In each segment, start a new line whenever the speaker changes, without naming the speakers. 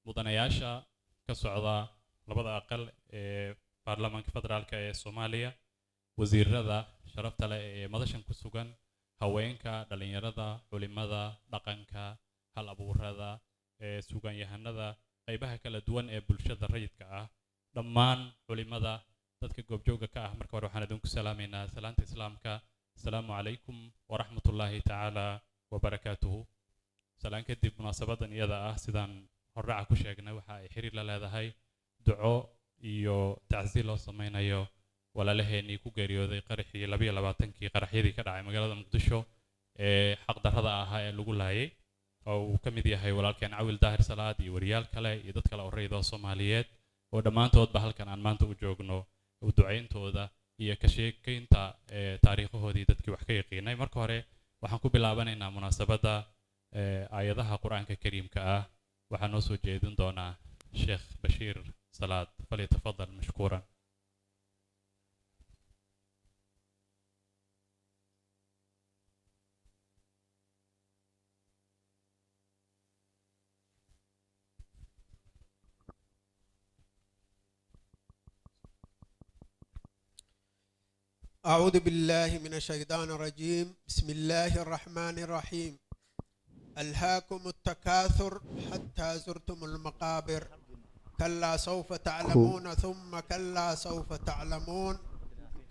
mudanayaasha ka socda labada aqal ee baarlamaanka federaalka ee Soomaaliya wasiirada sharafta leh ee madashan ku sugan haweenka dhalinyarada culimada dhaqanka hal abuurada ee sugan yahanada qaybaha kala duwan ee bulshada rayidka ah dhammaan culimada dadka goobjooga ka ah marka hore waxaan idinku salaameynaa salaanta islaamka assalaamu calaykum waraxmatullaahi tacaala wabarakaatuhu salaan kadib munaasabadan iyada ah sidaan horraca ku sheegnay waxa ay xiriir la leedahay duco iyo tacsiil loo sameynayo walaalaheenii ku geeriyooday qaraxii 22kii qaraxyadii ka dhacay magaalada Muqdisho ee xaq darrada ahaa ee lagu laayay oo uu ka mid yahay walaalkeen Cawil Daahir Salaad iyo wariyaal kale iyo dad kale oo rayidoo Soomaaliyeed oo dhammaantoodba halkan aan maanta u joogno u duceyntooda iyo ka sheekaynta taariikhahoodii dadkii wax ka yaqiinay marka hore waxaan ku bilaabanaynaa munaasabada aayadaha Qur'aanka Kariimka ah waxaan noo soo jeedin doonaa Sheekh Bashiir Salaad falyatafadal mashkuuran
أعوذ بالله من الشيطان الرجيم بسم الله الرحمن الرحيم ألهاكم التكاثر حتى زرتم المقابر كلا سوف تعلمون ثم كلا سوف تعلمون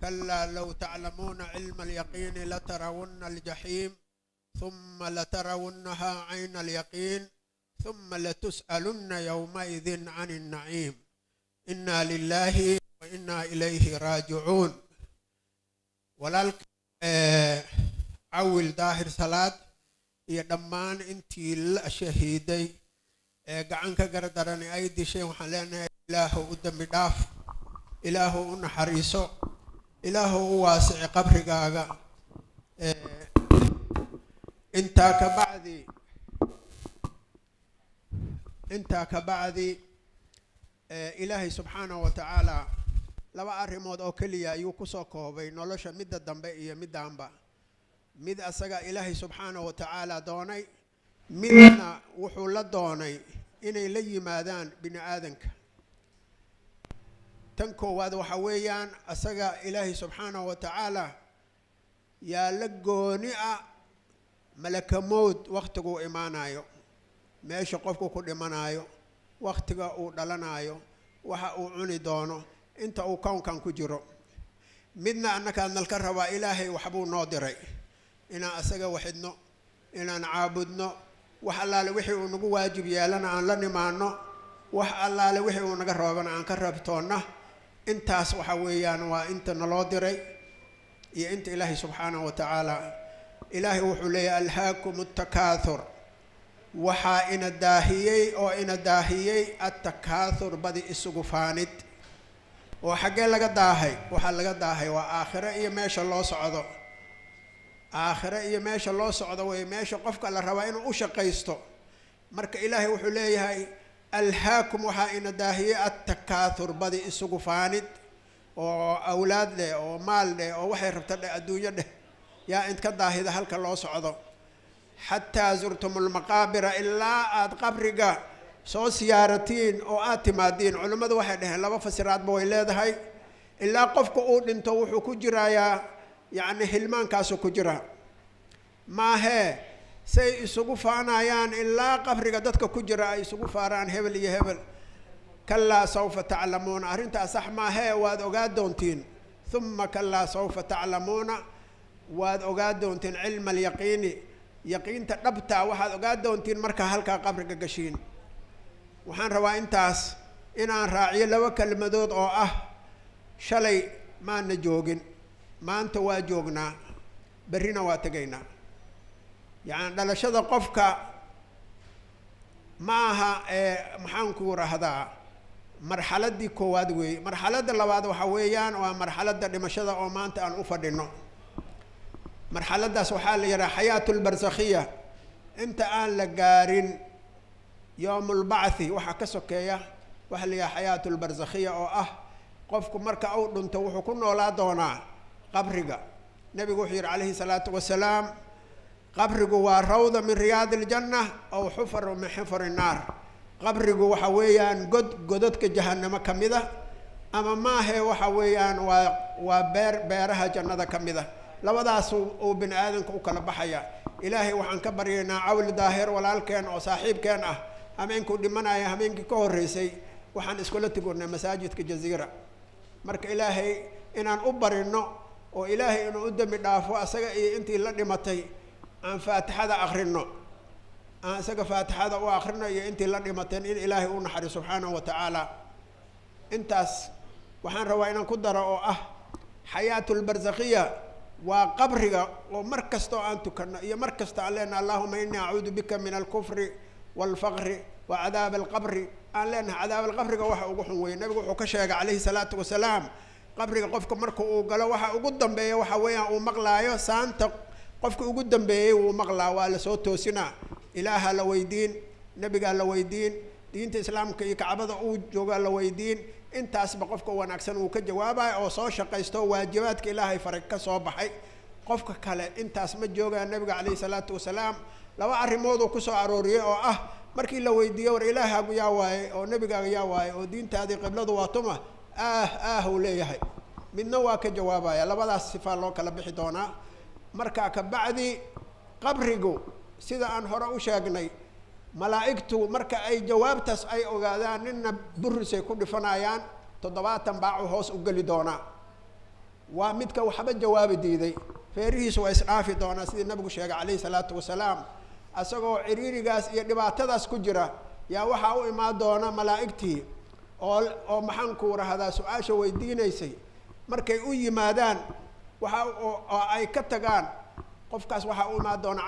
كلا لو تعلمون علم اليقين لترون الجحيم ثم لترونها عين اليقين ثم لتسألن يومئذ عن النعيم إنا لله وإنا إليه راجعون walaalka Cawil Daahir Salaad iyo dhammaan intii la shahiiday ee gacan ka gardaran ay dishay waxaan leenahay Ilaahu u dambi dhaaf Ilaahu u naxariiso Ilaahu u waasici qabrigaaga inta ka bacdi Ilaahi subhanahu wa ta'ala laba arrimood oo kaliya ayuu ku soo koobay nolosha midda dambe iyo midaanba mid asaga Ilaahay subhanahu wa ta'ala doonay midna wuxuu la doonay inay la yimaadaan bini aadanka tan koowaad waxa weeyaan asaga Ilaahay subhanahu wa ta'ala yaa la gooni ah malakamood waqtigu imaanayo meesha qofku ku dhimanayo waqtiga uu dhalanayo waxa uu cuni doono inta uu koonkan ku jiro midna annaka nalka raba Ilaahay waxbuu noo diray inaan asaga waxidno inaan caabudno wax allaale wixii uu nagu waajib yeelana aan la nimaano wax allaale wixii uu naga roobana aan ka rabtoona intaas waxa weeyaan waa inta naloo diray iyo inta Ilaahay subhanahu wa ta'ala Ilaahay wuxuu leeyahay alhaakum at-takaathur waxa ina daahiyay at-takaathur badi isugu faanid وحاجة لقى داهي وحال لقى داهي وآخرة إيه ماشى الله صعده آخرة إيه ماشى الله صعده وماشى قفك على الروائن وشقيسته مرك إلهي وحليه هاي ألهاكم وحائن داهي التكاثر بدي السوق فاند وأولاد له ومال له ووحي ربط له الدنيا له يا أنت كداهي ده هلك الله صعده حتى زرتم المقابر إلا أد قبرك soo siyaaratiin oo aad timaadeen culimadu waxay dhaheen laba fasiraad way leedahay ilaa qofku uu dhinto wuxuu ku jirayaa yaani hilmaankaas ku jira ma he say isugu faanayaan ilaa qabriga dadka ku jira ay isugu faaraan hebel iyo hebel kalla sawfa ta'lamuuna arinta sax ma he waad ogaa doontiin thumma kalla sawfa ta'lamuuna waad ogaa doontiin cilm al-yaqiini yaqiinta dhabta waxaad ogaa doontiin marka halka qabriga gashiin waxaan rabaa intaas inaan raaciyo laba kelmadood oo ah shalay maana joogin maanta waa joognaa berrina waa tagaynaa yani dhalashada qofka ma aha maxaan ku raahdaa marxaladii koowaad weey marxaladda labaad waxa weeyaan waa marxaladda dhimashada oo maanta aan u fadhino marxaladdaas waxaa la yiraahdaa xayaatul barzakhiya inta aan la gaarin يوم البعث وحكسكيا وحليا حياة البرزخية أو قفكم مركا أو دنت وحكون ولا دونا قبرقة نبي وحير عليه الصلاة والسلام قبرقة وروضة من رياض الجنة أو حفر من حفر النار qabrigu waxa weeyaan godadka jahannamo ka mid ah ama maahe waxa weeyaan waa beeraha jannada ka mid ah labadaas uu bini aadanka u kala baxaya ilaahay waxaan ka baryaynaa cawli daahir walaalkeen oo saaxiibkeen ah hameenkuu dhimanaya hameenkii ka horreysay waxaan iskula tegoonay masaajidka jaziira marka ilaahay inaan u barino oo ilaahay inuu u dambi dhaafo asaga iyo intii la dhimatay aan faatixada akhrino aan isaga faatixada u akhrino iyo intii la dhimateen in ilaahay u naxariiso subxaanahu wa tacaala intaas waxaan rabaa inaan ku daro oo ah xayaatul barzakhiya waa qabriga oo mar kasta oo aan tukanno iyo mar kasta aan leenahay allahuma innii acuudu bika min alkufri waalfaqri wa cadaab alqabri aan leenahay cadaab alqabriga waxa ugu xun weeye nabigu wuxuu ka sheegay calayhi salaatu wasalaam qabriga qofka marka uu galo waxa ugu dambeeya waxa weeyaan uu maqlaayo saanta qofka ugu dambeeyey wuu maqlaa waa la soo toosinaa ilaaha la weydiin nabigaa la weydiin diinta islaamka iyo kacbada uu joogaa la weydiin intaasba qofka wanaagsan uu ka jawaabayo oo soo shaqaysto waajibaadka ilaahay faray ka soo baxay qofka kale intaas ma joogaa nabiga calayhi salaatu wasalaam laba arrimood uu ku soo arooriyey oo ah markii la weydiiyo war ilaahaagu yaa waaye oo nabigaaga yaa waaye oo diintaadii qibladu waa tuma uu leeyahay midna waa ka jawaabaya labadaas sifaa loo kala bixi doonaa markaa ka bacdi qabrigu sida aan hore u sheegnay malaa'igtu marka ay jawaabtaas ay ogaadaan ninna burisay ku dhifanayaan 70 baacu hoos u geli doonaa waa midka waxba jawaabi diiday feerihiisu waa isdhaafi doonaa sidii nabigu sheegay calayhi salaatu wasalaam asagoo ciriirigaas iyo dhibaatadaas ku jira yaa waxaa u imaan doona malaa'igtii oo maxaanku rahdaa su-aasha weydiinaysay markay u yimaadaan oo ay ka tagaan qofkaas waxaa u imaan doona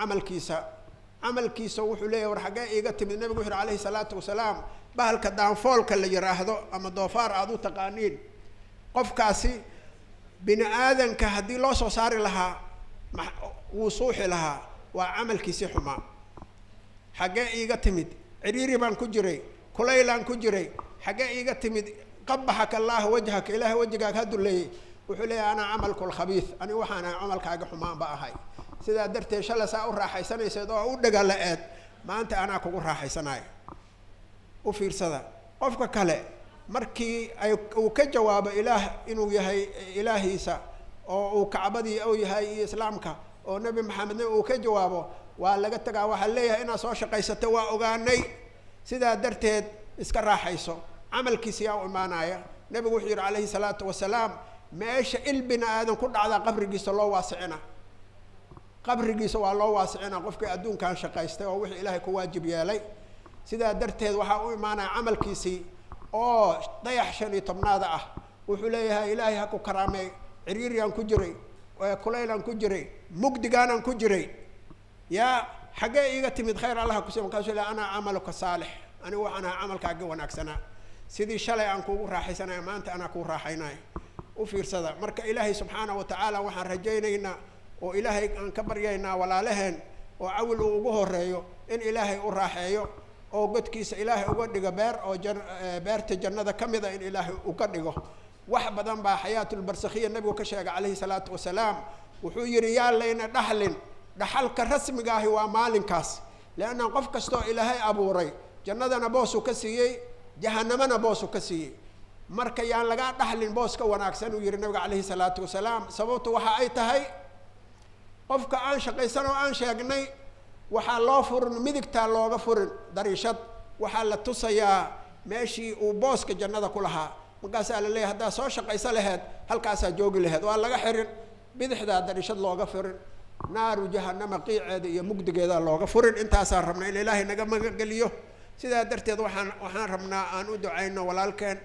camalkiisa wuxuu leeyahay war xaggee iiga timid nabigu wuxuu calayhi salaatu wasalaam bahalka daanfoolka la yiraahdo ama doofaar aad u taqaaniin qofkaasi bini aadanka haddii loo soo saari lahaa wuu suuxi lahaa waa camalkiisii xumaa xaggee iiga timid ciriiri baan ku jiray kulaylaan ku jiray xaggee iiga timid qabaxaka allah wajhaka ilaahay wajigaaga ha duleeyey wuxuu leeyahay anaa camalku lkhabiis anigu waxaan ahay camalkaaga xumaan ba ahay sidaa darteed shalay saa u raaxaysanayseed oo u dhaga la-eed maanta anaa kugu raaxaysanayo u fiirsada qofka kale markii uu ka jawaabo ilaah inuu yahay ilaahiisa oo uu kacbadii uu yahay iyo islaamka oo nebi maxamedna uu ka jawaabo waa laga tagaa waxaa leeyahay inaad soo shaqaysato waa ogaanay sidaa darteed iska raaxayso camalkiisa yaa u imaanaya nebigu wuxuu yidhi calayhi salaatu wasalaam meesha il bini aadan ku dhacdaa qabrigiisa loo waasicina qabrigiisa waa loo waasicina qofkii adduunkan shaqaystay oo wixii ilaahay ku waajib yeelay sidaa darteed waxaa u imaanaya camalkiisii oo dayax 15 ah wuxuu leeyahay ilaahay ha ku karaamay ciriiriyaan ku jiray kulaylaan ku jiray mugdigaanaan ku jiray yaa xaggee iiga timid khayr allah ku siman kaasuu leeyahay anaa camaluka saalix anigu waxaan ahay camalkaaga wanaagsanaa sidii shalay aan kuugu raaxaysanayo maanta anaa kuu raaxaynayo u fiirsada marka ilaahay subxaanahu wa tacaala waxaan rajaynaynaa oo ilaahay aan ka baryaynaa walaalaheen oo cawil uu ugu horeeyo in ilaahay u raaxeeyo oo godkiisa ilaahay uga dhigo beer oo beerta jannada ka mida in ilaahay uga dhigo wax badan baa xayaatul barsakhiya nabigu ka sheegay calayhi salaatu wasalaam wuxuu yidhi yaa layna dhaxlin dhaxalka rasmiga ahi waa maalinkaas leanna qof kastoo ilaahay abuuray jannadana boosuu ka siiyey jahannamana boosuu ka siiyey marka yaan lagaa dhaxlin boos ka wanaagsan uu yidhi nabiga calayhi salaatu wasalaam sababtu waxa ay tahay qofka aan shaqaysan oo aan sheegnay waxaa loo furin midigtaa looga furin dariishad waxaa la tusayaa meeshii uu booska jannada ku lahaa markaasaa la leeyahay haddaa soo shaqayso laheed halkaasaa joogi laheed waa laga xirin bidixdaa dariishad looga furin naaru jahannama qiiceeda iyo mugdigeeda looga furin intaasaan rabnaa in ilaahay naga magangeliyo sidaa darteed waxaan rabnaa aan u ducayno walaalkeen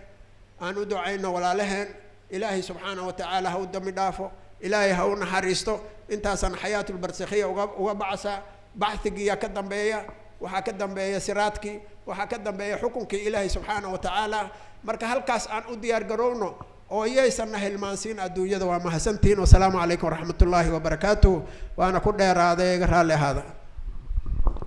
aan u ducayno walaalaheen ilaahay subxaanahu wa tacaala ha u dambi dhaafo ilaahay ha u naxariisto intaasaan xayaatul barsakhiya uga bacsaa baxhigiiyaa ka dambeeya waxaa ka dambeeya siraadkii waxaa ka dambeeya xukunkii ilaahay subxaanahu wa tacaala marka halkaas aan u diyaar garowno oo iyaysanna hilmaansiin adduunyada waa mahadsantihiin wasalaamu calaykum waraxmat ullaahi wabarakaatuh waana ku dheeraaday iga raalli ahaada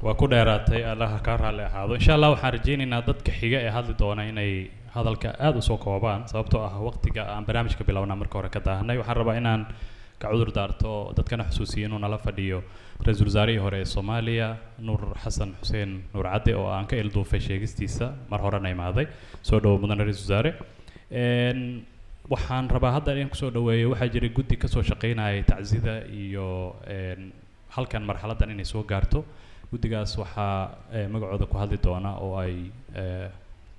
waa ku dheeraatay allaha kaa raalli ahaado insha allah waxaan rajaynaynaa dadka xiga ee hadli doona inay hadalka aada usoo koobaan sababtoo ah waqtiga aan barnaamijka bilownaa marka hore ka daahnay waxaan rabaa inaan ka cudur daarto dadkana xusuusiyo inuu nala fadhiyo ra-iisul wasaarihii hore ee Soomaaliya Nuur Xasan Xuseen Nuur Cadde oo aan ka ilduufay sheegistiisa mar horena imaaday soo dhawo mudan ra-iisul wasaare waxaan rabaa hadda in ku soo dhaweeyo waxaa jiray guddi ka soo shaqeynaya tacsida iyo halkan marxaladan inay soo gaarto guddigaas waxaa magacooda ku hadli doona oo ay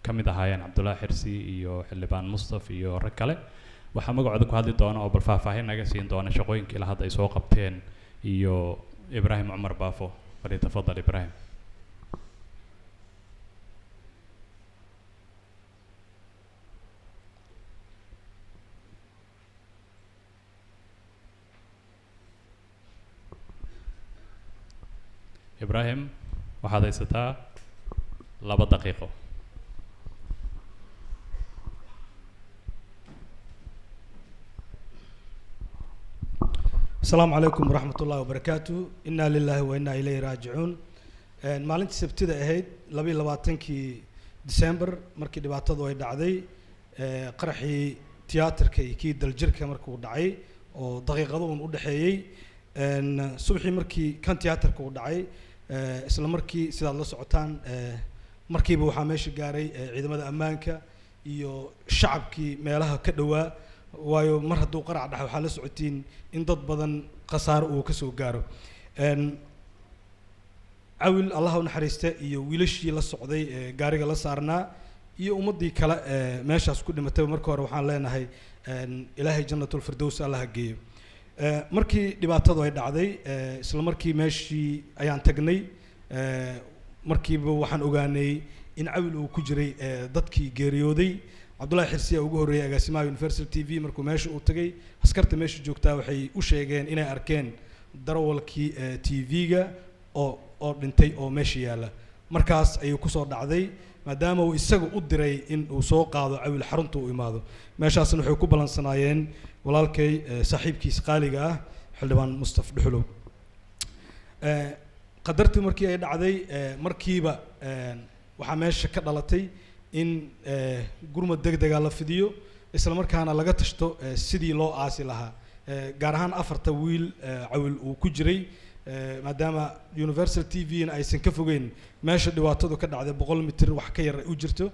kamid ahaayeen Cabdullaahi Xirsi iyo xildhibaan Mustafa iyo rag kale waxaa magacooda ku hadli doona oo bal faahfaahin naga siin doona shaqooyinka ilaa hadda ay soo qabteen iyo Ibrahim Umar Baafo falyatafadal Ibrahim إبراهيم waxaad haysataa 2 daqiiqo
السلام عليكم ورحمة الله وبركاته إنا لله وإنا إليه راجعون maalintii sabtida ahayd 22 December markii dhibaatadu ay dhacday qaraxii tiyaatarka iyo kii daljirka markuu dhacay oo daqiiqado u dhaxeeyay subaxii markii kan tiyaatarka uu dhacay isla markii sidaad la socotaan markiiba waxaa meesha gaaray ciidamada ammaanka iyo shacabkii meelaha ka dhawaa waayo mar hadduu qarax dhaxo waxaa la socotiin in dad badan khasaaro uu ka soo gaaro awil allah u naxariista iyo wiilashii la socday gaariga la saarnaa iyo ummadii kale meeshaas ku dhimatay markii hore waxaan leenahay ilaahay jannatul firdaws allah ha geeyo markii dhibaatadu ay dhacday isla markii meeshii ayaan tagnay markiiba waxaan ogaanay in awil uu ku jiray dadkii geeriyooday Cabdullaahi Xirsi ugu horeeyay agaasimaha Universal TV markuu meesha uu tagay askarta meesha joogtaa waxay u sheegeen inay arkeen darawalkii TV-ga oo dhintay oo meesha yaala markaas ayuu ku soo dhacday maadaama uu isagu u diray in uu soo qaado awil xarunta uu imaado meeshaasna waxay ku balansanaayeen walaalkay saaxiibkiis qaaliga ah xildhibaan Mustafa Dhuxulow qadartii markii ay dhacday markiiba waxaa meesha ka dhalatay in gurmad degdega la fidiyo isla markaana laga tashto sidii loo aasi lahaa gaar ahaan 4 wiil awil uu ku jiray maadaama Universal TV aysan ka fogeyn meesha dhibaatadu ka dhacday 100 mitir wax ka yar u jirto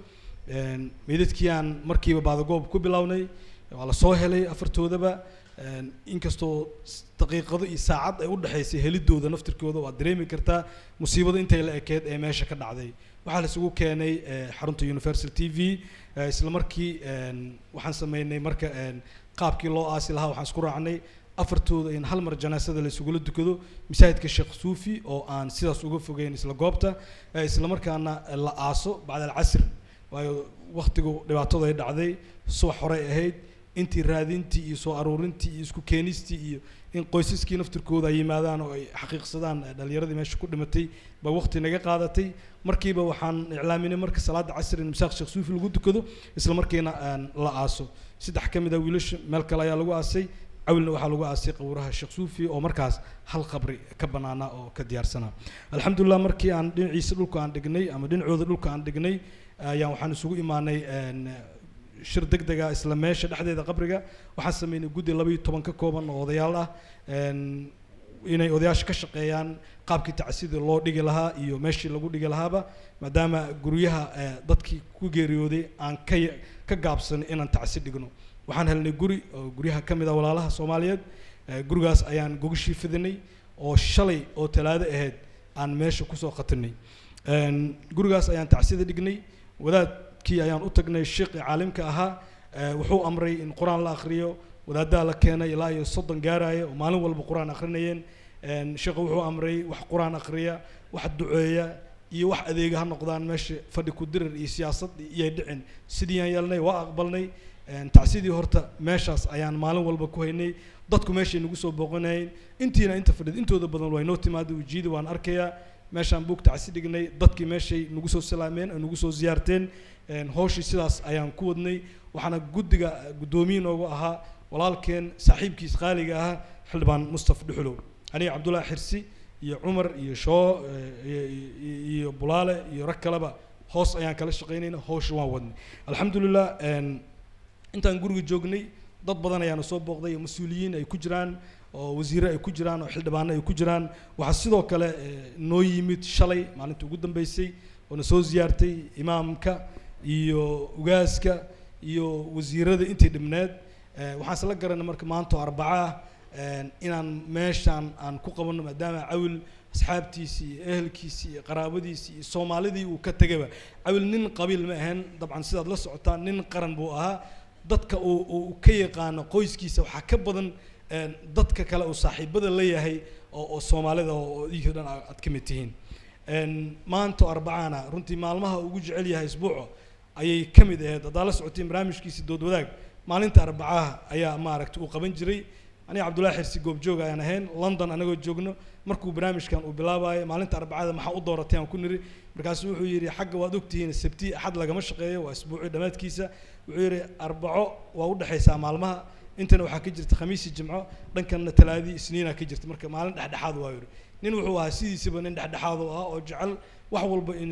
meedadkii aan markiiba baadagoob ku bilownay waa la soo helay 4toodaba inkastoo daqiiqado iyo saacad ay u dhaxaysay helidooda naftirkooda waa dareemi kartaa musiibada intay la ekeed ee meesha ka dhacday waxaa la isugu keenay xarunta Universal TV isla markii waxaan sameynay marka qaabkii loo aasi lahaa waxaan isku raacnay 4tooda in hal mar janaasada la isugu dukado masaajidka Sheekh Suufi oo aan sidaas uga fogeyn isla goobta isla markaana la aaso bacda al-casr waayo waqtigu dhibaatadu ay dhacday subax hore ahayd intii raadintii iyo soo aruurintii iyo isku keenistii iyo in qoysaskii naftirkooda ay yimaadaan oo ay xaqiiqsadaan dhalinyaradii meesha ku dhimatay ba waqti naga qaadatay markiiba waxaan iclaaminay marka salaada casr in masaajidka Sheekh Suufi lagu dukado isla markiina la aaso 3 kamid ah wiilasha meel kale ayaa lagu aasay awilna waxaa lagu aasay qowraha Sheekh Suufi oo markaas hal qabri ka banaana oo ka diyaarsana alxamdulillah markii aan dhinaciisa dhulka aan dhignay ama dhinacooda dhulka aan dhignay ayaan waxaan isugu imaanay shir degdega isla meesha dhexdeeda qabriga waxaan sameynay guddi 12 ka kooban oo odayaal ah inay odayaasha ka shaqeeyaan qaabkii tacsida loo dhigi lahaa iyo meeshii lagu dhigi lahaaba maadaama guryaha dadkii ku geeriyooday aan ka gaabsan inaan tacsi dhigno waxaan helnay guri oo guryaha kamid ah walaalaha Soomaaliyeed gurigaas ayaan gogashii fidinay oo shalay oo talaado ahayd aan meesha ku soo qatinay gurigaas ayaan tacsida dhignay wadaadkii ayaan u tagnay sheekh caalimka ahaa wuxuu amray in quraan la akhriyo wadaadada la keenay ilaa iyo 30 gaaraya oo maalin walba quraan akhrinayeen sheekhu wuxuu amray wax quraan akhriya wax duceeya iyo wax adeega ha noqdaan meesha fadhi ku dirir iyo siyaasad iyo dhicin sidii aan yeelnay waa aqbalnay tacsidii horta meeshaas ayaan maalin walba ku haynay dadku meesha nagu soo booqanayeen inta fadhid intooda badan way noo timaado wajiida waan arkayaa meeshaan buug tacsi dhignay dadkii meeshay nagu soo salaameen oo nagu soo ziyaarteen hooshii sidaas ayaan ku wadnay waxaana guddiga gudoomiye noogu ahaa walaalkeen saaxiibkiis qaaliga ah xildhibaan Mustafa Dhuxulow aniga Cabdullaahi Xirsi iyo Umar iyo Shoo iyo Bulaale iyo rag kaleba hoos ayaan kala shaqeynayna hoosh waan wadnay alxamdulillah intaan guriga joognay dad badan ayaanu soo booqday oo mas-uuliyiin ay ku jiraan oo wasiirro ay ku jiraan oo xildhibaano ay ku jiraan waxaa sidoo kale noo yimid shalay maalintii ugu dambeysay oo na soo ziyaartay imaamka iyo ugaaska iyo wasiirada intii dhibneed waxaan isla garanay marka maanta oo Arbaca inaan meeshaan aan ku qabanno maadaama Cawil asxaabtiisii iyo ehelkiisii iyo qaraabadiisii iyo Soomaalidii uu ka tagayba Cawil nin qabiil ma ahan dabcan sidaad la socotaan nin qaran buu ahaa dadka uu ka yaqaano qoyskiisa waxa ka badan dadka kale oo saaxiibada leeyahay oo Soomaalida oo iyaga dhan aad ka mid tihiin maanta Arbacana runtii maalmaha ugu jecel yahay isbuuco ayay ka mid ahayd hadaa la socotiin barnaamijkiisa dood wadaag maalinta Arbacaha ayaa maaragtay uu qaban jiray aniga Cabdullaahi Xirsi goobjoog ayaan ahayn London anagoo joogno markuu barnaamijkan uu bilaabayo maalinta Arbacada maxaa u dooratay aan ku niri markaas wuxuu yiri xagga waad ogtihiin sabti axad lagama shaqeeyo waa isbuuci dhamaadkiisa wuxuu yiri Arbaco waa u dhaxaysaa maalmaha intana waxaa ka jirta Khamiis iyo Jimco dhankanna Talaadii Isniina ka jirta marka maalin dhexdhexaad waa yiri nin wuxuu ahaa sidiisaba nin dhexdhexaad oo jecel wax walba in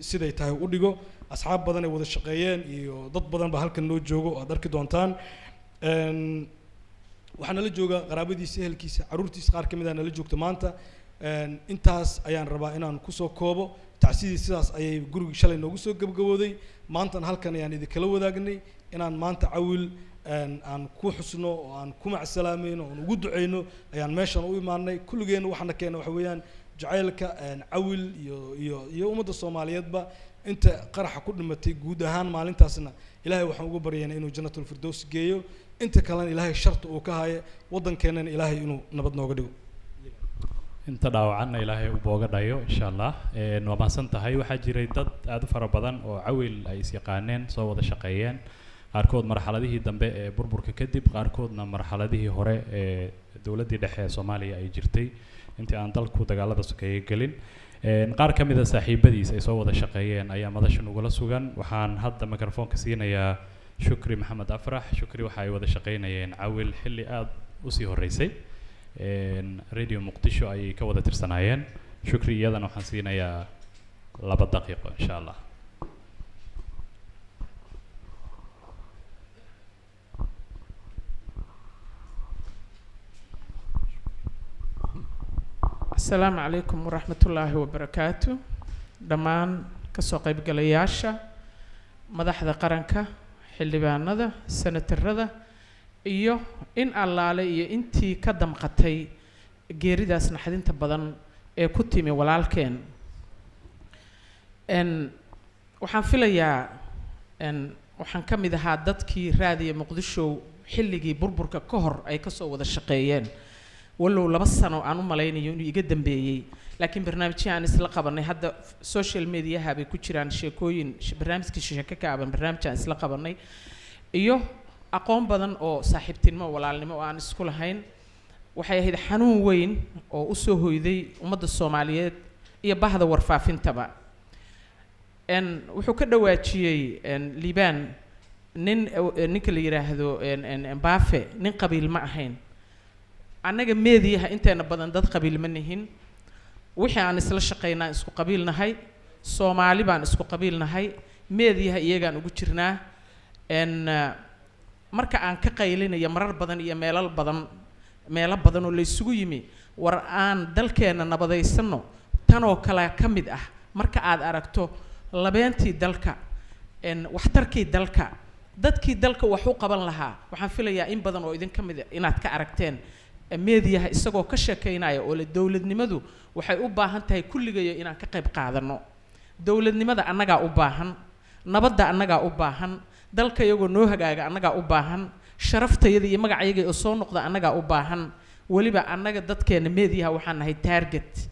siday tahay u dhigo asxaab badan ay wada shaqeeyeen iyo dad badan ba halkan noo joogo oo arki doontaan waxaan la joogaa qaraabadiisa ehelkiisa caruurtiisa qaar kamid ah la joogto maanta intaas ayaan rabaa inaan ku soo koobo tacsiidii sidaas ayay guriga shalay noogu soo gabagabooday maanta halkan ayaan idin kala wadaagnay inaan maanta Cawil aan ku xusno oo aan ku macsalaameeyno oo ugu duceyno ayaan meeshan u imaanay kulligeen waxna keenay waxa weeyaan jacaylka Cawil iyo ummadda Soomaaliyeedba inta qaraxa ku dhimatay guud ahaan maalintaasna Ilaahay waxaan ugu baryaynaa inuu jannatul firdaws geeyo inta kalena Ilaahay sharta uu ka hayo wadankeena Ilaahay inuu nabad nooga dhigo
inta dhaawacanna Ilaahay u booga dhayo insha Allah waa maasan tahay waxa jiray dad aad u fara badan oo Cawil ay is yaqaaneen soo wada shaqeeyeen qaarkood marxaladihii dambe ee burburka kadib qaarkoodna marxaladihii hore ee dawladda dhexe ee Soomaaliya ay jirtay intii aan dalku dagaalada sokeeye galin qaar kamid ah saaxiibadiis ay soo wada shaqeeyeen ayaa madashan uga sugan waxaan hadda mikrofoonka siinayaa Shukri Maxamed Afrax Shukri waxa ay wada shaqeynayeen Cawil xilli aad u sii horeysay radio Muqdisho ay ka wada tirsanaayeen Shukri iyadana waxaan siinayaa 2 daqiiqo insha Allah
السلام عليكم ورحمة الله وبركاته دمان كسو قيب قلياشا مدحذا قرنكا حلبانada senatarada iyo in allaale iyo intii ka damqatay geeridaas naxdinta badan ee ku timi walaalkeen waxaan filayaa waxaan ka mid ahaa dadkii raadiya Muqdisho xilligii burburka ka hor ay ka soo wada shaqeeyeen walow 2 sano aan u malaynayo inuu iga dambeeyay laakiin barnaamijyada aan isla qabanay hadda social media habay ku jiraan sheekooyin barnaamijka sheeko ka aban barnaamijka aan isla qabanay iyo aqoon badan oo saaxiibtinimo walaalnimo aan isku lahayn waxay ahayd xanuun weyn oo u soo hoyday ummadda Soomaaliyeed iyo bahda warfaafintaba wuxuu ka dhawaajiyay Liibaan ninka la yiraahdo Baafe nin qabiil ma ahayn annaga meediyaha inteena badan dad qabiil ma nihin wixii aan isla shaqeynaa isku qabiilnahay Soomaali baan isku qabiilnahay meediyaha iyagaan ugu jirnaa marka aan ka qaylinayo marar badan iyo meelo badan oo la isugu yimi war aan dalkeena nabadeysano tan oo kale ka mid ah marka aad aragto labeentii dalka waxtarkii dalka dadkii dalka wax u qaban lahaa waxaan filayaa in badan oo idin ka mid inaad ka aragteen meediyaha isagoo ka sheekeynaya oo la dawladnimadu waxay u baahan tahay kulligeeyo inaan ka qayb qaadano dawladnimada annaga u baahan nabadda annaga u baahan dalka iyagoo noo hagaaga annaga u baahan sharaftayada iyo magacayaga oo soo noqda annaga u baahan waliba annaga dadkeena meediyaha waxaan nahay target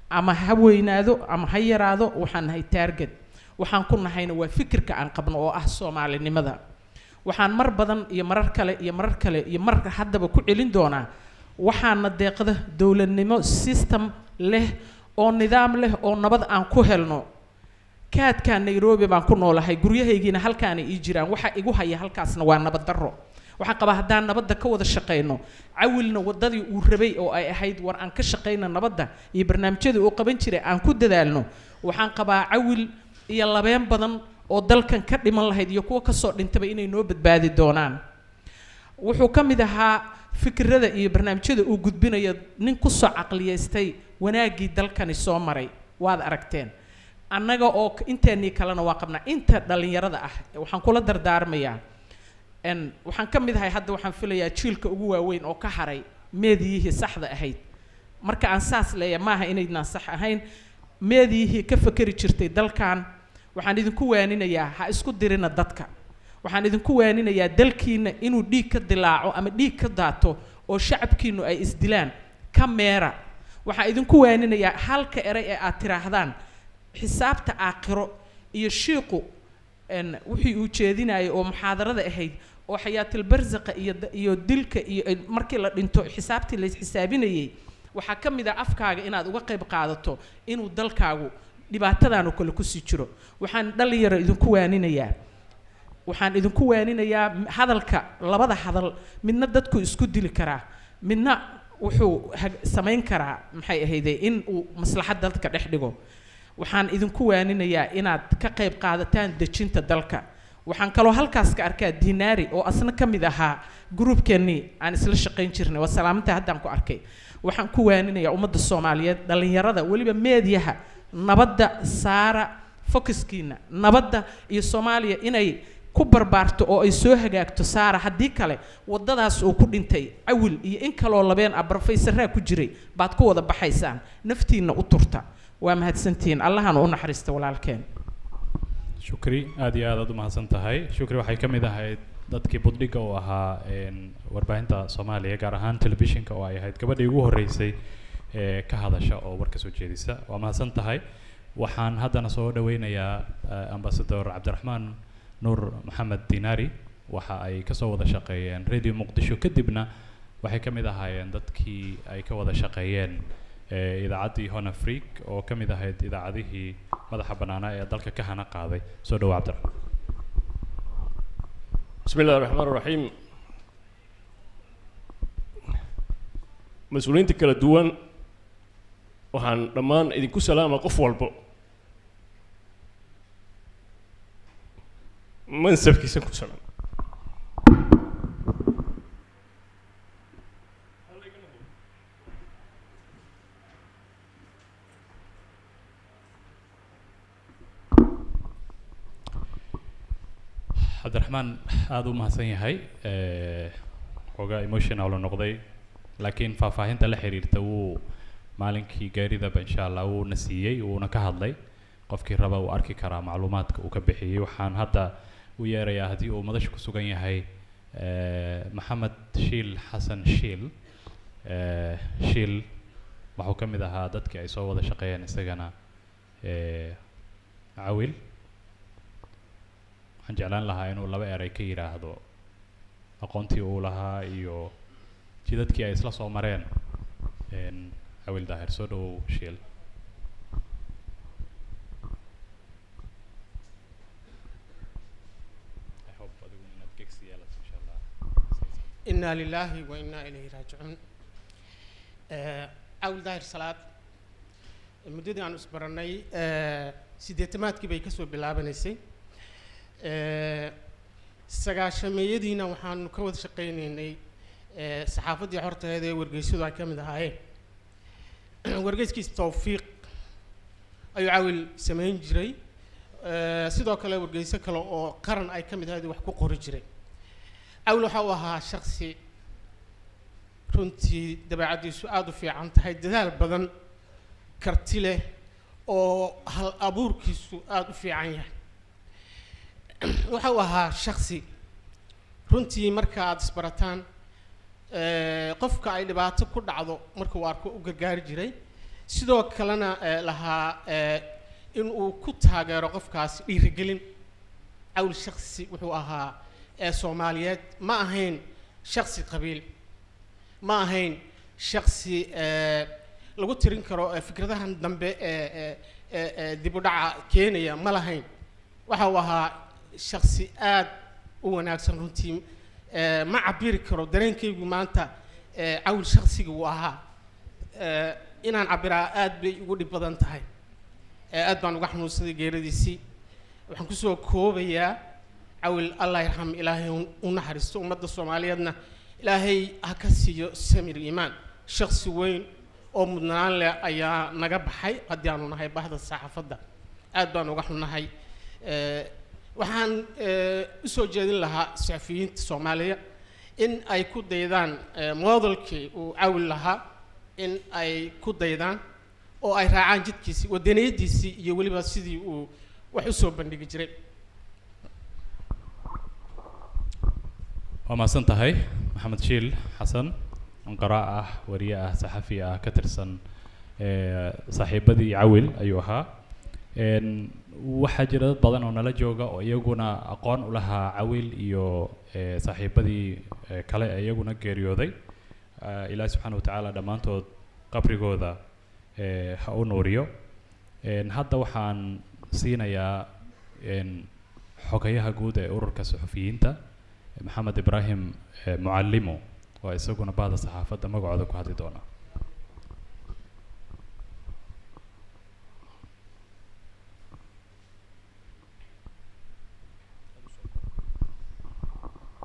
ama ha weynaado ama ha yaraado waxaan nahay target waxaan ku nahayna waa fikirka aan qabno oo ah Soomaalinimada waxaan mar badan iyo marar kale iyo mar haddaba ku celin doonaa waxaana deeqda dawladnimo system leh oo nidaam leh oo nabad aan ku helno kaadka Nairobi baan ku noolahay guryahaygiina halkaan ay jiraan waxa igu haya halkaasna waa nabad darro waxa qaba hadaan nabadda ka wada shaqeyno Cawilna wadadii uu rabay oo ay ahayd war aan ka shaqeyno nabadda iyo barnaamijyada uu qaban jiray aan ku dadaalno waxaan qabaa Cawil iyo labeen badan oo dalkan ka dhiman lahayd iyo kuwa ka soo dhintaba inay noo badbaadi doonaan wuxuu ka mid ahaa fikrada iyo barnaamijyada uu gudbinayo nin ku soo caqliyeystay wanaaggii dalkani soo maray waad aragteen annaga oo inteennii kalena waa qabnaa inta dhallinyarada ah waxaan kula dardaarmayaa waxaan ka mid ahay hadda waxaan filayaa jiilka ugu waaweyn oo ka haray meediyihii saxda ahayd marka aan saas leeyahay maaha inaydnaan sax ahayn meediyihii ka fakeri jirtay dalkan waxaan idinku waaninayaa ha isku dirina dadka waxaan idinku waaninayaa dalkiina inuu dhiig ka dilaaco ama dhiig ka daato oo shacabkiinu ay isdilaan ka meera waxaan idinku waaninayaa halka eray ee aad tiraahdaan xisaabta aakhiro iyo shiiqu wixii uu jeedinayo oo muxaadarada ahayd oo xayaatul barzaqa iyo dilka iyo markii la dhinto xisaabtii la xisaabinayay waxaa ka mid ah afkaaga inaad uga qayb qaadato inuu dalkaagu dhibaatadan oo kale ku sii jiro waxaan dhalinyaro idinku waaninayaa hadalka labada hadal midna dadku isku dili karaa midna wuxuu samayn karaa maxay ahayd in uu maslaxad dadka dhex dhigo waxaan idinku waaninayaa inaad ka qayb qaadataan dejinta dalka waxaan kaloo halkaas ka arkaa dinaari oo asna ka mid ahaa groupkeennii aan isla shaqayn jirnay waa salaamta haddaan ku arkay waxaan ku waaninayaa ummadda Soomaaliyeed dhalinyarada waliba meediyaha nabadda saara focuskiina nabadda iyo Soomaaliya inay ku barbaarto oo ay soo hagaagto saara haddii kale wadadaas oo ku dhintay awil iyo in kaloo labeen professor ku jiray baad ku wada baxaysaan naftiina u turta waa mahadsantiin allahana u naxariisto walaalkeen
shukri aad iyo aad u mahadsan tahay shukri waxay ka mid ahayd dadkii budhiga oo ahaa warbaahinta Soomaaliya gaar ahaan telefishinka oo ay ahayd gabadhii ugu horeysay ee ka hadasha oo warka soo jeedisa waa mahadsan tahay waxaan haddana soo dhaweynayaa ambassador Cabdiraxmaan Nuur Maxamed Dinaari waxa ay ka soo wada shaqeeyeen Radio Muqdisho kadibna waxay ka mid ahaayeen dadkii ay ka wada shaqeeyeen idaacaddii Hona Freak oo ka mid ahayd idaacadihii madaxa banaana ee dalka ka hana qaaday soo dhawaad Cabdiraxmaan
بسم الله الرحمن الرحيم مسؤولين كلا دوان وحن لمان إذا كل سلامة قف والبو ما نسف كيسن كل سلام
Cabdiraxmaan aad u mahadsan yahay xogaa emotional oo noqday laakiin faahfaahinta la xiriirta uu maalinkii gaaridaba insha Allah uu nasiiyay uuna ka hadlay qofkii raba uu arki karaa macluumaadka uu ka bixiyay waxaan hadda u yeerayaa hadii uu madasha ku sugan yahay Maxamed Shiil Xasan Shiil wuxuu ka mid ahaa dadkii ay soo wada shaqeeyeen isagana Awil waxaan jeclaan lahaa inuu laba eray ka yiraahdo aqoontii uu lahaa iyo jidadkii ay isla soo mareen Awil Daahir soo dhaw Shiil
إنا لله وإنا إليه راجعون أول داير صلاة المدة عن أسبرناي سيدتمات كي بيكسو بلابنسي سجاشميدينا وحن كود شقيني صحافة دي حرت هذا ورجيسو ذا كم ده هاي ورجيس كيس توفيق أي عاول سمين جري سيدا كلا ورجيس كلا قرن أي كم ده هذا وحكو قري جري أول حواها شخصي runtii dabeecadiisu aad u fiican tahay dadaal badan karti leh oo hal abuurkiisu aad u fiican yahay waxa uu ahaa shakhsi runtii marka aad isbarataan qofka ay dhibaato ku dhacdo marka uu arko u gargaari jiray sidoo kalena lahaa in uu ku taageero qofkaas dhiirigelin awl shakhsi wuxuu ahaa Soomaaliyeed ma ahayn shakhsi qabiil ما هين شخصي لو ترين كرو فكرتها دمبه دبودع كينيا ما لهين وها شخصي آد وناكسن رنتيم ما عبير كرو درين كي ما أنت أول شخصي وها إن أنا عبير آد بيقول بدن تهاي آد بان وحنا نصدق غير ديسي وحنا كسو كوبيا cawil allah yarxam ilaahay u naxariisto ummadda soomaaliyeedna ilaahay ha ka siiyo samir iimaan shakhsi weyn oo mudnaan leh ayaa naga baxay haddii aanu nahay bahda saxaafadda aad baan uga xunnahay waxaan u soo jeedin lahaa saxafiyiinta soomaaliya in ay ku daydaan modelkii uu cawil lahaa in ay ku daydaan oo ay raacaan jidkiisii wadaniyadiisii iyo weliba sidii uu wax u soo bandhigi jiray
waa mahadsan tahay maxamed shiil xasan qaraa ah wariye ah saxafi ah ka tirsan saaxiibadii cawil ayuu ahaa waxaa jira dad badan oo nala jooga oo iyaguna aqoon u lahaa cawil iyo saaxiibadii kale ee iyaguna geeriyooday ilaahi subxaana watacaala dhammaantood qabrigooda ha u nuuriyo hadda waxaan siinayaa xogayaha guud ee ururka suxufiyiinta maxamed ibraahim mucallimo oo isaguna bahda saxaafadda magacooda ku hadli doona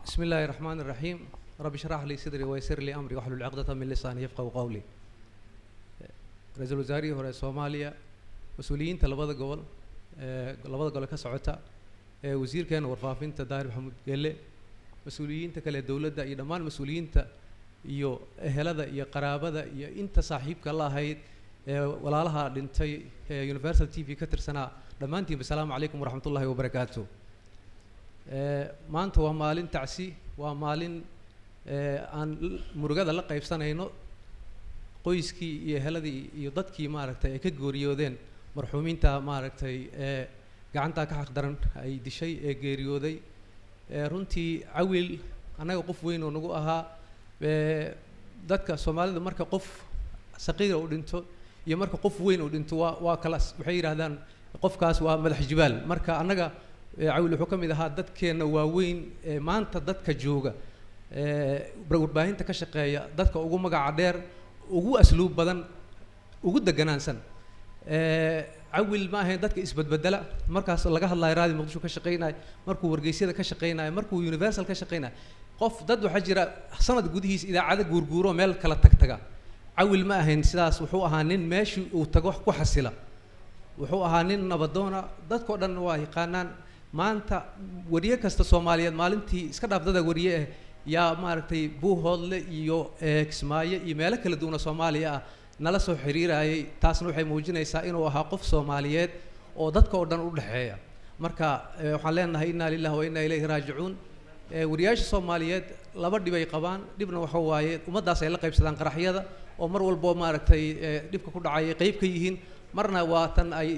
بسم الله الرحمن الرحيم رب اشرح لي صدري ويسر لي امري واحلل عقدة من لساني يفقهوا قولي رئيس الوزراء هو سوماليا مسؤولين labada gobol ka socota wasiirkeena warfaafinta Daahir Maxamuud Geelle mas'uuliyiinta kale dawladda iyo dhammaan mas'uuliyiinta iyo ehelada iyo qaraabada iyo inta saaxiibka la ahayd walaalaha dhintay Universal TV ka tirsanaa dhammaantiin assalaamu calaykum waraxmatullaahi wabarakaatuh maanta waa maalin tacsi waa maalin aan murugada la qaybsanayno qoyskii iyo eheladii iyo dadkii maaragtay ay ka gooriyoodeen marxuumiinta maaragtay gacanta ka xaq daran ay dishay ee geeriyooday runtii cawil anaga qof weyn oo nagu ahaa dadka Soomaalida marka qof saqiir u dhinto iyo marka qof weyn u dhinto waa kala waxay yiraahdaan qofkaas waa madax jibaal marka anaga cawil wuxuu kamid ahaa dadkeena waaweyn maanta dadka jooga warbaahinta ka shaqeeya dadka ugu magaca dheer ugu asluub badan ugu deganaansan cawil ma ahayn dadka isbadbedela markaas laga hadlayo raadi muqdisho ka shaqeynay markuu wargeysyada ka shaqeynay markuu Universal ka shaqeynay qof dad waxa jira sanad gudihiis idaacada guurguuro meel kala tagtaga cawil ma ahayn sidaas wuxuu ahaa nin meeshii uu tago ku xasila wuxuu ahaa nin nabadoona dadkoo dhan waa yaqaanaan maanta wariye kasta Soomaaliyeed maalintii iska dhaafdada wariye ah yaa maaragtay buuhoodle iyo Kismaayo iyo meelo kala duwan Soomaaliya ah nala soo xiriirayay taasna waxay muujinaysaa inuu ahaa qof Soomaaliyeed oo dadka oo dhan u dhaxeeya marka waxaan leenahay inna lillahi wa inna ilayhi raaji'uun wariyaasha Soomaaliyeed laba dhibay qabaan dhibna waxa waaye ummadaas ay la qaybsadaan qaraxyada oo mar walba maaragtay dhibka ku dhacay qayb ka yihiin marna waa tan ay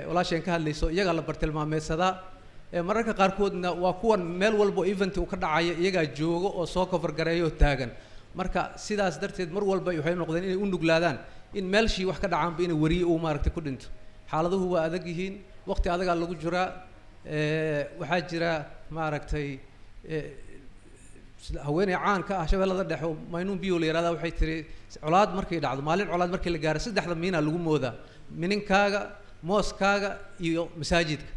walaasheen ka hadlayso iyaga la bartilmaameedsada mararka qaarkoodna waa kuwan meel walba event uu ka dhacay iyaga joogo oo soo cover gareeyo taagan marka sidaas darteed mar walba waxay noqdeen inay u nuglaadaan in meelshii wax ka dhacaan inay wariye uu maaragtay ku dhinto xaaladuhu waa adag yihiin waqti adaga lagu jiraa waxaa jira maaragtay haweeney caan ka ah shabeellada dhexe maynuun biyo la yiraahdaa waxay tiri colaad markay dhacdo maalin colaad markii la gaaro saddexda miina lagu moodaa mininkaaga mooskaaga iyo masaajidka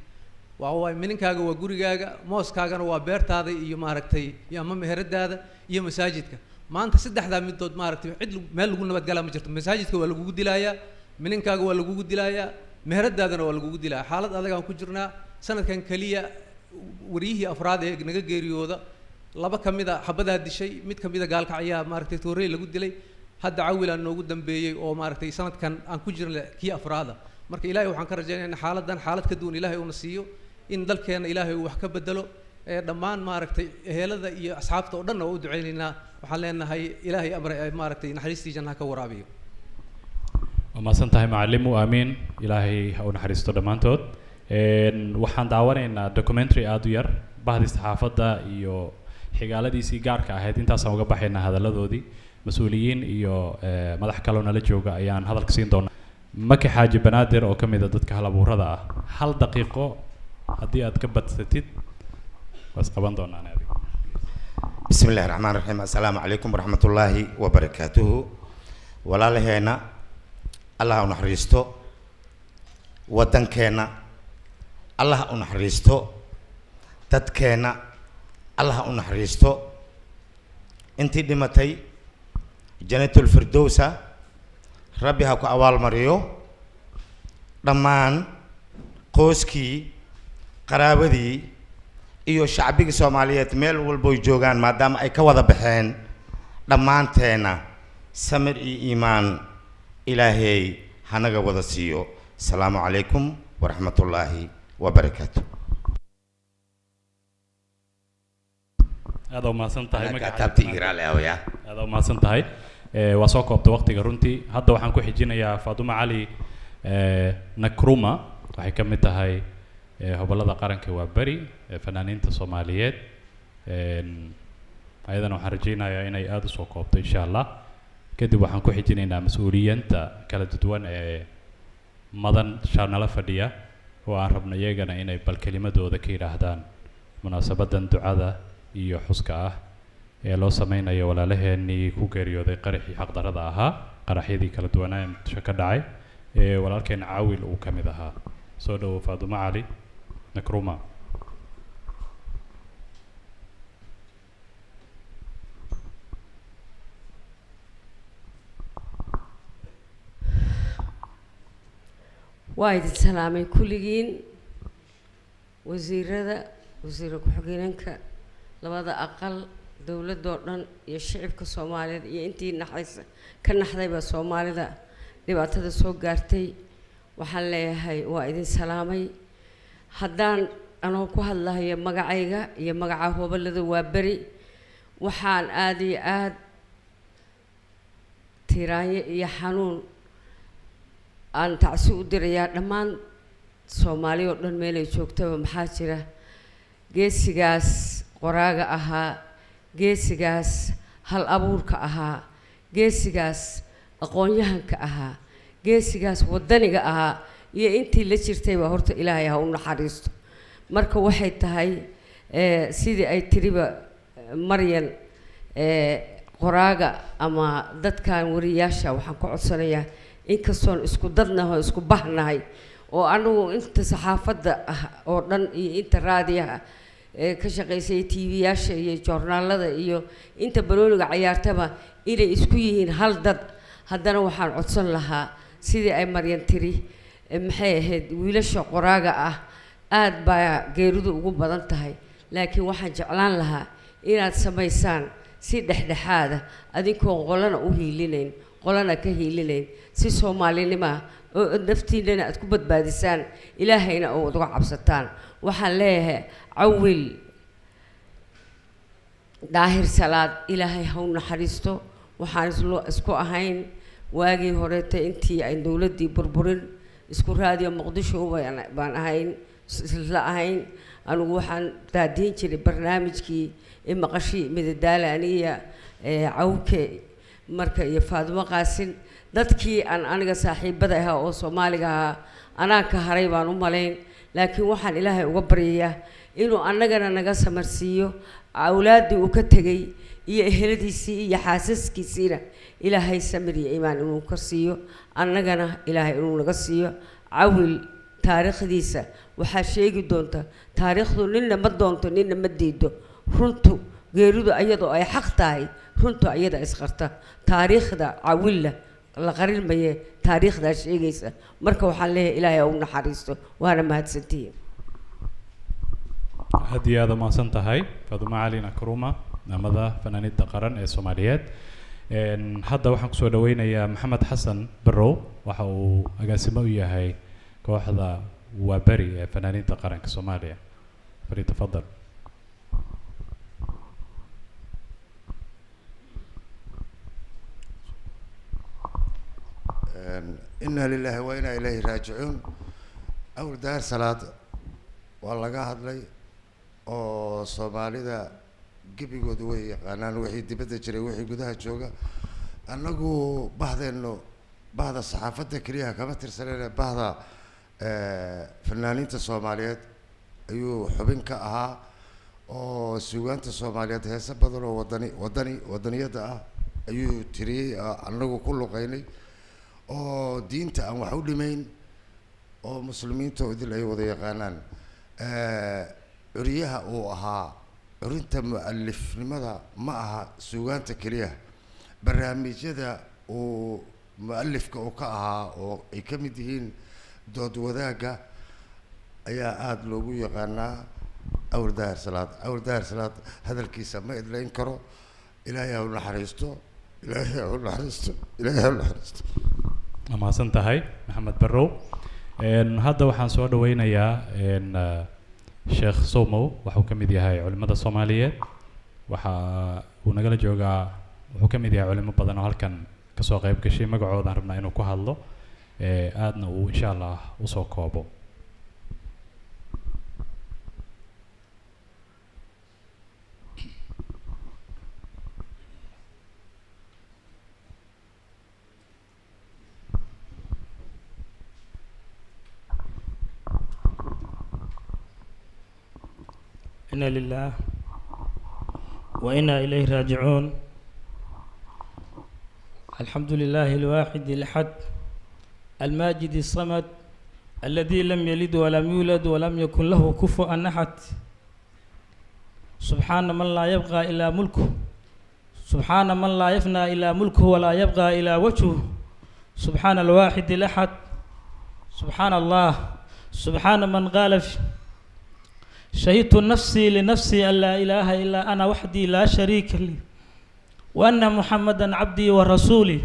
waa mininkaaga waa gurigaaga mooskaagana waa beertaada iyo maaragtay iyo ama meheradaada iyo masaajidka maanta saddexda midood maaragtay cid meel lagu nabad galaa ma jirto masaajidka waa lagu dilayaa mininkaaga waa lagu dilayaa meheradaadana waa lagu dilayaa xaalad adag aan ku jirnaa sanadkan kaliya wariyihii afraad ee naga geeriyooda laba kamida xabadaa dishay mid kamida gaalka ayaa maaragtay toorey lagu dilay hadda cawil aan noogu dambeeyay oo maaragtay sanadkan aan ku jirnay kii afraada marka ilaahay waxaan ka rajaynaynaa xaaladan xaalad ka duwan ilaahay uu na siiyo in dalkeena ilaahay uu wax ka bedelo dhammaan maaragtay ehelada iyo asxaabta oo dhan oo u duceynaynaa waxaan leenahay ilaahay amray maaragtay naxariistii jannaha ka waraabiyo
waa mahadsan tahay macallimu aamiin ilaahay ha u naxariisto dhammaantood waxaan daawanaynaa documentary aada u yar bahdii saxaafadda iyo xigaaladiisii gaarka ahayd intaasaan uga baxaynaa hadalladoodii mas-uuliyiin iyo madax kaloo nala jooga ayaan hadalka siin doonaa maki xaaji banaadir oo ka mid a dadka halabuurada ah hal daqiiqo haddii aad ka badsatid waa isqaban doonaan adiga
بسم الله الرحمن الرحيم السلام عليكم ورحمة الله وبركاته ولا لهنا الله نحرسته ودن كنا الله نحرسته dadkeena allah u naxariisto intii dhimatay jannatul firdowsa rabbi ha ku abaalmariyo dhammaan qoyskii qaraabadii iyo shacbiga Soomaaliyeed meel walba ay joogaan maadaama ay ka wada baxeen dhammaanteena samir iyo iimaan ilaahay hanaga wada siiyo salaamu calaykum waraxmatullaahi wabarakaatuh
aad u mahadsan tahay
taabti igraale awaya
aad u mahadsan tahay waa soo koobtay waqtiga runtii hadda waxaan ku xijinayaa Faaduma Cali Nakruma waxay ka mid tahay hobolada qaranka waa bari fanaaniinta Soomaaliyeed ayadana waxaan rajaynayaa inay aad u soo koobto insha Allah kadib waxaan ku xijinaynaa mas'uuliyanta kala duwan ee madan shaanala fadhiya oo aan rabno iyagana inay bal kelimadooda ka yiraahdaan munaasabadan ducada iyo xuska ah ee loo sameynayo walaalaheenii ku geeriyooday qaraxii xaqdarada ahaa qaraxyadii kala duwanaa ee Muqdisho ka dhacay ee walaalkeen Caawil uu ka mid ahaa soo dhawo Faaduma Cali Nakruma
وايد سلامي كلين وزيرة ku-xigeenka labada aqal dawladda oo dhan iyo shacabka Soomaaliyeed iyo intii naxaysa ka naxdayba Soomaalida dhibaatada soo gaartay waxaan leeyahay waa idin salaamay haddaan anoo ku hadlayo magacayga iyo magaca hobolada waa bari waxaan aad iyo aad tiraanye iyo xanuun aan tacsi u dirayaa dhammaan Soomaali oo dhan meel ay joogtaba maxaa jira geesigaas qoraaga ahaa geesigaas hal abuurka ahaa geesigaas aqoon-yahanka ahaa geesigaas wadaniga ahaa iyo intii la jirtay baa horta Ilaahay ha u naxariisto marka waxay tahay sidii ay tiriba Maryan qoraaga ama dadkan wariyaasha waxaan ku codsanayaa inkastoon isku dadnahay oo isku bahnahay oo anagu inta saxaafadda oo dhan iyo inta raadiyaha ka shaqeysay TV-yaasha iyo joornaalada iyo inta balooniga ciyaartaba inay isku yihiin hal dad haddana waxaan codsan lahaa sidii ay Maryan tiri maxay ahayd wiilasha qoraaga ah aad baa geeridu ugu badan tahay laakiin waxaan jeclaan lahaa inaad samaysaan si dhexdhexaada adinkoo qolana u hiilinayn qolana ka hiilinayn si Soomaalinimo oo naftiinana aad ku badbaadisaan ilaahayna oo uga cabsataan waxaan leeyahay Caawil daahir salaad ilaahay ha u naxariisto waxaan isku ahayn waagii horeeta intii ay dawladdii burburin isku raadiyo Muqdisho baan ahayn isla ahayn anigu waxaan daadiin jiray barnaamijkii maqashii midadaala aniga Cawke marka iyo Faaduma Qaasin dadkii aan aniga saaxiibada ahaa oo Soomaaliga ahaa anaa ka haray baan u malayn laakiin waxaan Ilaahay uga baryayaa inuu annagana naga samarsiiyo awlaadii uu ka tagay iyo eheladiisii iyo xaasaskiisiina Ilaahay samir iyo iimaan inuu ka siiyo annagana Ilaahay inuu naga siiyo Caawil taariikhdiisa waxaa sheegi doonta taariikhdu ninna ma doonto ninna ma diido runtu geeridu ayadoo ay xaq tahay runtu ayada isqarta taariikhda Caawilla la qarin maye taariikhda sheegaysa marka waxaan leeyahay Ilaahay u naxariisto waana mahadsantihiin
haddii aad mahadsan tahay Faaduma Cali Nakruma namada fanaaniinta qaran ee Soomaaliyeed hadda waxaan kusoo dhaweynayaa Maxamed Xasan Barrow waxa uu agaasimo u yahay kooxda waa bari ee fanaaniinta qaranka Soomaaliya fari tafadal
إنا لله وإنا إليه راجعون أول دار صلاة والله قاعد لي أو صومالي ذا جيبي قدوي أنا الوحيد دبته جري وحي قدها جوجا أنا جو بعض إنه بعض الصحافة كريها كما ترسلنا بعض فنانين الصوماليات أيو حبين كأها أو سوغان الصوماليات هي سبب وطنية ده أيو تري أنا جو كله قيني oo diinta aan wax u dhimayn oo muslimiinta oo idil ay wada yaqaanaan curyaha uu ahaa curinta mu'alifnimada ma aha suugaanta keliya barnaamijyada uu mu'alifka uu ka ahaa oo ay ka mid yihiin dood wadaagga ayaa aada loogu yaqaanaa awr daahir salaad hadalkiisa ma idlayn karo ilaahay ha u naxariisto ilaahay ha u naxariisto ilaahay ha u naxariisto
mahadsan tahay maxamed barrow hadda waxaan soo dhaweynayaa sheekh somow waxuu ka mid yahay culimada soomaaliyeed waxa uu nagala joogaa wuxuu ka mid yahay culimo badan oo halkan kasoo qayb gashay magacoodaan rabnaa inuu ku hadlo aadna uu insha allah usoo koobo
إنا لله وإنا إليه راجعون الحمد لله الواحد الأحد الماجد الصمد الذي لم يلد ولم يولد ولم يكن له كفوا أحد سبحان من لا يبقى إلا ملكه سبحان من لا يفنى إلا ملكه ولا يبقى إلا وجهه سبحان الواحد الأحد سبحان الله سبحان من قال شهدت نفسي لنفسي أن لا إله إلا أنا وحدي لا شريك لي وأن محمدا عبدي ورسولي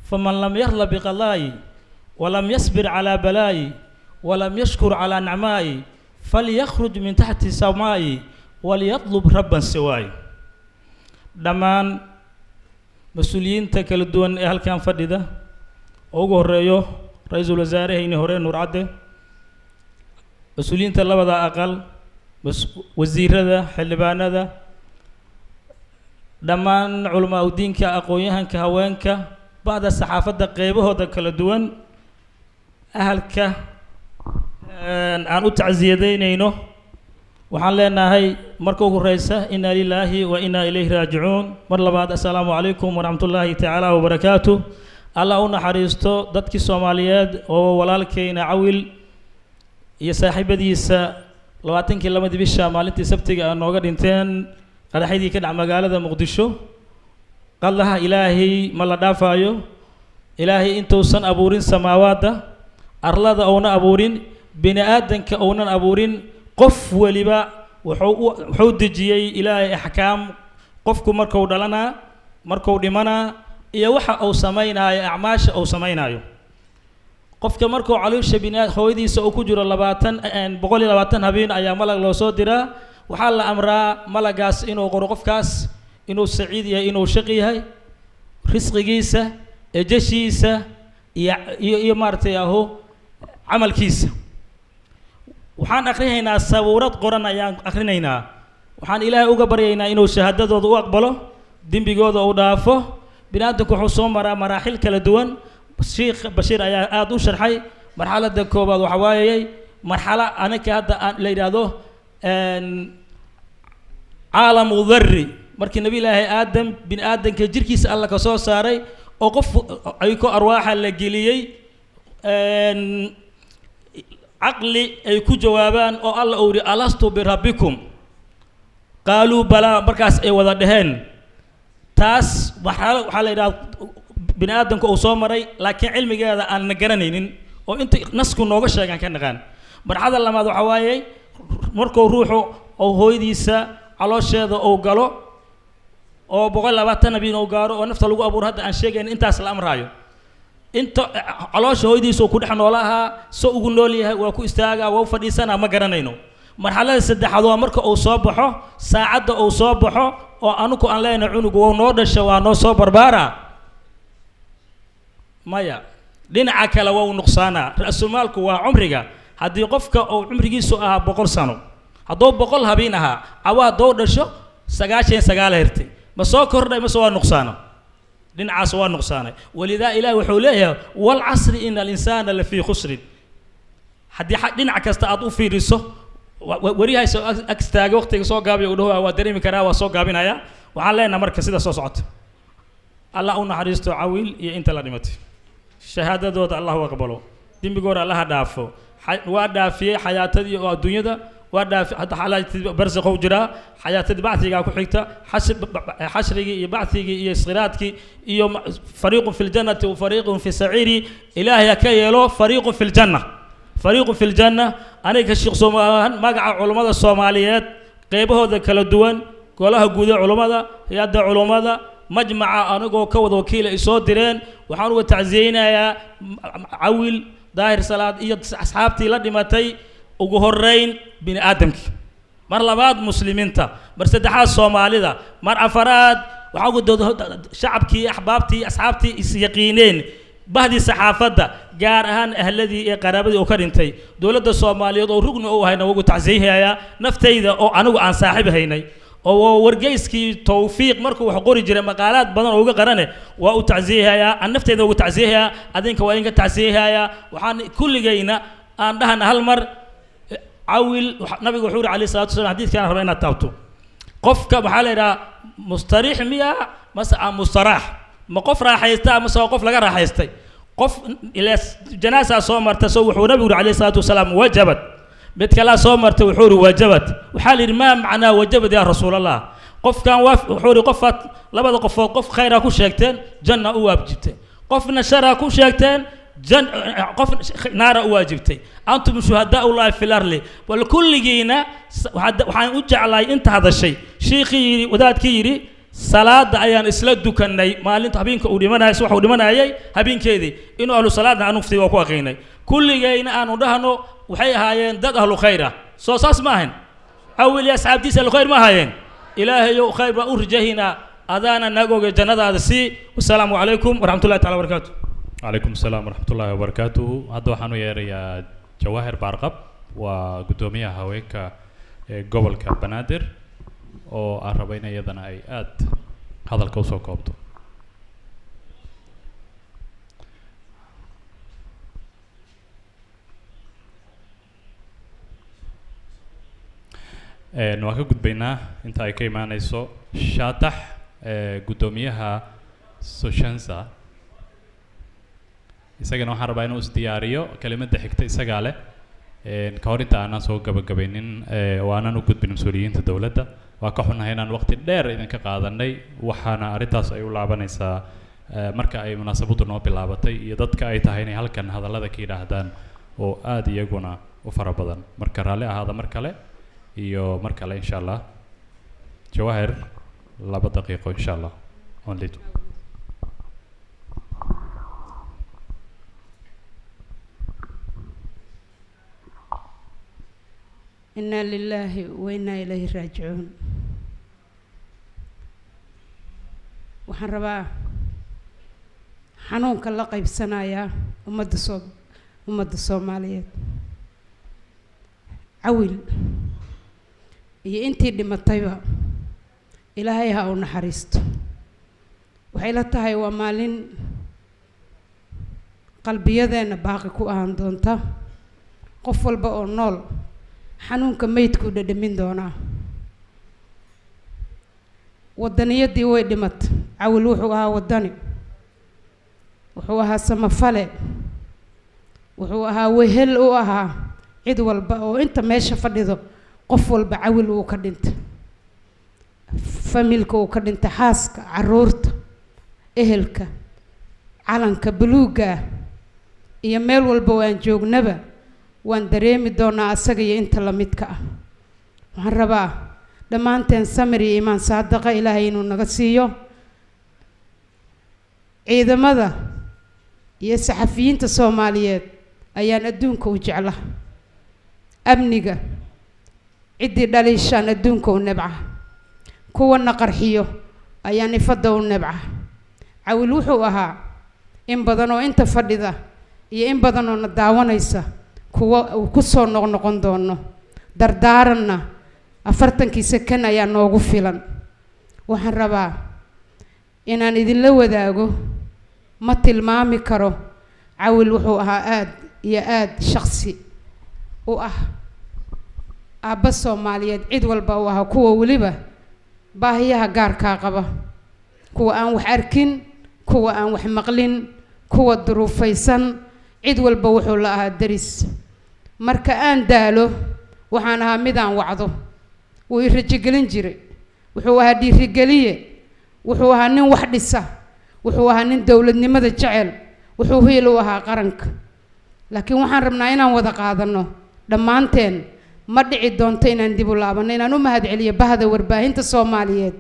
فمن لم يرضى بقضائي ولم يصبر على بلائي ولم يشكر على نعمائي فليخرج من تحت سمائي وليطلب ربا سواي دمان مسؤولين تكالدون أهل كان فردة أوغو ريو رئيس الوزراء هيني هورين نور عده مسؤولين تلبدا أقل وزيرada xildhibaanada dhammaan culamaa u diinka aqoon-yahanka haweenka bacda saxaafadda qeybahooda kala duwan ahalka aan u tacsiyadeynayno waxaan leenahay marka ugu horeysa inna lilaahi wa inna ilayhi raajicuun mar labaad assalaamu calaykum waraxmatullaahi tacaala wabarakaatu allah u naxariisto dadkii soomaaliyeed oo walaalkeyna cawil iyo saaxiibadiisa 22 bisha maalintii sabtiga aan nooga dhinteen qaraxidii ka dhac magaalada muqdisho qadaha ilaahay ma la dhaafayo ilaahay intuusan abuurin samaawaadda arlada oona abuurin bini aadanka oonan abuurin qof waliba wuxuu dejiyey ilaahay axkaam qofku markuu dhalanaa markuu dhimanaa iyo waxa uu samaynayo acmaasha uu samaynayo qofka markuu caloosha hooyadiisa uu ku jiro 120 habeen ayaa malag loo soo diraa waxaa la amraa malagaas inuu qoro qofkaas inuu saciid yahay inuu shaqi yahay risqigiisa ejashiisa iyo maartay aho camalkiisa waxaan akrinaynaa sabuurad qoran ayaan akrinaynaa waxaan ilaahay uga baryaynaa inuu shahaadadooda u aqbalo dembigooda u dhaafo binaadamku wuxuu soo maraa maraaxil kala duwan sheekh bashiir ayaa aad u sharxay marxaladda koobaad waxa waayay marxalo anaka hadda la yiraahdo caalamu dharri markii nabi ilaahay aadam bin aadanka jirkiisa alla ka soo saaray oo qof ay ku arwaaxa la geliyay caqli ay ku jawaabaan oo alla uu yiri alastu bi rabbikum qaaluu balaa markaas ay wada dhaheen taas waxaa la yiraahdaa bini aadamku uu soo maray laakiin cilmigeeda aan na garanaynin oo inta nasku nooga sheegan ka naqaan marxada labaad waxa waayay markuu ruuxu oo hooyadiisa caloosheeda uu galo oo 120 habeen uu gaaro oo nafta lagu abuuro hadda aan sheegayn intaas la amraayo inta caloosha hooyadiisa ku dhex noolaha soo ugu nool yahay waa ku istaagaa waa fadhiisana ma garanayno marxalada saddexaad waa marka uu soo baxo saacadda uu soo baxo oo anugu aan leenahay cunugu waa noo dhashay waa noo soo barbaara maya dhinaca kale waa uu nuqsaanaa ra'sulmaalku waa cumriga haddii qofka uu cumrigiisu ahaa 100 sano hadduu 100 habeen ahaa cawa hadduu dhasho 99 hertay ma soo kordhay ma soo nuqsaano dhinacaas waa nuqsaanay walidaa ilaahi wuxuu leeyahay wal casri innal insaana la fii khusrin haddii dhinac kasta aad u fiiriso wariyahaysa agstaaga waqtiga soo gaabiyo u dhaho waa dareemi karaa waa soo gaabinaya waxaan leenahay marka sida soo socota allah u naxariisto cawiil iyo inta la dhimatay shahaadadooda allah u aqbalo dembigooda allah dhaafo waa dhaafiyay xayaatadii oo adduunyada ودافع حتى حالات برزخ وجرا حياة بعثي قاعد كحيته حشري بعثي صغيراتك يوم فريق في الجنة وفريق في السعير إلهي كيلو فريق في الجنة فريق في الجنة أنا كشيخ سومان ما قاعد علماء الصوماليات قيبه ذا كلا دوان كلها جود علماء يد علماء مجمع أنا جو كود وكيل إصوات درين وحنو تعزينا يا عويل داير صلاة أصحابتي لدمتي وجهرين بين آدمك مر لبعض مسلمين تا مر سدحات صومالي دا مر أفراد وعقد شعبك أحبابتي أصحابتي يقينين بهذه الصحافة دا جارهان الذي قرابة وكرنتي دولة الصومالية أو ركن أو هنا وجو تعزيها يا نفتي إذا أو أنا عن صاحب هنا أو ورجيسكي توفيق مركو وحقوري جرى مقالات بدن أو قرنه وأو تعزيها يا النفتي إذا وتعزيها أدين كوالين تعزيها يا وحن كل جينا عندها هالمر عويل نبي وحور عليه الصلاة والسلام حديث كان ربنا تابتو قف كبحالة مستريح مياه مسا مستراح ما قف راح يستا مسا قف لقى راح يستي قف إلى جنازة صومر تسوح ونبي عليه الصلاة والسلام وجبت بتكلا صومر توحور وجبت وحال المام معنا وجبت يا رسول الله قف كان وحور قفت لبدا قف خير كل شيكتين جنة وواجبتين قف نشر كل شيكتين قف نار واجبتي أنتم شهداء الله في الأرض والكل جينا وحنوجع على أنت هذا الشيء شيخي وذات كيري صلاة أيان إسلام دكاني ما أنت هبينك ودمنا يسوع ودمنا أيي هبين كذي إنه أهل صلاة أنا نفتي وقوا غيني كل جينا أنا دهنو وحي هاين دد أهل خيره صوصاص ما هن أول يا سعد تيس الخير ما هاين إلهي يو خير وأرجهنا أذانا نجوج جنة هذا السي والسلام عليكم ورحمة الله تعالى وبركاته.
عليكم السلام ورحمة الله وبركاته. هذا حنو يا جواهر بارقب وقدومية هواك قبل كبنادر oo aan rabayna iyadana ay aad hadalka u soo koobto. Waan ka gudbaynaa inta ay ka imaanayso shaatax gudoomiyaha Soshansa isagana waxaan rabaa inuu isdiyaariyo kalimadda xigta isagaa leh ka hor inta aanan soo gabagabaynin oo aanan u gudbin mas'uuliyiinta dowladda waa ka xunahay inaan waqti dheer idinka qaadanay waxaana arrintaas ay u laabanaysaa marka ay munaasabadu noo bilaabatay iyo dadka ay tahay inay halkan hadallada ka yidhaahdaan oo aad iyaguna u fara badan marka raalli ahaada mar kale iyo mar kale insha allah Jawahir 2 daqiiqo insha allah only
إنا لله وإنا إليه راجعون waxaan rabaa xanuunka la qaybsanaya ummadda Soomaaliyeed cawil iyo intii dhimatayba Ilaahay ha u naxariisto waxay la tahay waa maalin qalbiyadeena baaqi ku ahaan doonta qof walba oo nool xanuunka meydku dhadhamin doonaa wadaniyadii way dhimat cawil wuxuu ahaa wadani wuxuu ahaa samafale wuxuu ahaa wehel u ahaa cid walba oo inta meesha fadhido qof walba cawil uu ka dhintay familka uu ka dhintay xaaska caruurta ehelka calanka buluuga iyo meel walba waan joognaba waan dareemi doonaa asaga iyo inta la midka ah waxaan rabaa dhammaanteen samir iyo iimaan saadaqa Ilaahay inuu naga siiyo ciidamada iyo saxafiyiinta Soomaaliyeed ayaan adduunka u jeclaa amniga cidii dhaliishaan adduunka u nabca kuwana qarxiyo ayaan ifada u nabca cawil wuxuu ahaa in badan oo inta fadhida iyo in badan oo na daawanaysa kuwa uu ku soo noqon doono dardaaranna 40 sakan ayaa noogu filan waxaan rabaa inaan idin la wadaago ma tilmaami karo cawil wuxuu ahaa aad iyo aad shakhsi u ah aabba Soomaaliyeed cid walba u ahaa kuwa waliba baahiyaha gaarka qaba kuwa aan wax arkin kuwa aan wax maqlin kuwa duruufaysan cid walba wuxuu la ahaa daris marka aan daalo waxaan ahaa midaan wacdo wuu i rajogelin jiray wuxuu ahaa dhiirigeliye wuxuu ahaa nin wax dhisa wuxuu ahaa nin dowladnimada jecel wuxuu hiil u ahaa qaranka laakiin waxaan rabnaa inaan wada qaadano dhammaanteen ma dhici doonto inaan dib u laabano inaan u mahadceliyo bahda warbaahinta Soomaaliyeed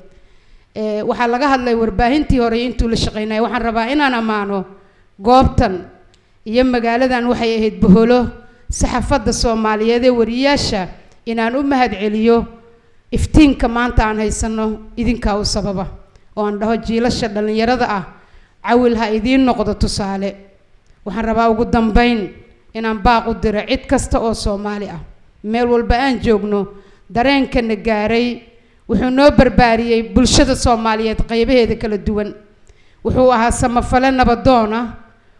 waxaa laga hadlay warbaahintii hore intuu la shaqeynay waxaan rabaa inaan amaano goobtan iyo magaaladan waxay ahayd boholo saxaafadda Soomaaliyeed ee wariyaasha inaan u mahadceliyo iftiinka maanta aan haysano idinka u sababa oo aan dhaho jiilasha dhalinyarada ah cawil ha idiin noqdo tusaale waxaan rabaa ugu dambeyn inaan baaq u diro cid kasta oo Soomaali ah meel walba aan joogno dareenkana gaaray wuxuu noo barbaariyay bulshada Soomaaliyeed qaybaheeda kala duwan wuxuu ahaa samafale nabadoon ah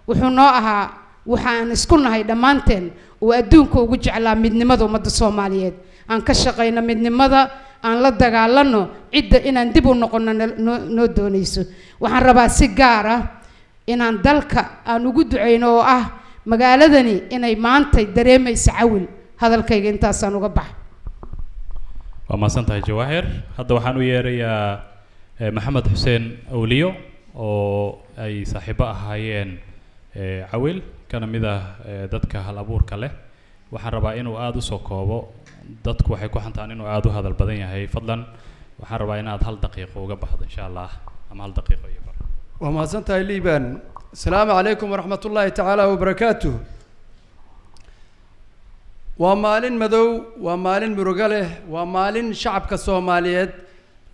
wuxuu noo ahaa waxaan isku nahay dhammaanteen oo adduunka ugu jeclaa midnimada ummadda Soomaaliyeed aan ka shaqeyno midnimada aan la dagaalano cidda inaan dib u noqono noo doonayso waxaan rabaa si gaar ah inaan dalka aan ugu duceyno oo ah magaaladani inay maanta dareemayso cawil hadalkayga intaasaan uga baxay
waa maasantahay Jawaahir hadda waxaan u yeerayaa Maxamed Xuseen Awliyo oo ay saaxiibo ahaayeen cawil kana mid ah dadka hal abuurka leh waxaan rabaa inuu aad u soo koobo dadku waxay ku xantaan inuu aad u hadal badan yahay fadlan waxaan rabaa inaad hal daqiiqo uga baxdo insha Allah ama hal daqiiqo iyo bar
waa maasantahay liiban assalaamu calaykum waraxmatullaahi tacaala wabarakaatuh waa maalin madow waa maalin murugo leh waa maalin shacabka Soomaaliyeed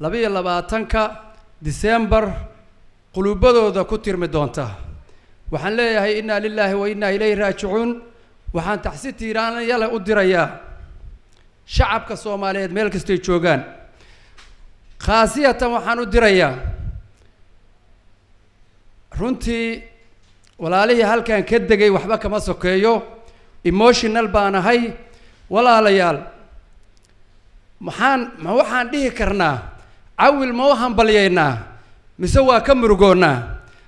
22-ka December qulubadooda ku tirmi doonta waxaan leeyahay inna lillahi wa inna ilayhi raaji'uun waxaan taxsi tiiraanayale u dirayaa shacabka Soomaaliyeed meel kasta ay joogaan khaasiyatan waxaan u dirayaa runtii walaalihii halkan ka degay waxba kama sokeeyo emotional baan ahay walaalayaal waxaan dhihi karnaa cawil ma u hambalyeynaa mise waa ka murugoonaa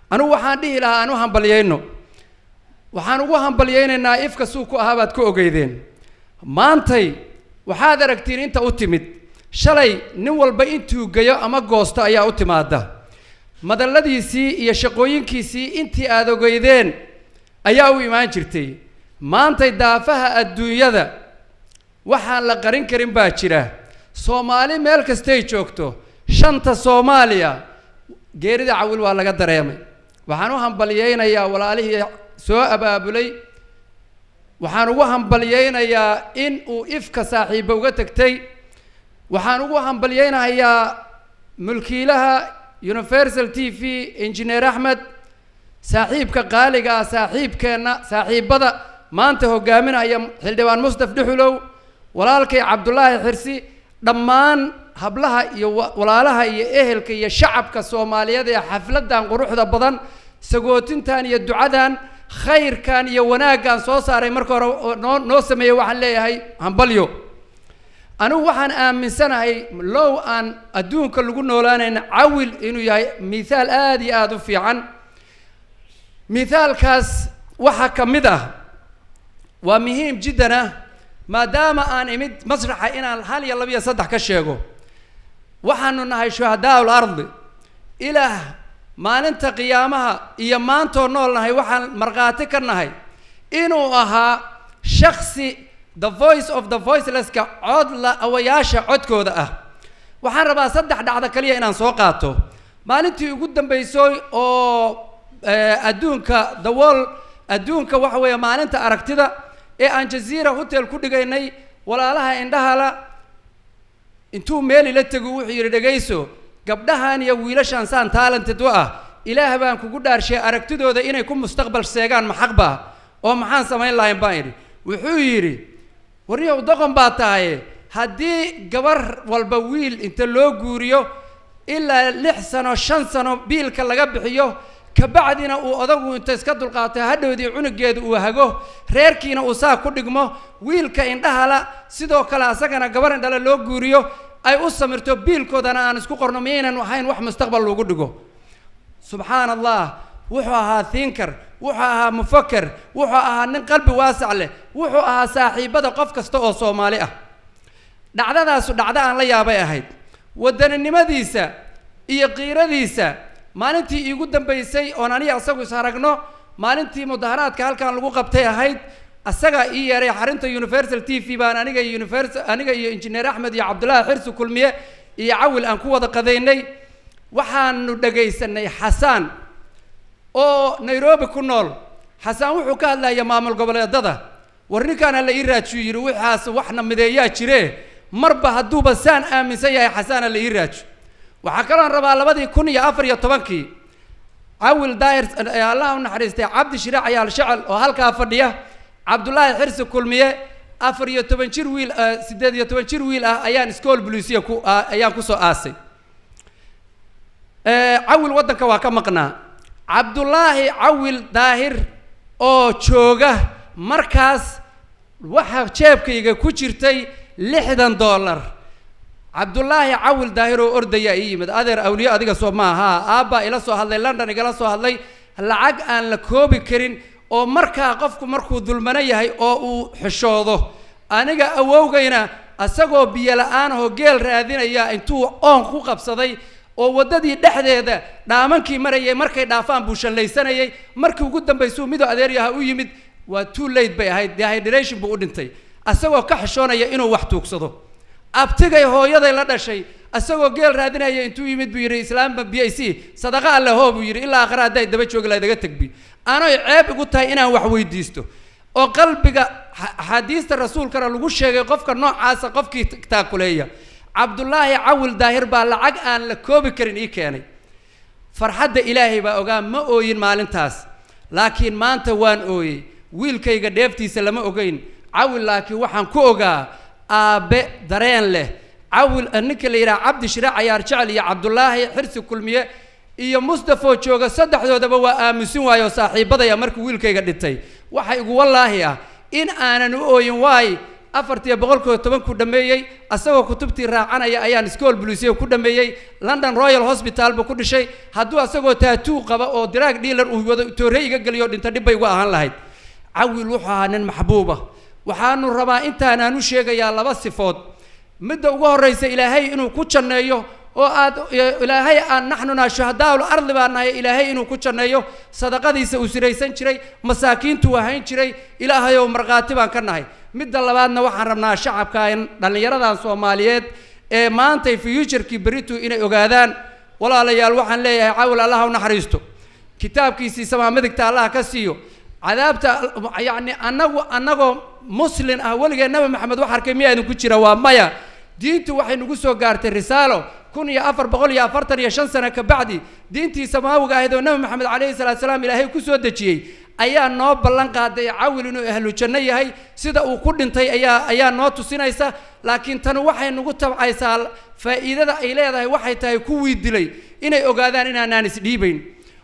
anigu waxaan dhihi lahaa aan u hambalyeyno waxaan ugu hambalyeynaynaa ifka suu ku ahaa baad ku ogeydeen maantay waxaad aragtiin inta u timid shalay nin walba intuu gayo ama goosto ayaa u timaada madalladiisii iyo shaqooyinkiisii intii aad ogeydeen ayaa u imaan jirtay maantay daafaha adduunyada waxaan la qarin karin baa jira Soomaali meel kastay joogto shanta Soomaaliya geerida cawil waa laga dareemay waxaan u hambalyeynayaa walaalihii soo abaabulay waxaan ugu hambalyeynayaa in uu ifka saaxiibo uga tagtay waxaan ugu hambalyeynayaa mulkiilaha Universal TV Engineer Ahmed saaxiibka qaaliga saaxiibkeena saaxiibada maanta hogaaminaya xildhibaan Mustafa Dhuxulow walaalkay Cabdullaahi Xirsi dhammaan hablaha iyo walaalaha iyo ehelka iyo shacabka Soomaaliyeed ee xafladan quruxda badan sagootintan iyo ducadan khayrkan iyo wanaagan soo saaray marka hore noo sameeyay waxaan leeyahay hambalyo anigu waxaan aaminsanahay low aan adduunka lagu noolaanayna cawil inuu yahay miisaal aad iyo aad u fiican miisaalkaas waxa kamid ah waa muhiim jiddan maadaama aan imid masraxa inaan hal iyo laba iyo saddex ka sheego waxaanu nahay shuhadaa'ul ardi ilaah maalinta qiyaamaha iyo maantoo nool nahay waxaan marqaati ka nahay inuu ahaa shakhsi the voice of the voiceless-ka cod la awayaasha codkooda ah waxaan rabaa saddex dhacdo kaliya inaan soo qaato maalintii ugu dambeysay oo adduunka the world adduunka waxa weeye maalinta aragtida ee aan Jazeera hotel ku dhigaynay walaalaha indhahala intuu meel ila tago wuxuu yiri dhageyso gabdhahan iyo wiilashan saan talented ah ilaah baan kugu dhaarshay aragtidooda inay ku mustaqbal seegaan maxaqba oo maxaan sameyn lahayn baan yiri wuxuu yiri wariyo doqon baa tahay haddii gabar walba wiil inta loo guuriyo ilaa 6 sano 5 sano biilka laga bixiyo kabacdina uu odagu inta iska dulqaatay hadhowdii cunugeedu uu hago reerkiina uu saa ku dhigmo wiilka indhahala sidoo kale asagana gabar indhala loo guuriyo ay u samirto biilkoodana aan isku qorno miyaynan ahayn wax mustaqbal loogu dhigo subxaan allah wuxuu ahaa thinker wuxuu ahaa mufakkir wuxuu ahaa nin qalbi waasac leh wuxuu ahaa saaxiibada qof kasta oo Soomaali ah dhacdadaasu dhacdo aan la yaabay ahayd wadaninimadiisa iyo qiiradiisa maalintii iigu dambaysay oon aniga isagu is aragno maalintii mudaharaadka halkan lagu qabtay ahayd asaga ii yeeray xarinta Universal TV baan aniga iyo injineer Axmed iyo Cabdullaahi Xirsi Kulmiye iyo Cawil aan ku wada qadaynay waxaanu dhagaysanay Xasaan oo Nairobi ku nool Xasaan wuxuu ka hadlayaa maamul goboleedada warninkaana la ii raajiyo yiri waxaas waxna mideeyaa jire marba haduuba saan aaminsan yahay Xasaan la ii raajiyo waxa kale aan rabaa 2014 Cawil daahir Allah u naxariistay Cabdi Shiraac ayaa shacab oo halka fadhiya Cabdullaahi Xirsi Kulmiye 14 jir wiil 18 jir wiil ah ayaan school police ku ayaan ku soo aasay Cawil wadanka waa ka maqnaa Cabdullaahi Cawil daahir oo jooga markaas waxa jeebkayga ku jirtay $60 Cabdullaahi Cawil daahir oo ordaya yimid adeer awliyo adiga soo maaha aaba ila soo hadlay London igala soo hadlay lacag aan la koobi karin oo markaa qofku markuu dulmana yahay oo uu xishoodo aniga awowgayna asagoo biyo la'aan oo geel raadinaya intuu oon ku qabsaday oo wadadii dhexdeeda dhaamankii marayay markay dhaafaan buu shallaysanayay markii ugu dambaysay mido adeeryaha u yimid waa too late bay ahayd dehydration buu u dhintay asagoo ka xishoonaya inuu wax tuugsado abtigay hooyaday la dhashay asagoo geel raadinaya intuu yimid buu yiri islaamba BIC sadaqa Allah hoo buu yiri ilaa aakhira haday daba joog la daga tagbi aanay ceeb igu tahay inaan wax weydiisto oo qalbiga xadiista rasuulkana lagu sheegay qofka noocaas qofkii taakuleeya Cabdullaahi Cawil daahir baa lacag aan la koobi karin ii keenay farxadda Ilaahay baa ogaa ma ooyin maalintaas laakiin maanta waan ooyay wiilkayga dheeftiisa lama ogeyn Cawil laakiin waxaan ku ogaa aabe dareen leh Cawil ninka la yiraahdo Cabdi Shiraac ayaar jecel iyo Cabdullaahi Xirsi Kulmiye iyo Mustafa jooga saddexdoodaba waa aaminsan waayo saaxiibadaya markii wiilkayga dhintay waxa igu wallaahi ah in aanan u ooyin waay 410 ku dhameeyay asagoo kutubtii raacanaya ayaan school police ku dhameeyay London Royal Hospital buu ku dhishay hadduu asagoo tattoo qaba oo drug dealer uu wada tooreyga galiyo dhinta dib bay uga ahaan lahayd Cawil wuxuu ahaa nin maxbuuba waxaanu rabaa intaan u sheegayaa laba sifood midda ugu horeysa Ilaahay inuu ku janneeyo oo aad Ilaahay aan naxnuna shuhadaa'ul ardi baanahay Ilaahay inuu ku janneeyo sadaqadiisa uu siraysan jiray masaakiintu wahayn jiray Ilaahay oo marqaati baan ka nahay midda labaadna waxaan rabnaa shacabka in dhalinyaradan Soomaaliyeed ee maanta future-kii baritu inay ogaadaan walaalayaal waxaan leeyahay Cawil Allah u naxariisto kitaabkiisa sama midigta Allah ka siiyo cadaabta yani anagoo muslim ah waligeed nabi maxamed wax arkay miyaa idinku jira waa maya diintu waxay nagu soo gaartay risaalo 1445 sano ka bacdi diintii samaawiga ahayd oo nabi maxamed calayhi salaatu salaam ilaahay ku soo dejiyay ayaa noo ballan qaaday Cawil inuu ahlu janno yahay sida uu ku dhintay ayaa noo tusinaysa laakiin tan waxay nagu tabcaysaa faa'iidada ay leedahay waxay tahay kuwii dilay inay ogaadaan inaanaan isdhiibayn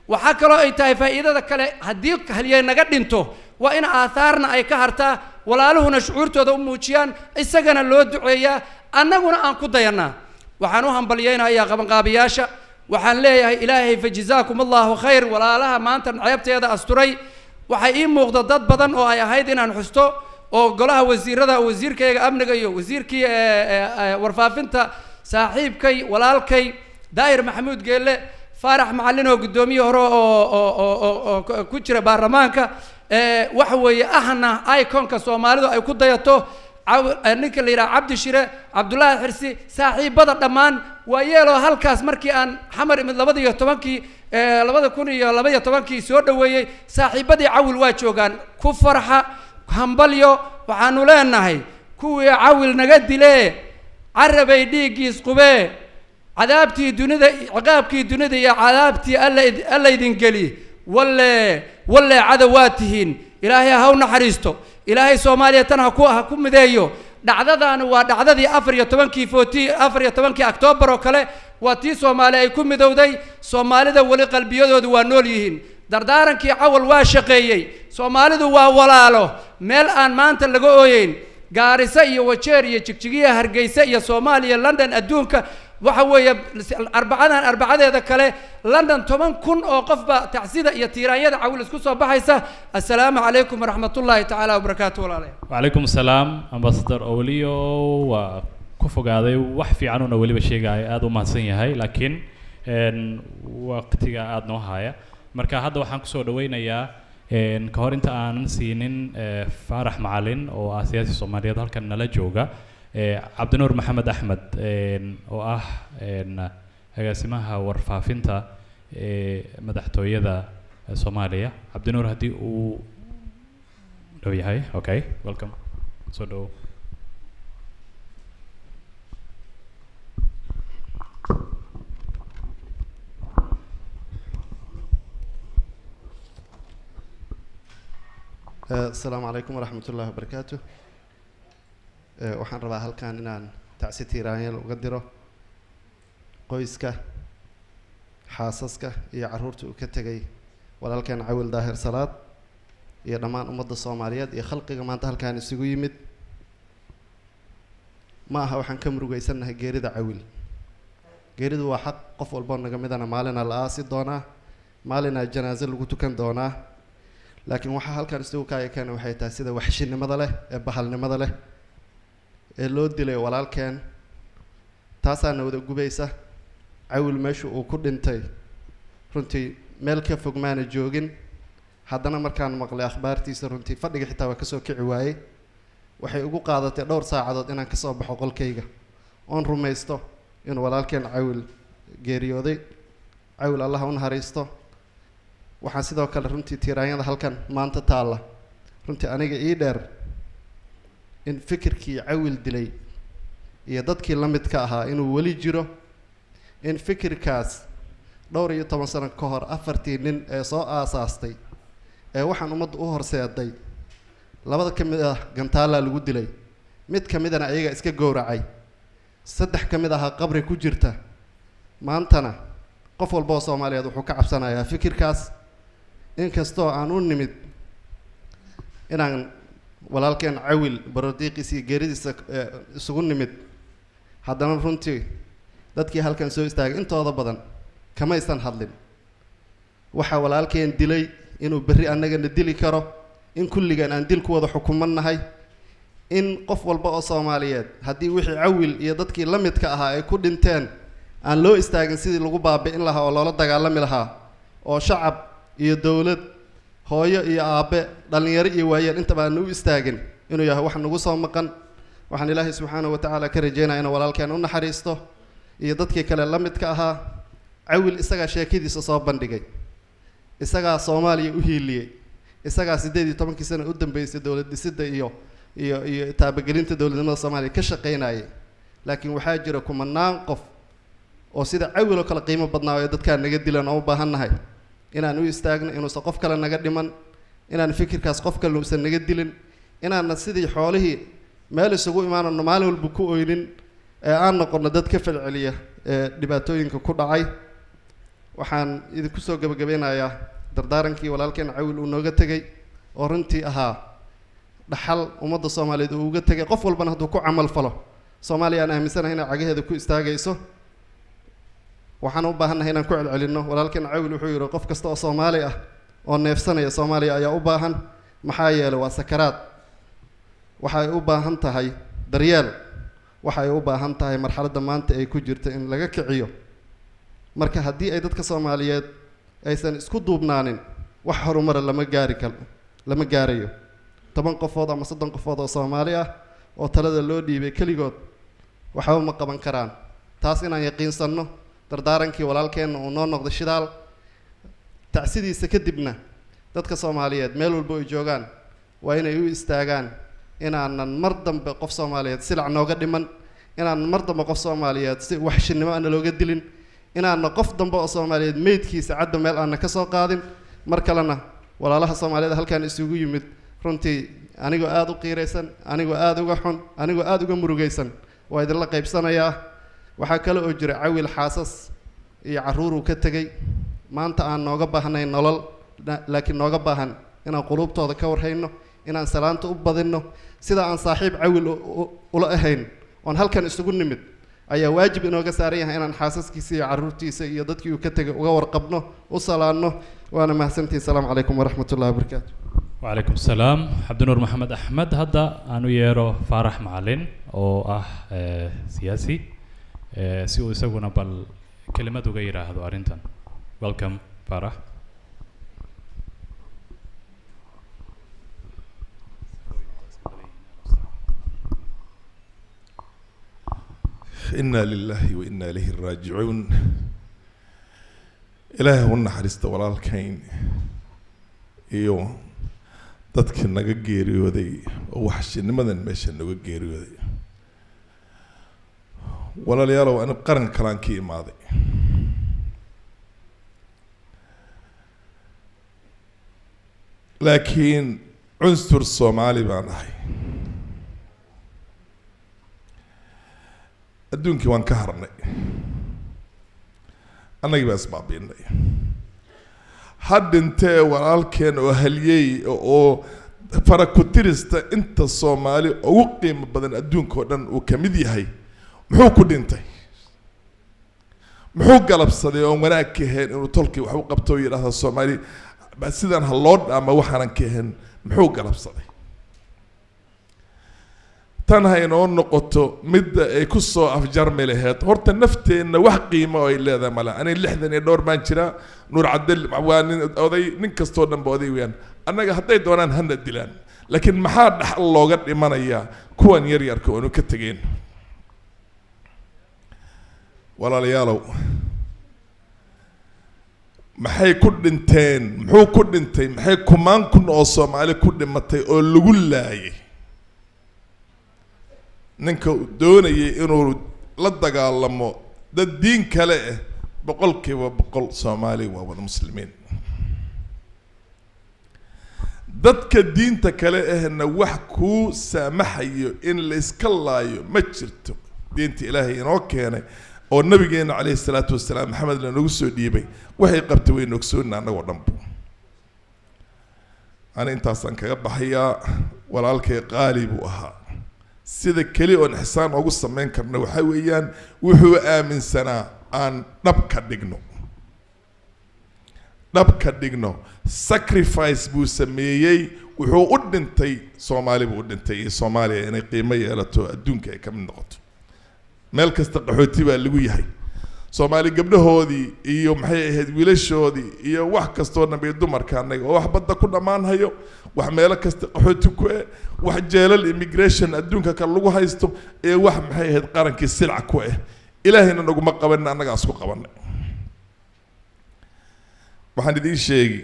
waxa kaloo ay tahay faa'iidada kale haddii haliyay naga dhinto waa in aahaarna ay ka hartaa walaaluhuna shucuurtooda u muujiyaan isagana loo duceeyaa annaguna aan ku dayanaa waxaan u hambaliyaynayaa qabanqaabiyaasha waxaan leeyahay ilaahay fajizaakum allahu khayr walaalaha maanta ceebteeda asturay waxay ii muuqda dad badan oo ay ahayd inaan xusto oo golaha wasiirada wasiirkayga amniga iyo wasiirkii warfaafinta saaxiibkay walaalkay daahir maxamuud geelle faarax macallin oo gudoomiye hore oo ku jira baarlamaanka waxa weeye ahna iconka Soomaalidu ay ku dayato ninka la yiraahdo Cabdi Shire Cabdullaahi Xirsi saaxiibada dhamaan waa yeelo halkaas markii aan xamar imid 2012 soo dhaweeyay saaxiibadii Cawil waa joogan ku farxa hambalyo waxaanu leenahay kuwii Cawil naga dilay carabay dhiigiis qubee cadaabtii dunida ciqaabkii dunida iyo cadaabtii alla idin geli walle cadawaatihiin ilaahay ha u naxariisto ilaahay Soomaaliya tan ha ku mideeyo dhacdadan waa dhacdadii 14 October oo kale waa tii Soomaaliya ay ku midowday Soomaalida wali qalbiyadoodu waa nool yihiin dardaarankii Cawil waa shaqeeyay Soomaalidu waa walaalo meel aan maanta laga ooyeen Gaarisa iyo Wajeer iyo Jigjigiya Hargeysa iyo Soomaaliya London adduunka waxa weeye arbacadeeda kale London 10,000 oo qofba tacsida iyo tiiraanyada Cawil isku soo baxaysa assalaamu calaykum waraxmatullaahi tacaala wabarakaatuh walaalayaal
وعليكم السلام أمباسادور أوليو ku fogaaday wax fiican una weliba sheegaya aad u mahadsan yahay laakiin waqtiga aad noo haya marka hadda waxaan kusoo dhaweynayaa ka hor inta aanan siinin Faarax Macalin oo ah siyaasi Soomaaliyeed halkan nala jooga Cabdinuur Maxamed Axmed oo ah agaasimaha warfaafinta madaxtooyada Soomaaliya Cabdinuur haddii uu dhow yahay okay welcome soo dhow
السلام عليكم ورحمة الله وبركاته. waxaan rabaa halkan inaan tacsi tiiraanyeel uga diro qoyska xaasaska iyo carruurta uu ka tegay walaalkeen Cawil Daahir Salaad iyo dhammaan ummadda Soomaaliyeed iyo khalqiga maanta halkan isugu yimid ma aha waxaan ka murugaysanahay geerida Cawil geeridu waa xaq qof walba naga midana maalin la aasi doonaa maalin janaaso lagu tukan doonaa laakiin waxa halkan isugu kaayeen waxay tahay sida waxshinimada leh ee bahalnimada leh ee loo dilay walaalkeen taasaana wada gubaysa Cawil meesha uu ku dhintay runtii meel ka fog maana joogin haddana markaan maqlay akhbaartiisa runtii fadhiga xitaa waa kasoo kici waayey waxay ugu qaadatay dhowr saacadood inaan kasoo baxo qolkayga oon rumaysto in walaalkeen Cawil geeriyooday Cawil Allah u naxariisto waxaan sidoo kale runtii tiiraanyada halkan maanta taala runtii aniga ii dheer in fikirkii Cawil dilay iyo dadkii la midka ahaa inuu wali jiro in fikirkaas dhowr iyo 10 sano ka hor afartii nin ee soo aasaastay ee waxaan ummadda u horseeday labada ka mid ah gantaala lagu dilay mid ka midana ayaga iska gowracay saddex ka mid ah qabri ku jirta maantana qof walba oo Soomaaliyeed wuxuu ka cabsanayaa fikirkaas inkastoo aan u nimid inaan walaalkeen Cawil barodiiqiisa geeridiisa isugu nimid haddana runtii dadkii halkan soo istaagay intooda badan kama aysan hadlin waxa walaalkeen dilay inuu berri annagana dili karo in kulligan aan dil ku wada xukumanahay in qof walba oo Soomaaliyeed haddii wixii Cawil iyo dadkii la midka ahaa ay ku dhinteen aan loo istaagin sidii lagu baabi'in lahaa oo loola dagaalami lahaa oo shacab iyo dawlad hooyo iyo aabe dhalinyaro iyo waayeen inta baan u istaagin inuu yahay wax nagu soo maqan waxaan Ilaahay subxaanahu wa ta'ala ka rajeynayaa in walaalkeen u naxariisto iyo dadkii kale la midka ahaa Cawil isaga sheekadiisa soo bandhigay isaga Soomaaliya u hiiliyay isaga 18 sano u dambeysay dawlad dhisida iyo taabagelinta dawladnimada Soomaaliya ka shaqeynayay laakiin waxaa jira kumanaan qof oo sida Cawil oo kala qiimo badnaa ee dadka naga dilan oo u baahanahay inaan u istaagno inuusan qof kale naga dhiman inaan fikirkaas qof kale uusan naga dilin inaan sidii xoolihii meel isugu imaanano maalin walba ku oynin ee aan noqono dad ka falceliya dhibaatooyinka ku dhacay waxaan idinku soo gabagabeynayaa dardaarankii walaalkeen Cawil uu nooga tagay oo runtii ahaa dhaxal ummadda Soomaaliyeed uu uga tagay qof walbana hadduu ku camal falo Soomaaliya aan aaminsanahay inay cagaheeda ku istaagayso waxaan u baahanahay inaan ku celcelinno walaalkeen Cawil wuxuu yiri qof kasta oo Soomaali ah oo neefsanaya Soomaaliya ayaa u baahan maxaa yeelay waa sakaraad waxay u baahan tahay daryeel waxay u baahan tahay marxaladda maanta ay ku jirto in laga kiciyo marka haddii ay dadka Soomaaliyeed aysan isku duubnaanin wax horumar lama gaarayo 10 qofood ama 30 qofood oo Soomaali ah oo talada loo dhiibay kaligood waxba ma qaban karaan taas inaan yaqiinsanno dardaarankii walaalkeen uu noo noqday shidaal tacsidiisa kadibna dadka Soomaaliyeed meel walba ay joogaan waa inay u istaagaan inaanan mar dambe qof Soomaaliyeed silac nooga dhiman inaanan mar dambe qof Soomaaliyeed si waxshinimo aan looga dilin inaanan qof dambe oo Soomaaliyeed meydkiisa cadda meel aan ka soo qaadin mar kalena walaalaha Soomaaliyeed halkan isugu yimid runtii anigoo aad u qiiraysan anigoo aad uga xun anigoo aad uga murugaysan waa idin la qaybsanayaa waxaa kale oo jira Cawil xaasas iyo carruur uu ka tagay maanta aan nooga baahnayn nolol laakiin nooga baahan inaan qulubtooda ka warhayno inaan salaanta u badinno sida aan saaxiib Cawil ula ahayn oon halkan isugu nimid ayaa waajib inooga saaran yahay inaan xaasaskiisa iyo carruurtiisa iyo dadkii uu ka tagay uga warqabno u salaanno waana mahadsantihiin salaamu calaykum waraxmatullaahi wabarakaatu
وعليكم السلام عبد النور محمد أحمد هذا أنا يرو فرح معلن أو سياسي سيو يسوون بالكلمات وغيرها هذا أرنتن welcome فرح
إنا لله وإنا إليه راجعون إلهي هون حريست ولا الكين إيوه dadka naga geeriyooday oo waxshinimadan meesha naga geeriyooday walaalayaal aan qaran kalaan ka imaaday laakiin cunsur Soomaali baan ahay adduunkii waan ka harnay annagii baa isbaabiinay haddintee walaalkeen oo haliyey oo farakutirista inta Soomaali ugu qiimo badan adduunka oo dhan uu ka mid yahay muxuu ku dhintay muxuu galabsaday oo wanaag ka heen inuu tolkii wax u qabto yiraahdo Soomaali ba sidan halood ama waxaan ka heen muxuu galabsaday tan haynoo noqoto mid ay ku soo afjarmi lahayd horta nafteena wax qiimo ay leedahay mala ani 60 iyo dhowr baan jira nuur cadel waan oday nin kasto dhan booday weeyaan annaga hadday doonaan handa dilaan laakiin maxaa dhaxal looga dhimanaya kuwan yar yarka oo ka tageen walaalayaalow maxay ku dhinteen muxuu ku dhintay maxay kumaan kun oo Soomaali ku dhimatay oo lagu laayay ninka doonayay inuu la dagaalamo dad diin kale ah boqolkiiba boqol Soomaali waa wada muslimiin dadka diinta kale ahna wax ku saamaxayo in la iska laayo ma jirto diinta Ilaahay inoo keenay oo nabigeena kaleey salaatu wasalaam maxamed la nagu soo dhiibay waxay qabtay way noogsoonaa anagoo dhanba ana intaasan kaga baxayaa walaalkay qaali buu ahaa sida kali oo ihsaan ugu sameyn karna waxa weeyaan wuxuu aaminsanaa aan dhab ka dhigno sacrifice buu sameeyay wuxuu u dhintay Soomaali buu u dhintay Soomaaliya inay qiimo yeelato adduunka ay ka mid noqoto meel kasta qaxooti baa lagu yahay Soomaali gabdhahoodii iyo maxay ahayd wiilashoodii iyo wax kasto dhanbe dumarka anaga oo wax badda ku dhamaan hayo wax meel kasta qaxooti ku wax jeelal immigration adduunka ka lagu haysto ee wax maxay ahayd qarankii silca ku ilaahayna nagu ma qaban anaga isku qabanay waxaan idin sheegi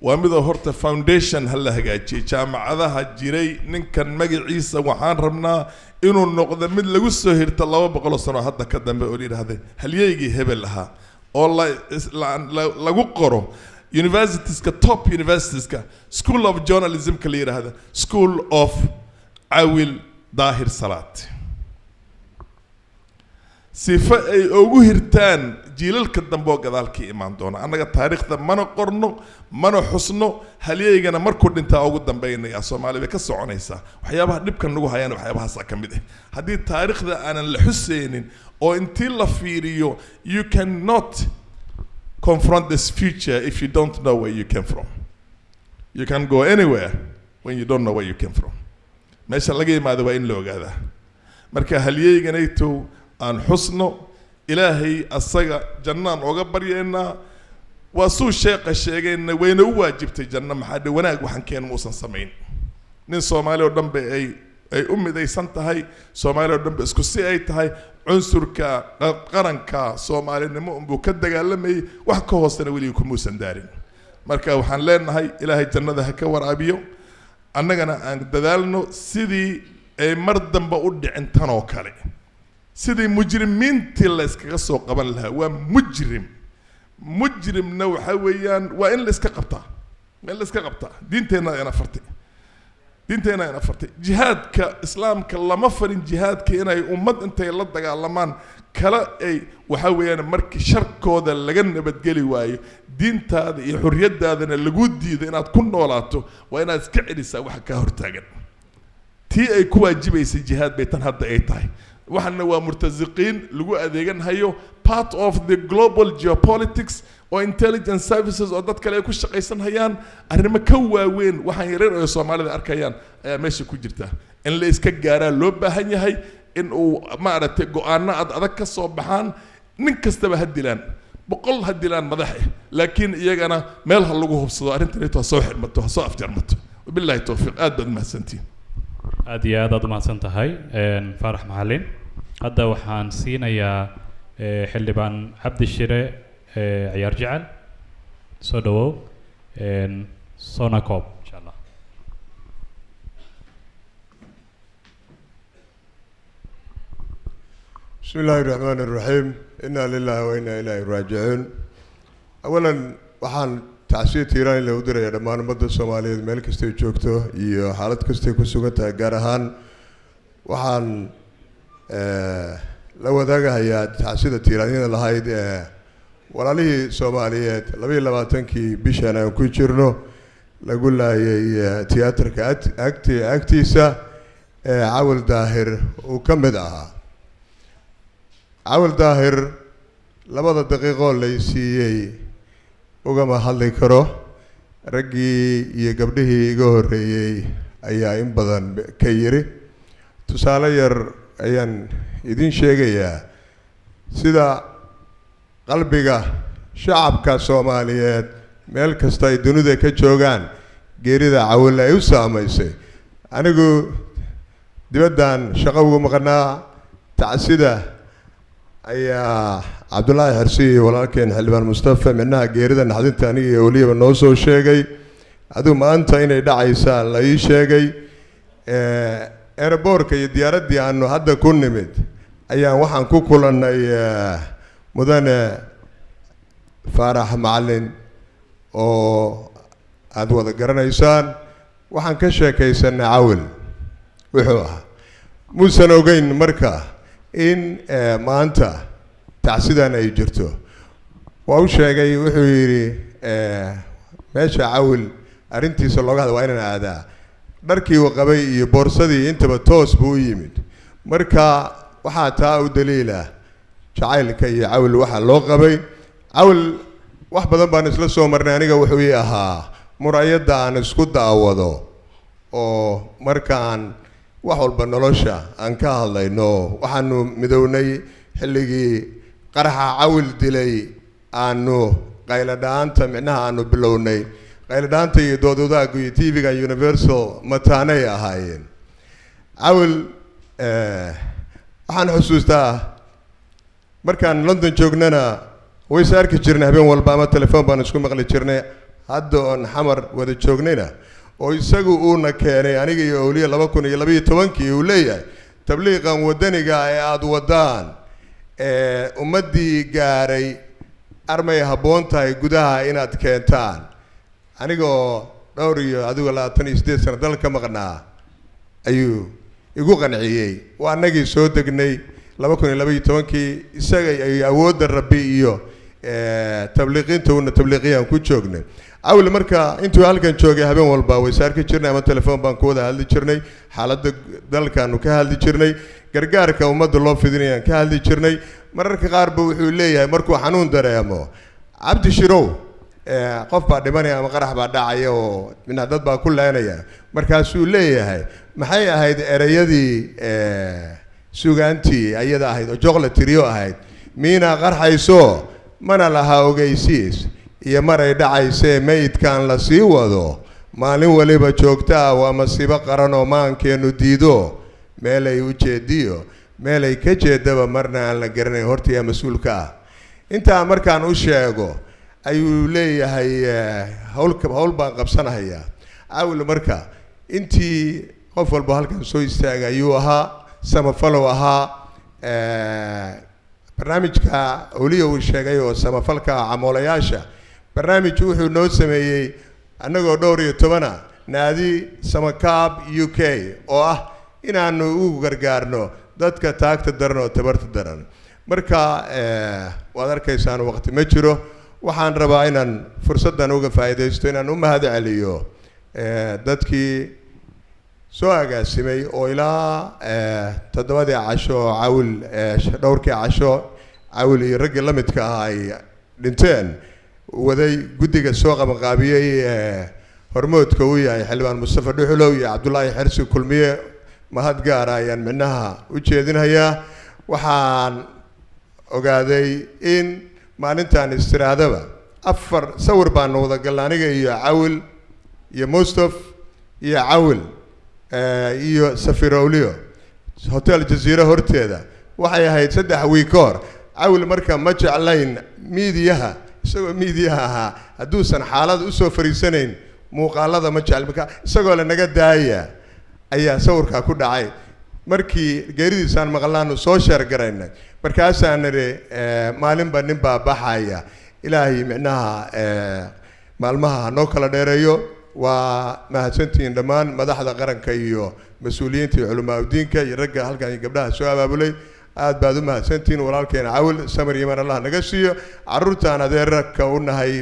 waa mid horta foundation hal la hagaajiyay jaamacadaha jiray ninkan magaciisa waxaan rabnaa inuu noqdo mid lagu soo hirto 200 sano hadda ka dambe oo yiraahday halyeeygi hebel ahaa oo lagu qoro universities ka top universities ka school of journalism ka yiraahdo school of Awil Dahir Salat sifa ay ugu hirtaan jiilalka dambe oo gadaalka imaan doona annaga taariikhda mana qorno mana xusno halyeeygana markuu dhintaa ugu dambeynaya Soomaaliya ka soconaysa waxyaabaha dhibkan lagu hayaan waxyaabahaas ka mid ah hadii taariikhda aanan la xuseenin oo intii la fiiriyo you cannot confront this future if you don't know where you came from you can go anywhere when you don't know where you came from meesha laga yimaado waa in la ogaada marka halyeeyganayto aan xusno ilaahay asaga jannaan uga baryayna waa suu sheeqa sheegayna wayna u waajibtay janna maxaa wanaag waxaan keen muusan sameyn nin Soomaali oo dhanba ay u midaysan tahay Soomaali oo dhanba isku si ay tahay cunsurka qaranka Soomaalinimo uu ka dagaalamay wax ka hoosana wali ku muusan daarin marka waxaan leenahay ilaahay jannada ha ka waraabiyo annagana aan dadaalno sidii ay mar damba u dhicin tan oo kale sidii mujrimiintii la iskaga soo qaban lahaa waa mujrimna waxa weeyaan waa in la iska qabtaa diinteena ayna fartay jihaadka islaamka lama farin jihaadka inay ummad intay la dagaalamaan kala ay waxa weeyaan markii sharkooda laga nabadgeli waayo diintaada iyo xurriyadaadana lagu diido inaad ku noolaato waa inaad iska celisaa waxa ka hortaagan tii ay ku waajibaysay jihaad bay tan hadda ay tahay waxaana waa murtasiqiin lagu adeegan hayo part of the global geopolitics oo intelligence services oo dad kale ay ku shaqaysan hayaan arrimo ka waaweyn waxaan yareyn oo Soomaalida arkayaan ayaa meesha ku jirta in la iska gaaraa loo baahan yahay in uu maaragtay go'aano adag ka soo baxaan nin kastaba ha dilaan boqol ha dilaan madaxe laakiin iyagana meel ha lagu hubsado arrintan inta soo xirmato soo afjarmato billahi tawfiiq aad baad mahadsantiin
aad iyo aad u mahadsan tahay Faarax Macalin hadda waxaan siinayaa xildhibaan Cabdi Shire ciyaar jecel soo dhawow Sona Cob inshallah
بسم الله الرحمن الرحيم إنا لله وإنا إليه راجعون أولا waxaan tacsiid tiiraan la udirayaa dhammaan ummadda Soomaaliyeed meel kasta ay joogto iyo xaalad kasta ay ku sugan tahay gaar ahaan waxaan la wadaagayaa tacsiida tiiraanyada lahayd walaalihii Soomaaliyeed 22kii bishan aan ku jirno lagu laayay tiyaatarka agtiisa Cawil Daahir uu ka mid ahaa Cawil Daahir labada daqiiqo la siiyay ugama hadli karo raggii iyo gabdhihii iga horeeyay ayaa in badan ka yiri tusaale yar ayaan idin sheegayaa sida qalbiga shacabka Soomaaliyeed meel kasta ay dunida ka joogaan geerida Cawil ay u saameysay anigu dibaddan shaqo ugu maqnaa tacsida ayaa Cabdullaahi Xarsi walaalkeen xildhibaan Mustafa midnaha geerida naxdinta aniga iyo waliba noo soo sheegay aduu maanta inay dhacaysaa la ii sheegay airportka iyo diyaaradii aanu hadda ku nimid ayaan waxaan ku kulannay mudane Faarax Macalin oo aad wada garanaysaan waxaan ka sheekaysanay Cawil wuxuu ahaa muusan ogeyn marka in maanta tacsidan ay jirto waa u sheegay wuxuu yiri meesha Cawil arintiisa looga hadlo waa inaan aadaa dharkii uu qabay iyo boorsadii intaba toos buu u yimid marka waxaa taa u daliila jacaylka iyo Cawil waxa loo qabay Cawil wax badan baan isla soo marnay aniga wuxuu ii ahaa murayada aan isku daawado oo markaan wax walba nolosha aan ka hadlayno waxaanu midownay xilligii qaraxa Cawil dilay aanu qayladhaanta micnaha aanu bilownay qayladhaanta iyo doodoodaga iyo TV-ga Universal mataanay ahaayeen Cawil waxaan xusuustaa markaan London joognana way saarki jirnay habeen walba ama telefoon baan isku maqli jirnay hadda on xamar wada joognayna oo isagu uuna keenay aniga iyo awliya 2012kii uu leeyahay tabliiqan wadaniga ee aad wadaan ummadii gaaray armay haboon tahay gudaha inaad keentaan anigoo dhowr iyo adigu 28 sano dalka maqnaa ayuu igu qanciyay waa anagii soo degnay 2012kii isaga ay awoodda rabbi iyo tabliiqinta una tabliiqiyaan ku joognay Cawil marka intuu halkan joogay habeen walba way saarki jirnay ama telefoon baan ku wada hadli jirnay xaaladda dalkaanu ka hadli jirnay gargaarka ummadda loo fidinayaan ka hadli jirnay mararka qaar buu wuxuu leeyahay markuu xanuun dareemo Cabdi Shirow qof baa dhimanaya ama qarax baa dhacaya oo min dad baa ku leenaya markaasuu leeyahay maxay ahayd erayadii suugaantii ayada ahayd oo joqla tiriyo ahayd miina qarxayso mana laha ogeysiis iyo maray dhacaysee meydkan la sii wado maalin waliba joogtaa waa masiibo qaran oo maankeenu diido meelay u jeediyo meelay ka jeedaba marna aan la garanayn hortiya mas-uulka ah intaa markaan u sheego ayuu leeyahay hawl baan qabsanayaa Cawil marka intii qof walba halkan soo istaagay ayuu ahaa samafalow ahaa barnaamijka awliya uu sheegay oo samafalka camoolayaasha barnaamij wuxuu noo sameeyay annagoo dhowr iyo 10 naadi samakaab UK oo ah inaanu ugu gargaarno dadka taagta daran oo tabarta daran marka waad arkaysaan waqti ma jiro waxaan rabaa inaan fursadan uga faa'iideysto inaan u mahad celiyo dadkii soo agaasimay oo ilaa 7 casho cawil dhowrkii casho cawil iyo raggii la midka ah ay dhinteen waday guddiga soo qabanqaabiyey hormoodka uu yahay xildhibaan Mustafa Dhuxulow iyo Cabdullaahi Xirsi Kulmiye mahad gaar ah ayaan midnaha u jeedinayaa. waxaan ogaaday in maalintan istiraadaba 4 sawir baan wada galnay aniga iyo cawil iyo Mustaf iyo cawil iyo Safirowliyo hotel Jazeera horteeda waxay ahayd 3 wiig ka hor. cawil marka ma jeclayn miidiyaha isagoo miidiyaha ahaa hadduusan xaalad u soo fariisanayn muuqaalada ma jecel marka isagoo la naga daaya ayaa sawirka ku dhacay. markii geeridiisaan maqlaanu soo sheer garaynay markaasaan niri maalinba nin baa baxaya ilaahay micnaha maalmaha noo kala dheereeyo. waa mahadsantihiin dhammaan madaxda qaranka iyo mas-uuliyiinta iyo culamaa diinka iyo ragga halkan iyo gabdhaha soo abaabulay. aad baad u mahadsantihiin walaalkeena cawil samir iman Allah naga siiyo. caruurtaan adeerka u nahay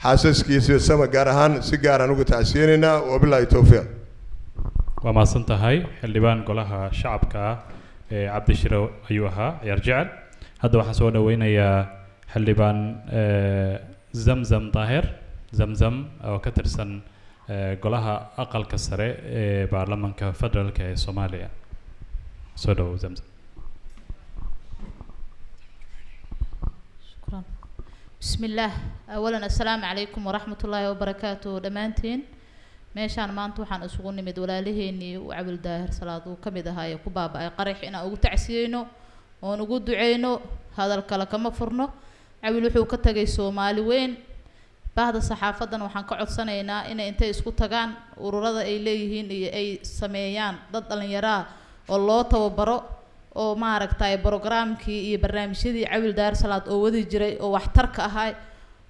xaasaskiisa sama gaar ahaan si gaar aan ugu tacsiyeenaynaa. wabilaahi tawfiiq.
waa mahadsan tahay xildhibaan golaha shacabka cabdi shiro ayuu ahaa ciyaar jecel. hadda waxaan soo dhaweynayaa xildhibaan zamzam daahir zamzam oo ka tirsan golaha aqalka sare ee baarlamaanka federaalka ee Soomaaliya. soo dhawow zamzam.
شكرا. بسم الله. أولا السلام عليكم ورحمة الله وبركاته دمانتين. meeshaan maanta waxaan isugu nimid walaalaheenii u Cabdul Daahir Salaad uu kamid ahaa ku baabay qarax in aan ugu tacsiyeyno oo ugu duceyno hadal kale kama furno. Cabdul wuxuu ka tagay Soomaali weyn. bahda saxaafadan waxaan ka codsanaynaa inay intay isku tagaan ururada ay leeyihiin iyo ay sameeyaan dad dhalinyaro oo loo tababaro oo maaragtay barnaamijkii iyo barnaamijyadii Cabdul Daahir Salaad oo wadi jiray oo waxtarka ahaa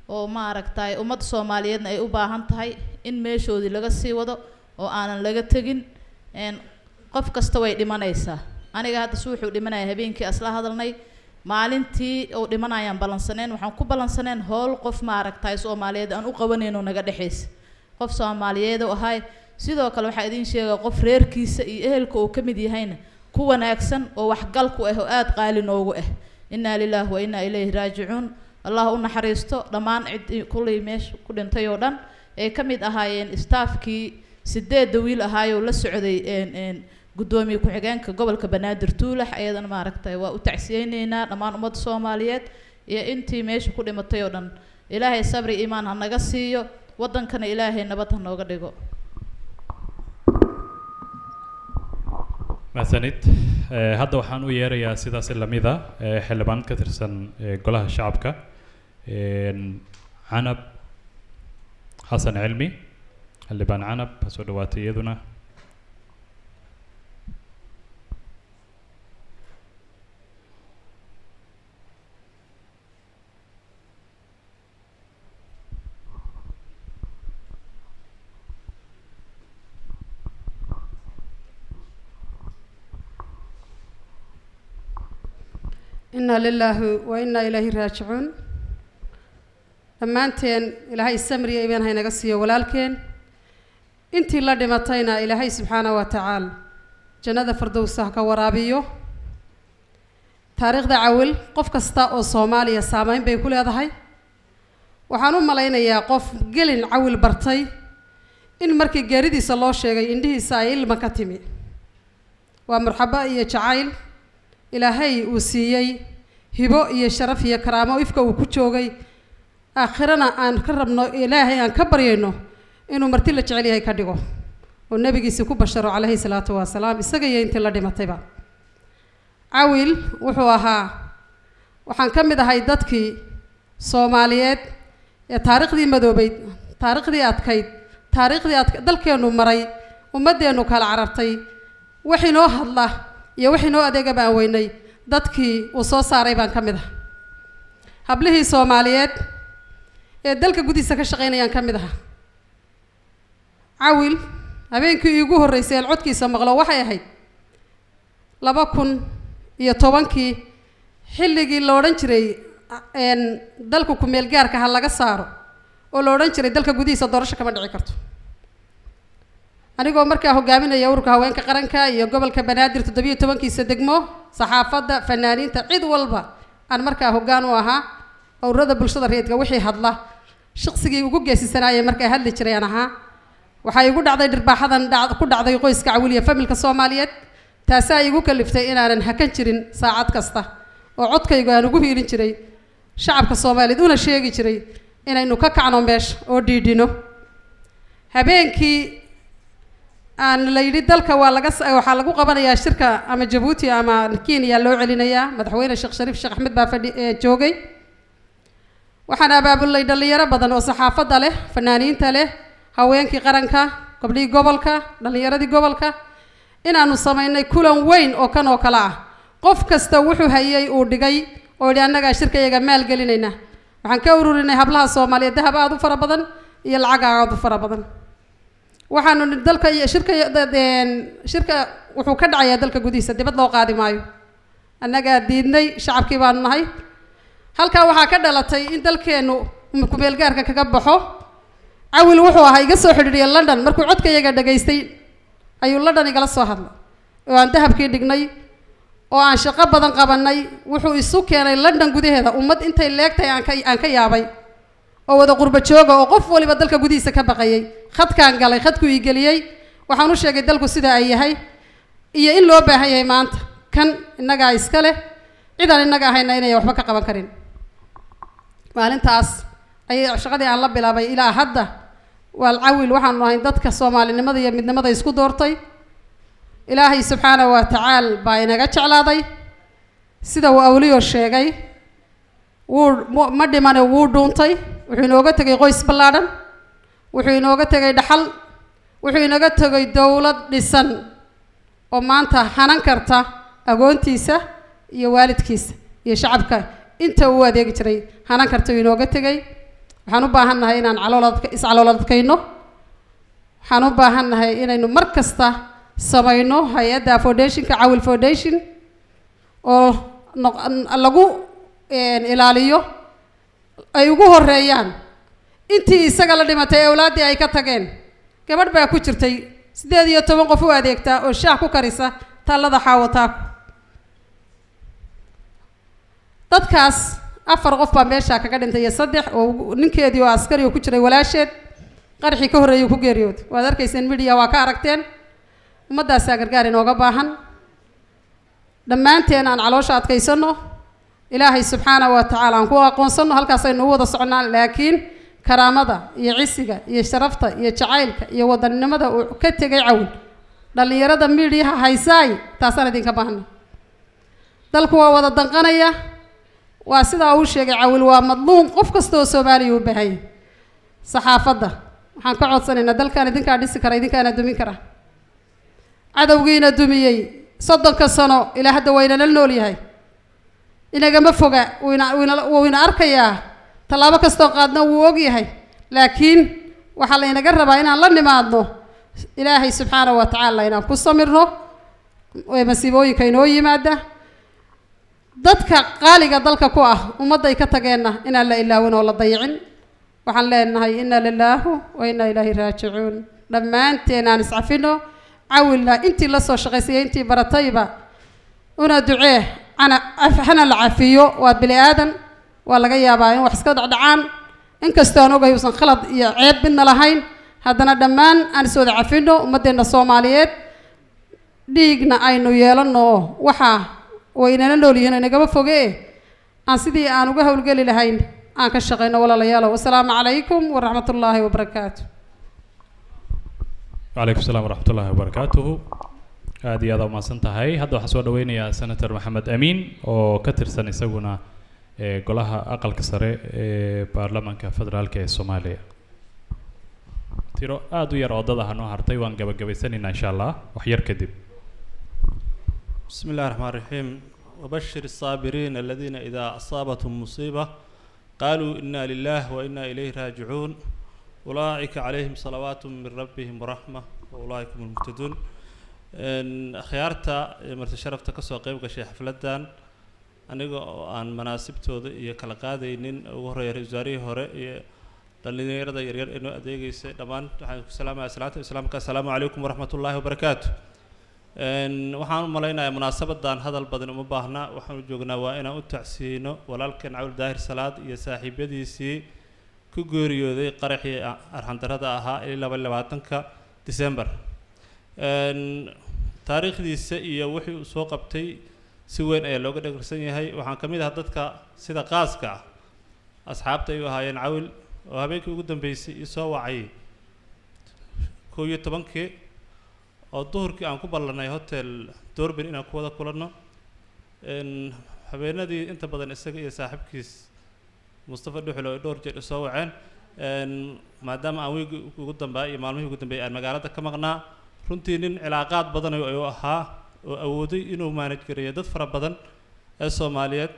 oo maaragtay ummadda Soomaaliyeedna ay u baahan tahay in meeshoodii laga sii wado oo aanan laga tagin. qof kasta way dhimanaysaa. aniga hadda wuxuu dhimanaya habeenkii asla hadalnay maalintii oo dhimanayaan balansaneen waxaan ku balansaneen hool qof maaragtay Soomaaliyeed aan u qabanayno naga dhaxaysa qof Soomaaliyeed oo ahay. sidoo kale waxa idin sheegay qof reerkiisa iyo ehelka oo kamid yahayna ku wanaagsan oo waxgal ku ah oo aad qaali noogu ah. inna lillahi wa inna ilayhi raaji'uun. Allah u naxariisto dhammaan cid kulay meesha ku dhintay oo dhan ee kamid ahaayeen staafkii 8 wiil ahaayoo la socday gudoomiye ku-xigeenka gobolka Banaadir Tuulax ayadana maaragtay waa u tacsiyeynaynaa dhammaan ummadda Soomaaliyeed iyo intii meesha ku dhimatay oo dhan. ilaahay sabri iimaan ha naga siiyo wadankana ilaahay nabad ha nooga dhigo.
mahadsanid. hadda waxaan u yeerayaa sidaas lamida xildhibaan ka tirsan golaha shacabka canab xasan cilmi. xildhibaan canab ha soo dhawaatay iyaduna.
إنا لله وإنا إليه راجعون. dhammaanteen ilaahay samriya ibaan haynaga siiyo walaalkeen intii la dhimatayna ilaahay subxaanahu wa tacaala jannada firdowsa ka waraabiyo. taariikhda cawil qof kasta oo Soomaaliya saameyn bay ku leedahay. waxaan u malaynayaa qof gelin cawil bartay in markii geeridiisa loo sheegay indhihiisa ay ilma ka timi. waa marxaba iyo jacayl ilaahay uu siiyey hibo iyo sharaf iyo karaamo ifka uu ku joogay. aakhirana aan ka rabno ilaahay aan ka baryayno inuu marti la jecel yahay ka dhigo oo nabigiisa ku basharo calayhi salaatu wasalaam isaga iyo intii la dhimatayba. cawil wuxuu ahaa waxaan ka mid ahay dadkii Soomaaliyeed ee taariikhdii madoobayd taariikhdii adkayd dalkeenu maray ummadeenu kala carartay wixii noo hadla iyo wixii noo adeega baan weynay dadkii uu soo saaray baan ka mid ah. hablihii Soomaaliyeed ee dalka gudihiisa ka shaqeynayaan ka mid ah. cawil habeenkii ugu horeysay ee codkiisa maqlo waxay ahayd 2010kii xilligii la oran jiray dalka ku meel gaarka ha laga saaro oo la oran jiray dalka gudihiisa doorasho kama dhici karto.
anigoo markaa hogaaminaya ururka haweenka qaranka iyo gobolka banaadir 17 degmo saxaafadda fanaaniinta cid walba aan markaa hoggaan u ahaa ururada bulshada rayidka wixii hadla shaqsigii ugu geesisanayay markaa hadli jiray aan ahaa waxay igu dhacday dhirbaaxadan ku dhacday qoyska Cawil iyo familka Soomaaliyeed taasoo igu kaliftay inaanan hakan jirin saacad kasta oo codkaygu aan ugu hiilin jiray shacabka Soomaaliyeed una sheegi jiray inaynu ka kacno meesha oo dhiidhino habeenkii aan la yidhi dalka waxaa lagu qabanayaa shirka ama Jabuuti ama Kenya loo celinayaa madaxweyne Sheekh Shariif Sheekh Axmed baa joogay waxaan abaabulay dhalinyaro badan oo saxaafadda leh fanaaniinta leh haweenkii qaranka gabdhihii gobolka dhalinyaradii gobolka inaanu samaynay kulan weyn oo kan oo kale ah qof kasta wuxuu hayay uu dhigay oo yidhi annagaa shirkayaga maal gelinayna waxaan ka ururinay hablaha Soomaaliyeed dahab aad u fara badan iyo lacag aad u fara badan waxaanu dalka iyo shirka wuxuu ka dhacayaa dalka gudihiisa dibad loo qaadi maayo annagaa diidnay shacabkii baanu nahay halkaa waxaa ka dhalatay in dalkeenu kumeel gaarka kaga baxo Cawil wuxuu ahaa iga soo xidhiidhiyay London markuu codkayaga dhageystay ayuu London igala soo hadlay oo aan dahabkii dhignay oo aan shaqo badan qabanay wuxuu isu keenay London gudaheeda ummad intay leegtay aan ka yaabay oo wada qurba jooga oo qof waliba dalka gudihiisa ka baqayay khadkaan galay khadku ii geliyay waxaan u sheegay dalku sida ay yahay iyo in loo baahan yahay maanta kan inaga iska leh ciidan inaga ahayna inay waxba ka qaban karin maalintaas ay shaqadii aan la bilaabay ilaa hadda wal Cawil waxaan nahay dadka Soomaalinimada iyo midnimada isku doortay Ilaahay subxaanahu wa ta'aala baa inaga jeclaaday sida uu awliyo sheegay ma dhimane wuu dhuuntay wuxuu inooga tagay qoys ballaadhan wuxuu inooga tagay dhaxal wuxuu inaga tagay dawlad dhisan oo maanta hanan karta agoontiisa iyo waalidkiisa iyo shacabka inta uu adeegi jiray hanan karta inooga tagay waxaan u baahannahay inaan caloolad-kayno waxaan u baahannahay inaynu mar kasta samayno hay'adda foundationka Cawil Foundation oo lagu ilaaliyo ay ugu horeeyaan intii isaga la dhimatay awlaadii ay ka tageen gabadh baa ku jirtay 18 qof u adeegta oo shaah ku karisa talada xaawata dadkaas 4 qof baa meesha kaga dhintay 3 oo ninkeedii oo askari ku jiray walaasheed qarxi ka horeeyay ku geeriyooday waad arkayseen media waa ka aragteen ummadaas gargaar inooga baahan dhammaanteen aan caloosha adkaysano Ilaahay subxaanahu wa ta'aala aan ku aqoonsano halkaas aynu wada soconaan laakiin karaamada iyo cisiga iyo sharafta iyo jacaylka iyo wadannimada uu ka tagay Cawil dhalinyarada media haysaay taasana idinka baahan dalku waa wada danqanaya waa sida uu sheegay Cawil waa madluum qof kasta oo Soomaali u baahay saxaafadda waxaan ka codsanaynaa dalkan idinka dhisi kara idinkaana dumin kara cadawgiina dumiyay 30 sano ilaa hadda wayna la nool yahay inaga ma foga wayna arkayaa talaabo kasta qaadna wuu og yahay laakiin waxa la inaga rabaa inaan la nimaadno Ilaahay subxaanahu wa ta'aala inaan ku samirno way masiibooyinka inoo yimaada dadka qaaliga dalka ku ah ummaday ka tageenna inaan la ilaawin oo la dayicin waxaan leenahay inna lillahi wa inna ilaahi raaji'uun dhammaanteen aan iscafino Cawilna intii la soo shaqaysay intii baratayba una ducee ana la cafiyo waa bili aadan waa laga yaabaa in wax iska dhacdhacaan inkastoo aan ogahay uusan khalad iyo ceeb midna lahayn haddana dhammaan aan soo cafino ummadeena Soomaaliyeed dhiigna aynu yeelano waxa waynana nool yihiin inagaba fogee aan sidii aan uga hawlgeli lahayn aan ka shaqeyno walaalayaal wassalaamu calaykum waraxmatullaahi wabarakaatuh
وعليكم السلام ورحمة الله وبركاته هذه هذا ما سنتهاي هذا حسوا دويني سنتر محمد أمين وكتر سنة سوونا قلها أقل كسرة برلمان كفدرال كالصومالية تيرو آدو يرى ضدها هنو هرتي وان جب سنين إن شاء الله وحير كذب
بسم الله الرحمن الرحيم وبشر الصابرين الذين إذا أصابتهم مصيبة قالوا إنا لله وإنا إليه راجعون أولئك عليهم صلوات من ربهم ورحمة وأولئك هم المهتدون خيارتا مرت شرفت كسو قيب كشي حفلتان أنا عن مناسبته يكلا قادينين وهري رزاري هري dhalinyarada yaryar ee noo adeegaysay dhammaan waxaan ku salaamayaa salaanta islaamka assalaamu calaykum waraxmatullaahi wabarakaatu. waxaan u malaynayaa munaasabadan hadal badan uma baahna, waxaan u joognaa waa inaan u tacsiino walaalkeen Cawil Daahir Salaad iyo saaxiibyadiisii ku geeriyooday qaraxii arxandarrada ahaa ee 22-ka December. taariikhdiisa iyo wixii uu soo qabtay si weyn ayaa looga dhagirsan yahay. waxaan ka mid ahaa dadka sida qaaska ah asxaabta ay u ahaayeen Cawil oo habeenkii ugu dambeysay ii soo wacay 11-kii oo duhurkii aan ku ballanay hotel Doorbin inaan ku wada kulanno. habeenadii inta badan isaga iyo saaxiibkiis Mustafa Dhuxul oo dhowr jeer soo waceen maadaama aan wiigi ugu dambeeyay iyo maalmihii ugu dambeeyay aan magaalada ka maqnaa. runtii nin cilaaqaad badan ayuu ahaa oo awooday inuu manage gareeyo dad fara badan ee Soomaaliyeed.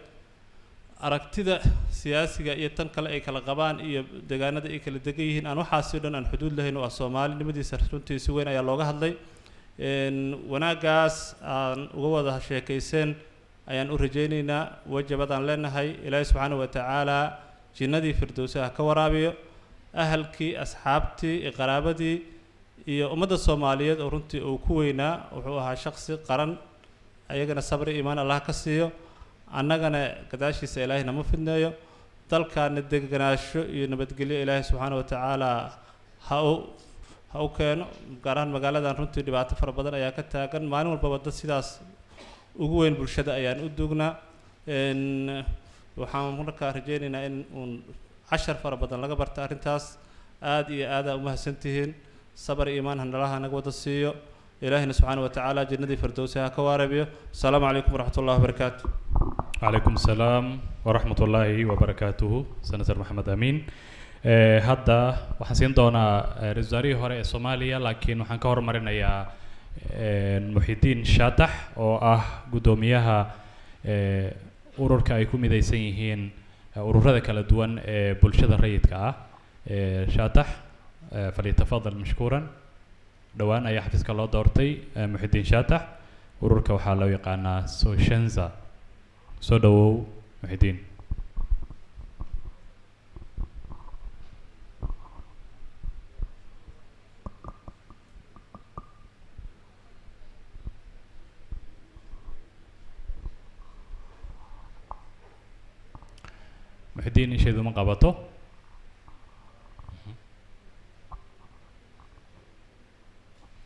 aragtida siyaasiga iyo tan kale ay kala qabaan iyo deegaanada ay kala degan yihiin aan waxaasi dhan aan xuduud lahayn oo Soomaalinimadiisa runtii si weyn ayaa looga hadlay. wanaagaas aan uga wada sheekayseen ayaan u rajaynaynaa wajabadaan leenahay. ilaahay subxaanahu wa tacaala jinnadii firdowsaha ka waraabiyo ahalkii asxaabtii iyo qaraabadii iyo ummadda Soomaaliyeed oo runtii uu ku weynaa. wuxuu ahaa shakhsi qaran, ayagana sabri iimaan Allah ka siiyo, annagana gadaashiisa ilaahay nama fidneeyo. dalkaana deganaasho iyo nabadgelyo ilaahay subxaanahu wa tacaala ha u keeno. gaar ahaan magaaladan runtii dhibaato fara badan ayaa ka taagan, maalin walbaba dad sidaas ugu weyn bulshada ayaan u duugnaa. waxaan markaa rajaynaynaa in uun cashar fara badan laga barta arrintaas. aad iyo aad u mahadsantihiin. صبر إيمان هنلاها نقود السيو إلهنا سبحانه وتعالى جندي فردوسها كواربيو. السلام عليكم ورحمة الله وبركاته.
عليكم السلام ورحمة الله وبركاته. سنتر محمد أمين. هذا وحسين دونا رزاري هراء الصومالية لكن وحن كهر مرنا يا محي الدين شاتح أو قدوميها أورك أيكم إذا يسيهين أورور هذا كلا دوان بولشة الريد كا شاتح فليتفضل مشكورا. دوان أي حفظك الله دورتي محي الدين شاتح أورك وحاله يقانا سوشنزا سودو محي الدين. محي الدين إيش هذا مقابته؟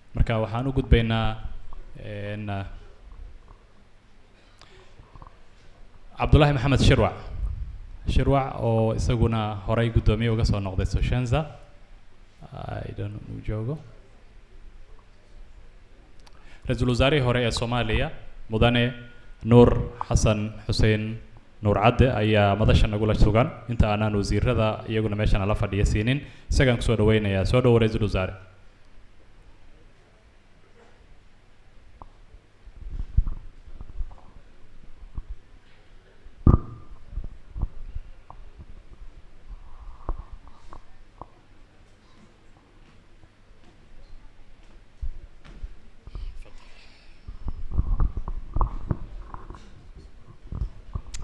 marka waxaan u gudbaynaa Cabdullaahi Maxamed Shirwac oo isaguna horay gudoomiye uga soo noqday Soshenza. I don't know joogo. Ra'iisul Wasaarihii hore ee Soomaaliya Mudane Nuur Xasan Xuseen Nuur Cadde ayaa madasha nagula sugan inta aanan wasiirada iyaguna meeshan la fadhiya siinin. isagaan ku soo dhaweynayaa. soo dhawo Ra'iisul Wasaare.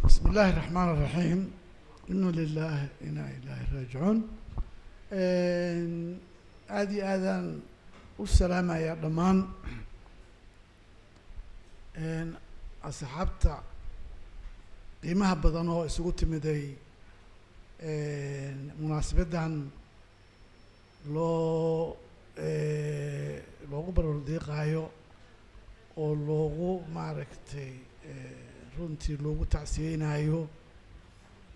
بسم الله الرحمن الرحيم. إنه لله إنا إليه راجعون. هذه آذان والسلام يا ضمان أصحابت قيمها بدنه سقوط مدي مناسبة عن لو قبل الضيق هايو أو لو معركتي runtii loogu tacsiyeynayo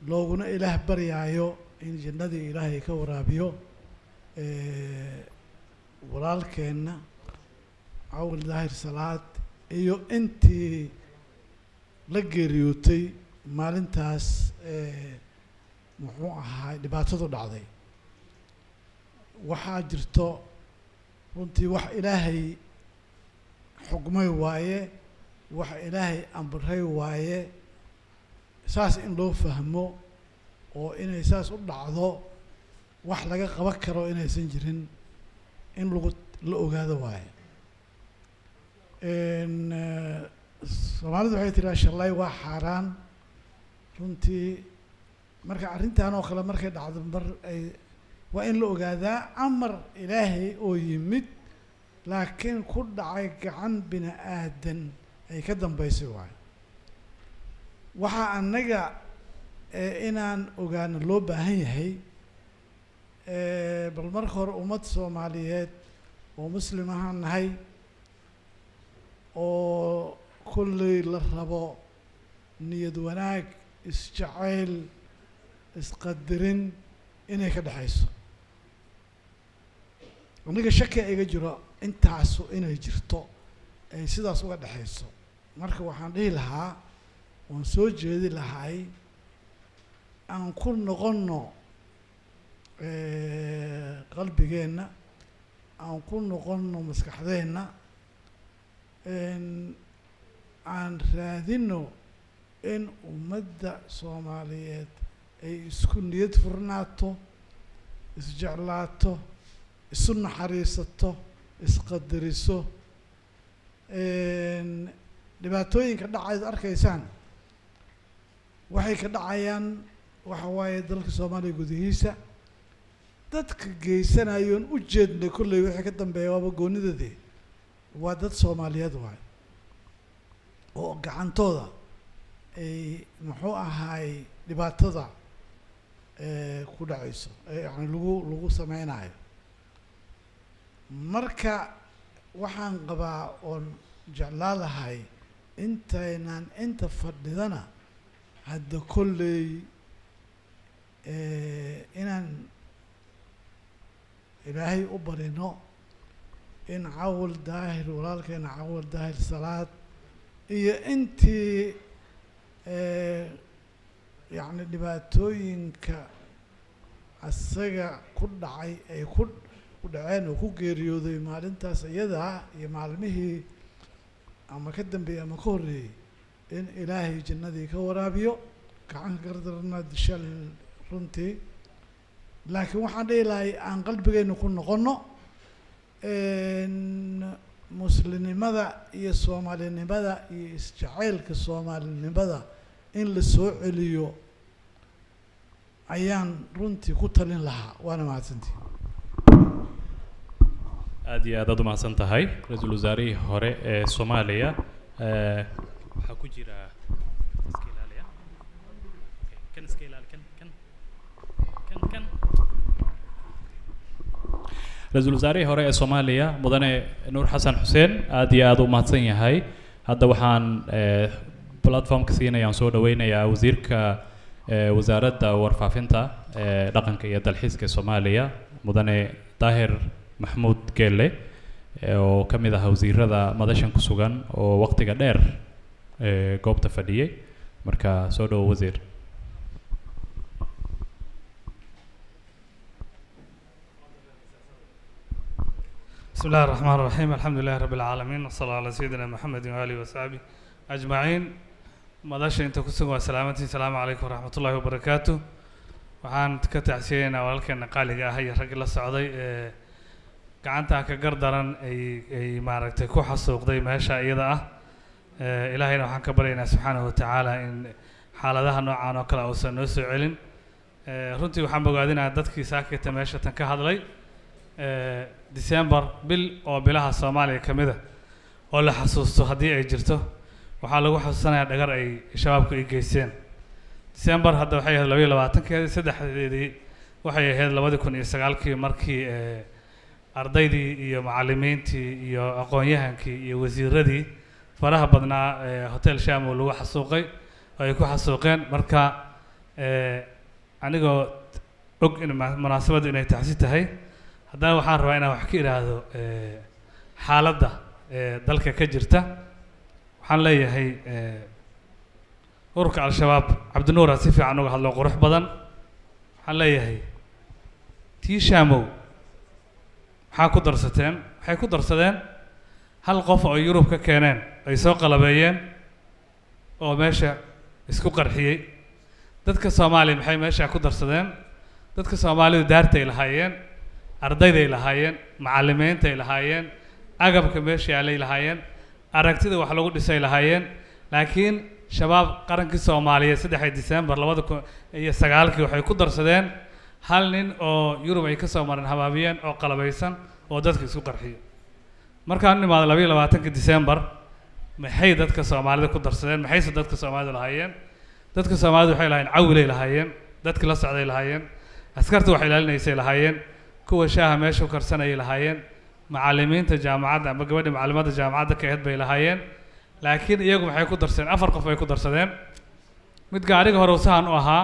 looguna ilaah baryaayo in jannadii ilaahay ka waraabiyo walaalkeenna Cawil Daahir Salaad iyo intii la geeriyootay maalintaas muxuu ahaa dhibaatadu dhacday. waxaa jirto runtii wax ilaahay xugmay waaye, wax ilaahay amray waaye. saas in loo fahmo oo inay saas u dhacdo wax laga qaban karo inaysan jirin in lagu la ogaado waaye. Soomaalidu waxay tiraa shalay waa xaaraan. runtii marka arrintan oo kale markay dhacdo mar ay waa in la ogaadaa amar ilaahay oo yimid laakiin ku dhacay gacan bini aadan ay ka dambaysay waayo waxaa annaga inaan ogaano loo baahan yahay bal marka hore ummad soomaaliyeed oo muslim ahaan nahay oo kulley la rabo niyad wanaag isjacayl isqadirin inay ka dhexayso aniga shaki iga jiro intaasu inay jirto ay sidaas uga dhexayso marka waxaan dhihi lahaa waan soo jeedi lahay aan ku noqonno qalbigeenna aan ku noqonno maskaxdeenna aan raadino in ummadda soomaaliyeed ay isku niyad furnaato isjeclaato isu naxariisato isqadariso dhibaatooyinka dhacayd arkaysaan waxay ka dhacayaan waxa waaye dalka soomaaliya gudihiisa dadka geysanayoon u jeednay kolley wixii ka dambeeya waaba goonidoodii waa dad soomaaliyeed waayo oo gacantooda ay muxuu ahaay dhibaatada ku dhacayso yani lagu sameynayo marka waxaan qabaa oon jeclaa lahay intaynan inta fadhidana hadda kolley inaan ilaahay u barino in cawal daahir walaalkeena cawal daahir salaad iyo intii yacni dhibaatooyinka asaga ku dhacay ay ku dhaceen oo ku geeriyooday maalintaas iyadaa iyo maalmihii ama ka dambeeyey ama ka horreeyey in ilaahay jannadii ka waraabiyo gacanka gardarna dishal runtii laakiin waxaan dhihi lahay aan qalbigeenna ku noqonno muslimnimada iyo soomaalinimada iyo isjacaylka soomaalinimada in la soo celiyo ayaan runtii ku talin lahaa waana mahadsantii
aad iyo aad umahadsan tahay ra-iisul wasaarihii hore ee soomaaliya waxaa ku jira iska ilaaliya kan iska ilaali kan ra-iisul wasaarihii hore ee soomaaliya mudane nuur xasan xuseen aad iyo aad u mahadsan yahay hadda waxaan platformka siinayaan soo dhaweynayaa wasiirka wasaaradda warfaafinta dhaqanka iyo dalxiiska soomaaliya mudane daahir maxmuud geelle oo ka mid ah wasiirada madashan ku sugan oo waqtiga dheer goobta fadhiyey marka soo dhawo wasiir
بسم الله الرحمن الرحيم الحمد لله رب العالمين والصلاة على سيدنا محمد وآله وصحبه أجمعين مداشة أنت كسوة سلامتي السلام عليكم ورحمة الله وبركاته وعن كتعسينا ولكن قال هي الرجل السعودي gacanta ka gardaran ay maaragtay ku xasuuqday meesha iyada ah ilaahayna waxaan ka baryaynaa subxaanahu watacaala in xaaladaha noocan oo kale uusan noo soo celin runtii waxaan bogaadinayaa dadkii saakita meesha tan ka hadlay December bil oo bilaha Soomaaliya kamida oo la xasuusto haddii ay jirto waxaa lagu xasuusanayaa dhagar ay shabaabku ay geysteen December hadda waxay ahayd 22-keedii saddexdeedii waxay ahayd 2009 markii ardaydii iyo macallimiintii iyo aqoon-yahankii iyo wasiiradii faraha badnaa hotel Shamo lagu xasuuqay oo ay ku xasuuqeen marka anigoo og in munaasabadu inay taxsi tahay haddana waxaan rabaa inaan wax ka iraahdo xaaladda dalka ka jirta waxaan leeyahay ururka al-shabaab cabdinuur si fiican uga hadlo qurux badan waxaan leeyahay tii Shamo waxaa ku darsateen waxay ku darsadeen hal qof oo Yurub ka keeneen ay soo qalabeeyeen oo meesha isku qarxiyay dadka Soomaaliya maxay meesha ku darsadeen dadka Soomaalidu daartay lahaayeen ardayday lahaayeen macallimiintay lahaayeen agabka meesha ay lahaayeen aragtida wax lagu dhisay lahaayeen laakiin shabaab qarankii Soomaaliyeed 3 December 2009 waxay ku darsadeen hal nin oo yurub ay ka soo mareen habaabiyeen oo qalabaysan oo dadka isku qarxiyo markaan u nimaado 22 December maxay dadka Soomaalida ku darsadeen maxayse dadka Soomaalida lahaayeen dadka Soomaalida waxay lahaayeen cawilay lahaayeen dadka la socday lahaayeen askarta waxay ilaalinaysay lahaayeen kuwa shaaha meesha u karsanayay lahaayeen macallimiinta jaamacadda ama gabadha macallimada jaamacadda ka ahayd bay lahaayeen laakiin iyagu maxay ku darsadeen 4 qof ay ku darsadeen mid gaariga hore sahan u ahaa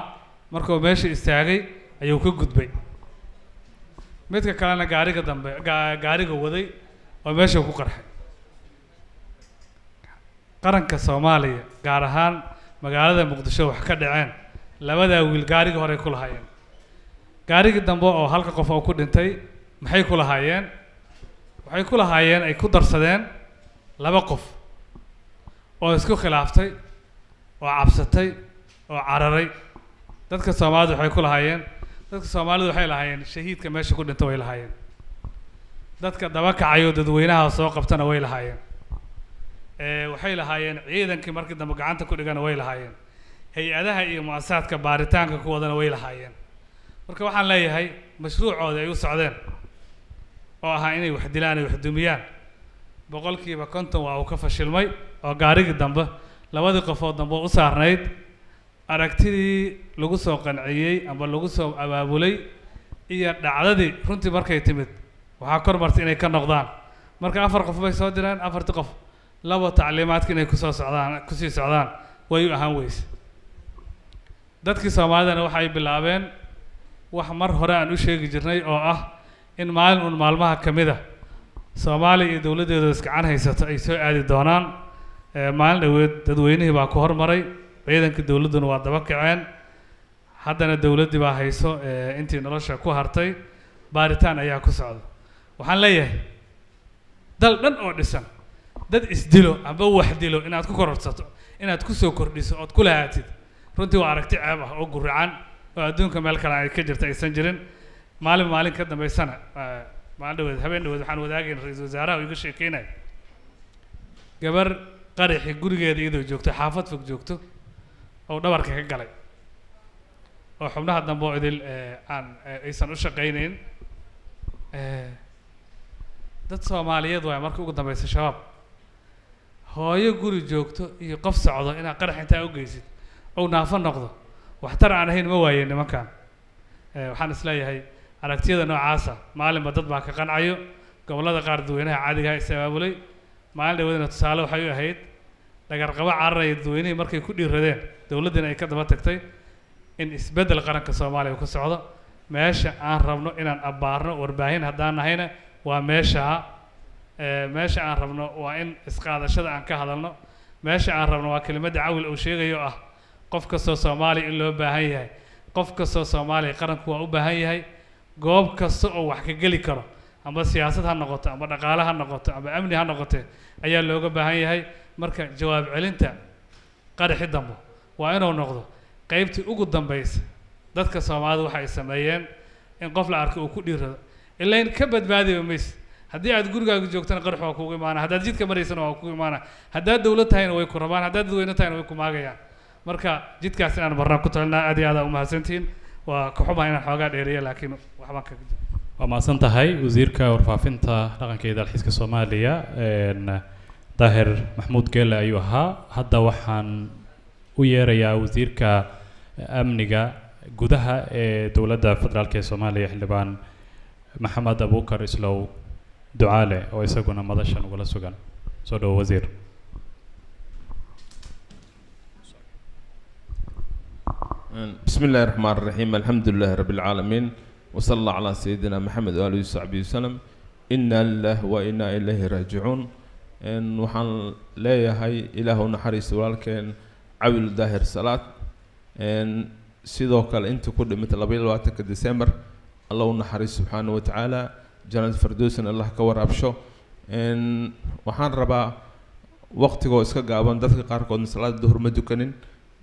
markuu meesha istaagay ayuu ka gudbay midka kalena gaariga dambe gaariga waday oo meesha ku qarxay qaranka Soomaaliya gaar ahaan magaalada Muqdisho wax ka dhaceen labada wiil gaariga hore ku lahaayeen gaariga dambe oo halka qof oo ku dhintay maxay ku lahaayeen waxay ku lahaayeen ay ku darsadeen 2 qof oo isku khilaaftay oo cabsatay oo cararay dadka Soomaalida waxay ku lahaayeen dadka Soomaalida waxay lahaayeen shahiidka meesha ku dhintay way lahaayeen dadka daba kacayo dadweynaha soo qabtana way lahaayeen waxay lahaayeen ciidankii markii dambe gacanta ku dhigana way lahaayeen hay-adaha iyo mu'assasaadka baaritaanka ku wadana way lahaayeen marka waxaan leeyahay mashruucooda ay u socdeen oo ahaa inay wax dilaan ay wax dumiyaan boqolkiiba 50 waa uu ka fashilmay oo gaarigii dambe labadii qofood dambe u saarnayd aragtidii lagu soo qanciyay ama lagu soo abaabulay iyo dhacdadii runtii markay timid waxaa kor martay inay ka noqdaan marka 4 qof bay soo direen 4 qof laba tacliimaadka inay ku soo socdaan ku sii socdaan way u ahaan weyse dadkii Soomaalidana waxay bilaabeen wax mar hore aan u sheegi jirnay oo ah in maalin maalmaha kamida Soomaaliya iyo dawladeedu iskacan haysato ay soo aadi doonaan maalin dhaweed dadweynihii baa ku hormaray ciidanka dawladuna waa daba kaceen haddana dawladii baa hayso intii nolosha ku hartay baaritaan ayaa ku socda waxaan leeyahay dal dhan oo dhisan dad isdilo amba wax dilo inaad ku kororsato inaad ku soo kordhiso ood ku lahaatid runtii waa aragti ceeb ah oo guracan oo adduunka meel kale ay ka jirta aysan jirin maalin ka dambeysana maalin dhaweed habeen dhaweed waxaan wadaagayn ra'iisul wasaaraha iga sheekeynay gabar qaraxi gurigeeda iyadoo joogto xaafad fog joogto oo dhabarka ka galay oo xubnaha dambe oo idil aan aysan u shaqaynayn dad Soomaaliyeed waa markii ugu dambeysay shabaab hooyo guri joogto iyo qof socdo inaad qarax intaa u geysid oo naafo noqdo waxtar aan ahayn ma waayeen nimankan waxaan isleeyahay aragtiyada noocaasa maalinba dad baa ka qancayo gobolada qaar dadweynaha caadiga ah isabaabulay maalin dhaweedna tusaale waxay u ahayd dhagarqabo cararaya dadweynihii markay ku dhiiradeen dawladdiina ay ka daba tagtay in isbeddel qaranka Soomaaliya ku socdo meesha aan rabno inaan abbaarno warbaahin haddaan nahayna waa meesha aan rabno waa in isqaadashada aan ka hadalno meesha aan rabno waa kelimadda cawil uu sheegayo ah qof kastoo Soomaaliya in loo baahan yahay qof kastoo Soomaaliya qaranku waa u baahan yahay goob kasta oo wax ka geli karo amba siyaasad ha noqoto amba dhaqaale ha noqoto amba amni ha noqoto ayaa looga baahan yahay marka jawaab celinta qaraxi dambe waa inuu noqdo qaybtii ugu dambaysa dadka Soomaalida waxa ay sameeyeen in qof la arko uu ku dhiirado ilaa in ka badbaadiyo mees haddii aad gurigaaga joogtana qarax waa kugu imaana haddaad jidka maraysana waa kugu imaana haddaad dawlad tahayna way ku rabaan haddaad dadweyne tahayna way ku maagayaan marka jidkaas inaan barnaamij ku talinaa aad iyo aad u mahadsantihiin waa ka xumaa inaan xoogaa dheereeyo laakiin waxbaan ka
waa mahadsan tahay wasiirka warfaafinta dhaqanka iyo dalxiiska Soomaaliya Daahir Maxamuud Geele ayuu ahaa hadda waxaan u yeerayaa wasiirka amniga gudaha ee dowladda federaalka ee Soomaaliya xildhibaan Maxamed Abuukar Islow Ducaale oo isaguna madashan ugala sugan soo dhaw wasiir
بسم الله الرحمن الرحيم الحمد لله رب العالمين وصلى الله على سيدنا محمد وآله وصحبه وسلم إنا لله وإنا إليه راجعون إن وحن لا يهي إله نحرس ولكن عويل داهر صلاة إن سيدوك أنت كل مثل أبيل واتك ديسمبر الله نحرس سبحانه وتعالى جنة فردوس الله كور أبشو إن وحن ربا وقت جو إسكا قابان دفق قاركون صلاة الظهر مدوكنين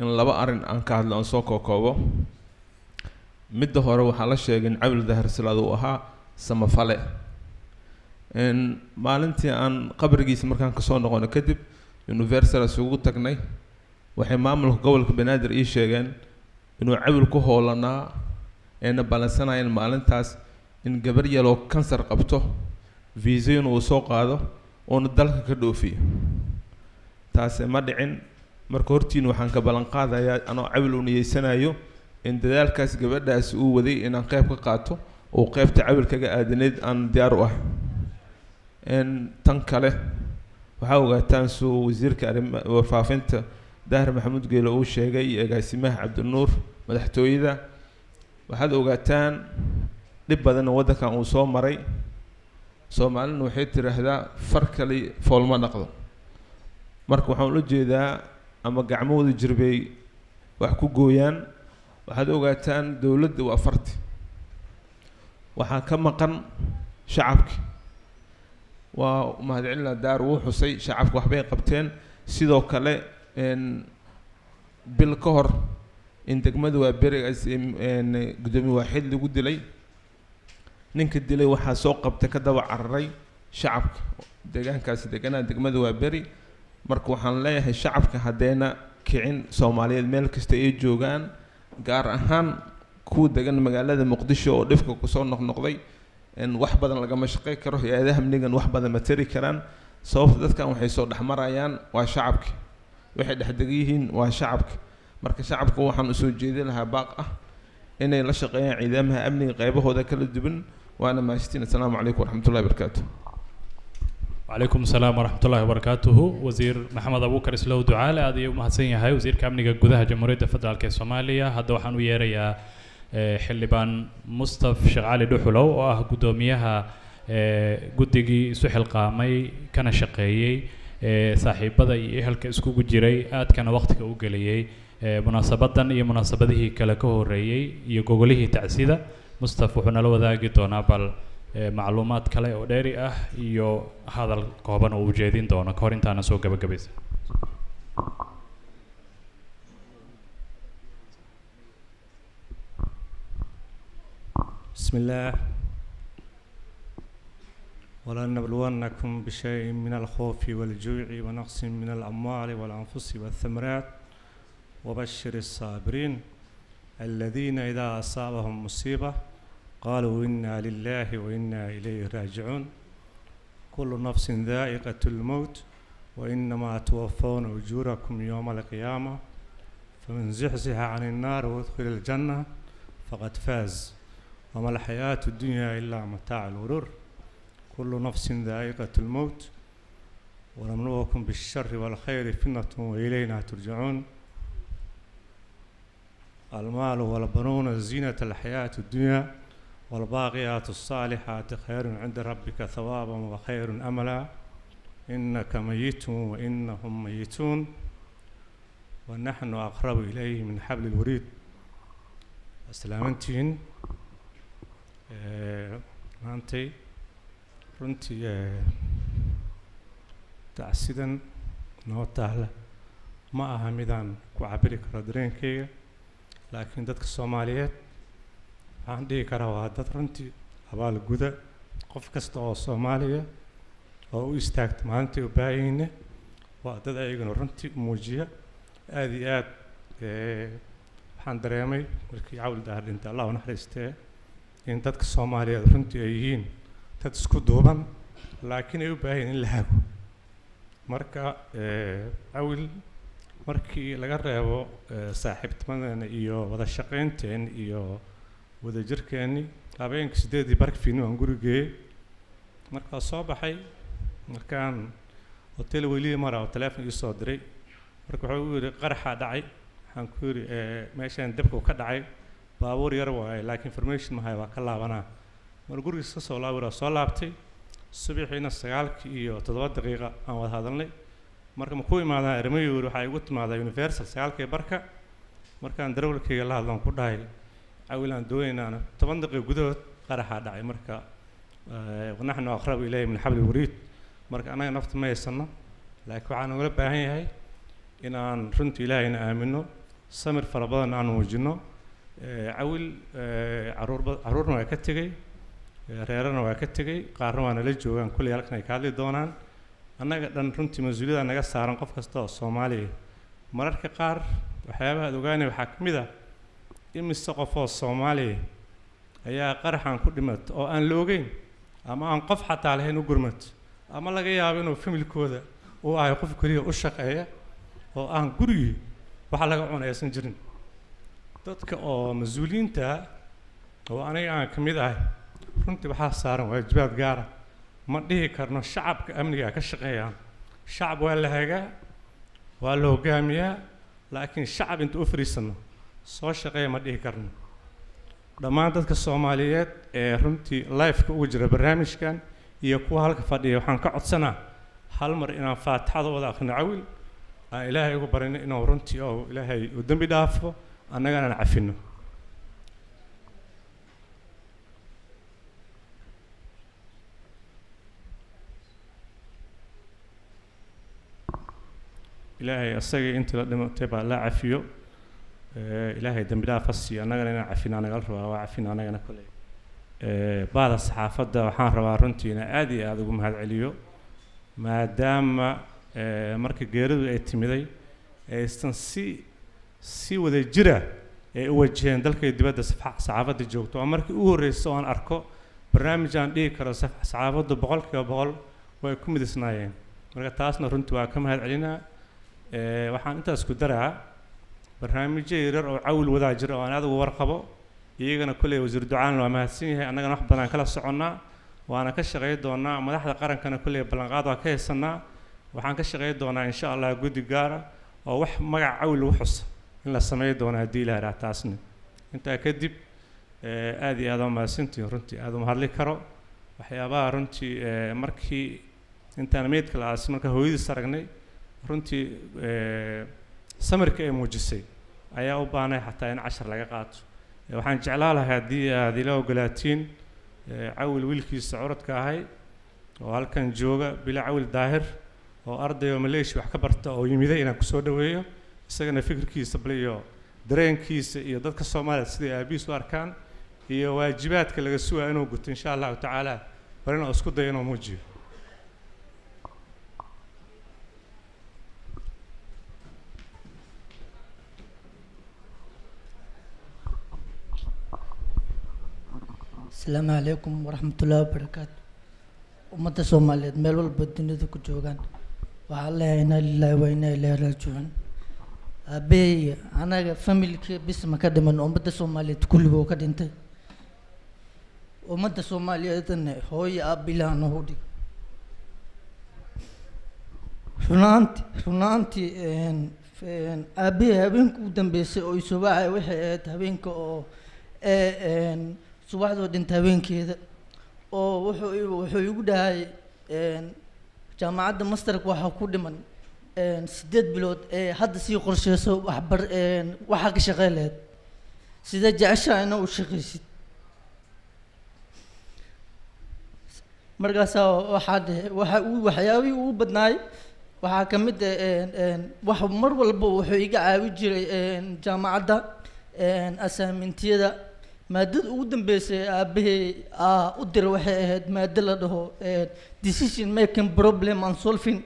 in laba arin aan ka hadlo aan soo koobo midda hore waxa la sheegay in Cabdul Dahir Salaad uu ahaa samafale in maalintii aan qabrigiisa markaan ka soo noqono kadib Universal isugu tagnay waxay maamulka gobolka Banaadir ii sheegeen inuu Cabdul ku hoolanaa ayna ballansanayeen maalintaas in gabar yaloo kansar qabto visa inuu soo qaado oona dalka ka dhoofiyo taasi ma dhicin marka hortiin waxaan ka ballan qaadayaa anoo cawil u niyeysanayo in dadaalkaas gabadhaas uu waday inaan qayb ka qaato oo qaybta cawil kaga aadaneed aan diyaar u ah tan kale waxaa ogaataan soo wasiirka warfaafinta daahir maxamuud geelo uu sheegay iyo agaasimaha cabdinuur madaxtooyada waxaad ogaataan dhib badan waddankan uu soo maray soomaalina waxay tiraahdaa far kale foolma dhaqdo marka waxaan ula jeedaa ama gacmahooda jirbay wax ku gooyaan waxaad ogaataan dowladda waa farti waxaa ka maqan shacabki waa mahadcelina daar wuu xusay shacabka waxbay qabteen sidoo kale bil ka hor in degmada waa berigaas gudoomiye waaxid lagu dilay ninka dilay waxaa soo qabtay ka daba cararay shacabka deegaankaasi deganaa degmada waa beri marka waxaan leeyahay shacabka haddayna kicin soomaaliyeed meel kasta ay joogaan gaar ahaan kuwa degan magaalada muqdisho oo dhibka kusoo noqnoqday wax badan lagama shaqey karo hay-adaha amnigan wax badan ma tari karaan sababta dadkan waxay soo dhexmarayaan waa shacabka waxay dhexdegan yihiin waa shacabka marka shacabka waxaan usoo jeedi lahaa baaq ah inay la shaqeeyaan ciidamaha amniga qaybahooda kala duwan waana mahadsantiin assalaamu calaykum waraxmatullahi wabarakaatu
وعليكم السلام ورحمة الله وبركاته وزير محمد أبو بكر إسلو دعاء هذه مهتسين هاي وزير كامنية جودها جمهورية الفدرالية الصومالية هذا وحنو يريا حلبان مصطفى شغالي دوحلو قدوميها قدقي سحل قامي كان شقيي صاحب بدأ يهلك اسكو جيري كان وقتك أوجليي مناسبة هي مناسبته كلكه الرئي يقوله تعسيدا مصطفى حنا لو ذا جتونا بال معلومات كلا أو داري يو هذا القابن وجدين دونا كورين تانا سوق بجبيس
بسم الله ولنبلونكم بشيء من الخوف والجوع ونقص من الأموال والأنفس والثمرات وبشر الصابرين الذين إذا أصابهم مصيبة قالوا إنا لله وإنا إليه راجعون كل نفس ذائقة الموت وإنما توفون أجوركم يوم القيامة فمن زحزح عن النار وادخل الجنة فقد فاز وما الحياة الدنيا إلا متاع الغرور كل نفس ذائقة الموت ونبلوكم بالشر والخير فتنة وإلينا ترجعون المال والبنون زينة الحياة الدنيا والباقيات الصالحات خير عند ربك ثوابا وخير أملا إنك ميت وإنهم ميتون ونحن أقرب إليه من حبل الوريد أسلامتين maantay runtii tacsidan noo taala ma aha midaan ku cabiri karo dareenkayga laakiin dadka Soomaaliyeed waxaan dhihi karaa waa dad runtii abaal guda qof kasta oo Soomaaliya oo u istaagta maalintii u baahayna waa dad ayaguna runtii muujiya aad iyo aad waxaan dareemay markii cawl daahir dhintay Allah u naxariistee in dadka Soomaaliyeed runtii ay yihiin dad isku duuban laakiin ay u baahan in la hago marka awil markii laga reebo saaxiibtinimadana iyo wada shaqaynteen iyo wada jirkeeni habeenkii 8 barkfiino aan gurigeey marka soo baxay markaan hotel weli mara oo telefoon ii soo diray marka wuxuu yiri qaraxa dhacay waxaan ku yiri meeshaan dabka ka dhacay baabuur yar waay laakiin information ma hay waa ka laabanaa mar gurigiisa soo laabtay subaxiina 9 iyo 7 daqiiqo aan wada hadalnay marka ma ku imaadaan ermayo waxa igu timaadaa universal 9 barka markaan darawalkayga la hadlan ku dhahay awilaan doonaynaa 10 daqiiqo gudahood qaraxa dhacay marka ونحن أقرب إليه من حبل الوريد marka anaga nafta ma haysano laakiin waxaan uga baahan yahay in aan runtii Ilaahayna aamino samir fara badan aan muujino awil caruurna waa ka tagay reerana waa ka tagay qaarna waa nala joogaan kulli halkan ay ka hadli doonaan annaga dhan runtii mas'uuliyadda naga saaran qof kasta oo Soomaaliya mararka qaar waxyaabaha aad ogaanay waxaa ka mid ah imise qof oo Soomaaliya ayaa qaraxan ku dhimato oo aan la ogeyn ama aan qof xataa lahayn u gurmato ama laga yaabo inuu familkooda uu ahay qof keliya u shaqeeya oo aan gurigii waxa laga cunaysan jirin dadka oo mas-uuliyiinta oo aniga aan ka mid ahay runtii waxaa saaran waajibaad gaara ma dhihi karno shacabka amniga ka shaqeeyaan shacab waa la hagaa waa la hogaamiyaa laakiin shacab inta u fariisano soo shaqeeya ma dhihi karno dhammaan dadka Soomaaliyeed ee runtii live-ka ugu jira barnaamijkan iyo kuwa halka fadhiya waxaan ka codsanaa hal mar inaan faatixada wada aqrino cawil aan ilaahay ugu barino inuu runtii oo ilaahay u dambi dhaafo annagana aan cafino ilaahay asagii intii la dhimatay baa la cafiyo ilaahay dambi dhaaf ha siiyo annagana inaan cafino anaga la rabaa waa cafino annagana koley baada saxaafadda waxaan rabaa runtii inaan aad iyo aad ugu mahadceliyo maadaama marka geeridu ay timiday aysan si wada jira ay u wajaheen dalka iyo dibadda saxaafadda joogto oo markii ugu horreysay oo aan arko barnaamij aan dhihi karo saxaafaddu 100% way ku midisnaayeen marka taasna runtii waa ka mahadcelinaa waxaan intaas ku daraa barnaamijyo yaryar oo cawil wadaa jira oo aan aad ugu warqabo iyagana kuley wasiir ducaan waa mahadsan yahay annagana wax badan kala soconnaa waana ka shaqeyn doonaa madaxda qarankana kuley ballanqaad waa ka haysanaa waxaan ka shaqeyn doonaa insha Allah guddi gaara oo wax magac cawil lagu xuso in la sameeyo doono haddii la yiraahdo taasna intaa kadib aad iyo aad u mahadsantiin runtii aad u mahadli karo waxyaabaha runtii markii intaan meedka la aasay marka hooyadiis aragnay runtii samirka ay muujisay ayaa u baahnay xataa in cashar laga qaato waxaan jeclaan lahaa haddii aad ila ogolaatiin cawil wiilkiisa curadka ahay oo halkan jooga bila cawil daahir oo arday oo Malaysia wax ka barta oo yimiday inaan ku soo dhaweeyo isagana fikirkiisa baliyo dareenkiisa iyo dadka Soomaaliyeed sidii aabiis u arkaan iyo waajibaadka laga sugaa inuu guto insha Allah taala barina isku dayo inuu muujiyo
السلام عليكم ورحمة الله وبركاته أمة الصومالية ميل والبدنيا ذو كجوجان وعلى إنا لله وإنا إليه راجعون أبي أنا فاميلي بس ما كده من أمة الصومالية كل هو كده أنت أمة الصومالية إذن هو أبي لا نهودي رنانتي إن أبين كودن بس أو يسوع وحيد أبين كو إن subaxdoo dhinta habeenkeeda oo wuxuu igu dhahay jaamacadda masterka waxa ku dhiman 8 bilood hadda sii qorsheyso waxa ka shaqeeyleed sida jecesha inuu shaqeysid markaas waxyaabihii ugu badnaay waxaa ka mid wax mar walba wuxuu iga caawi jiray jaamacadda assignmentiyada maadada ugu dambeysay aabahey u diray waxay ahayd maado la dhaho decision making problem and solving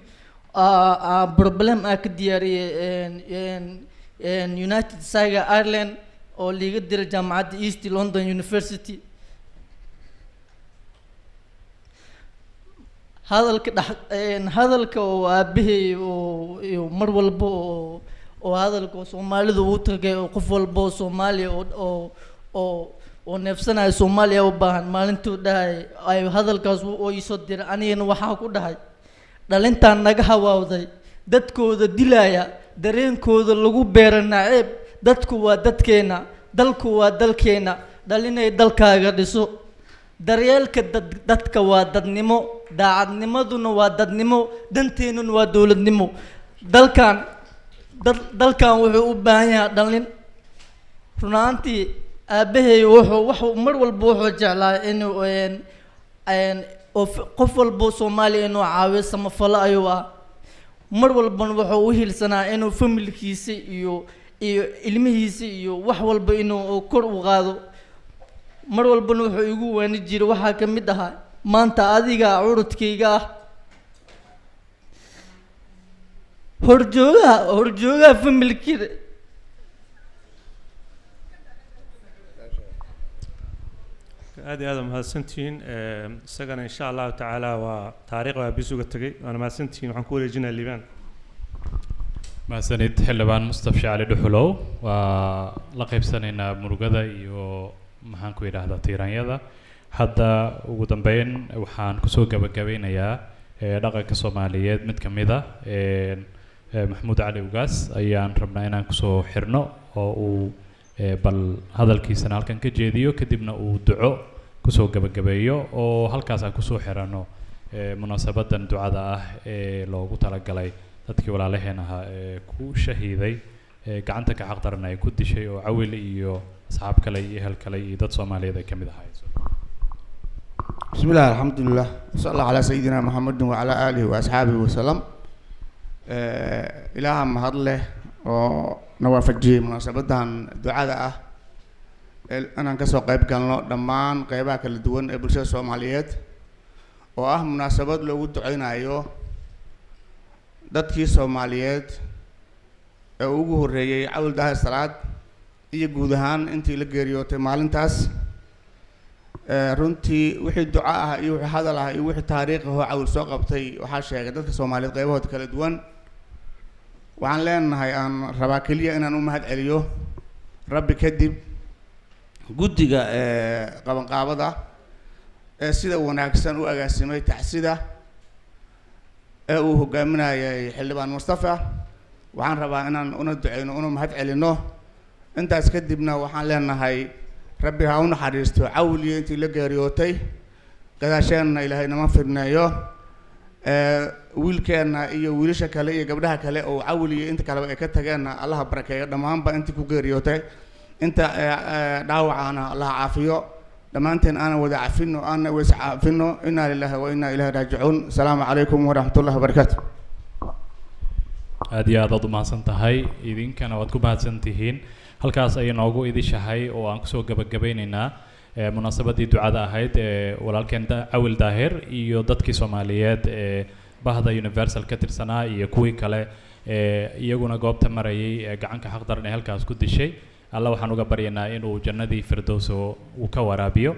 problem ka diyaariyay United Saga Ireland oo liga diray jaamacadda East London University hadalka oo aabahey oo mar walba oo hadalka Soomaalidu uu tagay qof walba oo Soomaali oo neefsanaya Soomaaliya u baahan maalintuu dhahay ay hadalkaas oo isoo diray anigana waxaa ku dhahay dhalintaan naga hawaawday dadkooda dilaya dareenkooda lagu beera naceeb dadku waa dadkeena dalku waa dalkeena dhalinay dalkaaga dhiso daryeelka dadka waa dadnimo daacadnimaduna waa dadnimo danteennuna waa dowladnimo dalkan wuxuu u baahan yahay dhalin runaantii aabahey wuxuu mar walba wuxuu jeclaa inuu qof walba Soomaali inuu caawiyo samafalo ayuu mar walba wuxuu u hilsanaa inuu familkiisa iyo ilmihiisa iyo wax walba inuu kor u qaado mar walba wuxuu igu waani jiray waxa ka mid ahaa maanta adiga curudkayga horjooga familkida
aad iyo aad mahadsantihiin isagana insha allahu tacaala waa taariikh waa bis uga tegay waana mahadsantihiin waxaan ku wareejinaa liibaan
mahadsanid xildhibaan Mustafa Shacali Dhuxulow waa la qaybsanaynaa murugada iyo maxaan ku yidhaahdaa tiiraanyada hadda ugu dambeyn waxaan kusoo gabagabeynayaa dhaqanka Soomaaliyeed mid ka mid ah Maxamuud Cali Ugaas ayaan rabnaa inaan kusoo xirno oo uu bal hadalkiisana halkan ka jeediyo kadibna uu duco kusoo gabagabeeyo oo halkaas aan kusoo xirano munaasabadan ducada ah ee loogu talagalay dadkii walaalaheen ahaa ee ku shahiiday gacanta ka xaq daran ay ku dishay oo Cawil iyo asxaab kale iyo ehel kale iyo dad Soomaaliyeed ay ka mid ahaayeen
بسم الله الحمد لله وصلى الله على سيدنا محمد وعلى آله وأصحابه وسلم إلها مهضله ونوافجي مناسبتان دعاء أنا كسو قيب قالنا دمان قيبها كل دوان برشة الصوماليات مناسبات لو دعينا أيوه dadkii Soomaaliyeed ee ugu horeeyay Cawil Daahir Salaad iyo guud ahaan intii la geeriyootay maalintaas runtii wixii duca ah iyo wixii hadal ah iyo wixii taariikh ah oo Cawil soo qabtay waxa sheegay dadka Soomaaliyeed qaybahooda kala duwan waxaan leenahay aan rabaa kaliya inaan u mahad celiyo rabbi kadib guddiga qabanqaabada sida wanaagsan u agaasimay taxsida uu hogaaminayay xildhibaan Mustafa waxaan rabaa inaan una duceyno una mahad celino intaas kadibna waxaan leenahay rabbi ha u naxariisto Cawil iyo intii la geeriyootay gadaasheena ilaahay nama fidneeyo wiilkeena iyo wiilasha kale iyo gabdhaha kale oo Cawil iyo inta kale ay ka tageen Allah barakeeyo dhamaanba intii ku geeriyootay inta dhaawacana Allah caafiyo dhammaanteen aan wada cafino aan wada cafino inna lillahi wa inna ilayhi raaji'uun assalaamu calaykum wa rahmatullahi wa barakaatuh
aad iyo aad u mahadsan tahay idinkana waad ku mahadsan tihiin halkaas ay noogu idishahay oo aan kusoo gabagabeynaynaa munaasabadii ducada ahayd ee walaalkeen Cawil Daahir iyo dadkii Soomaaliyeed ee bahda Universal ka tirsanaa iyo kuwii kale iyaguna goobta marayay ee gacanka xaq daran ee halkaas ku dishay Allah waxaan uga baryaynaa inuu jannadii Firdaws uu ka waraabiyo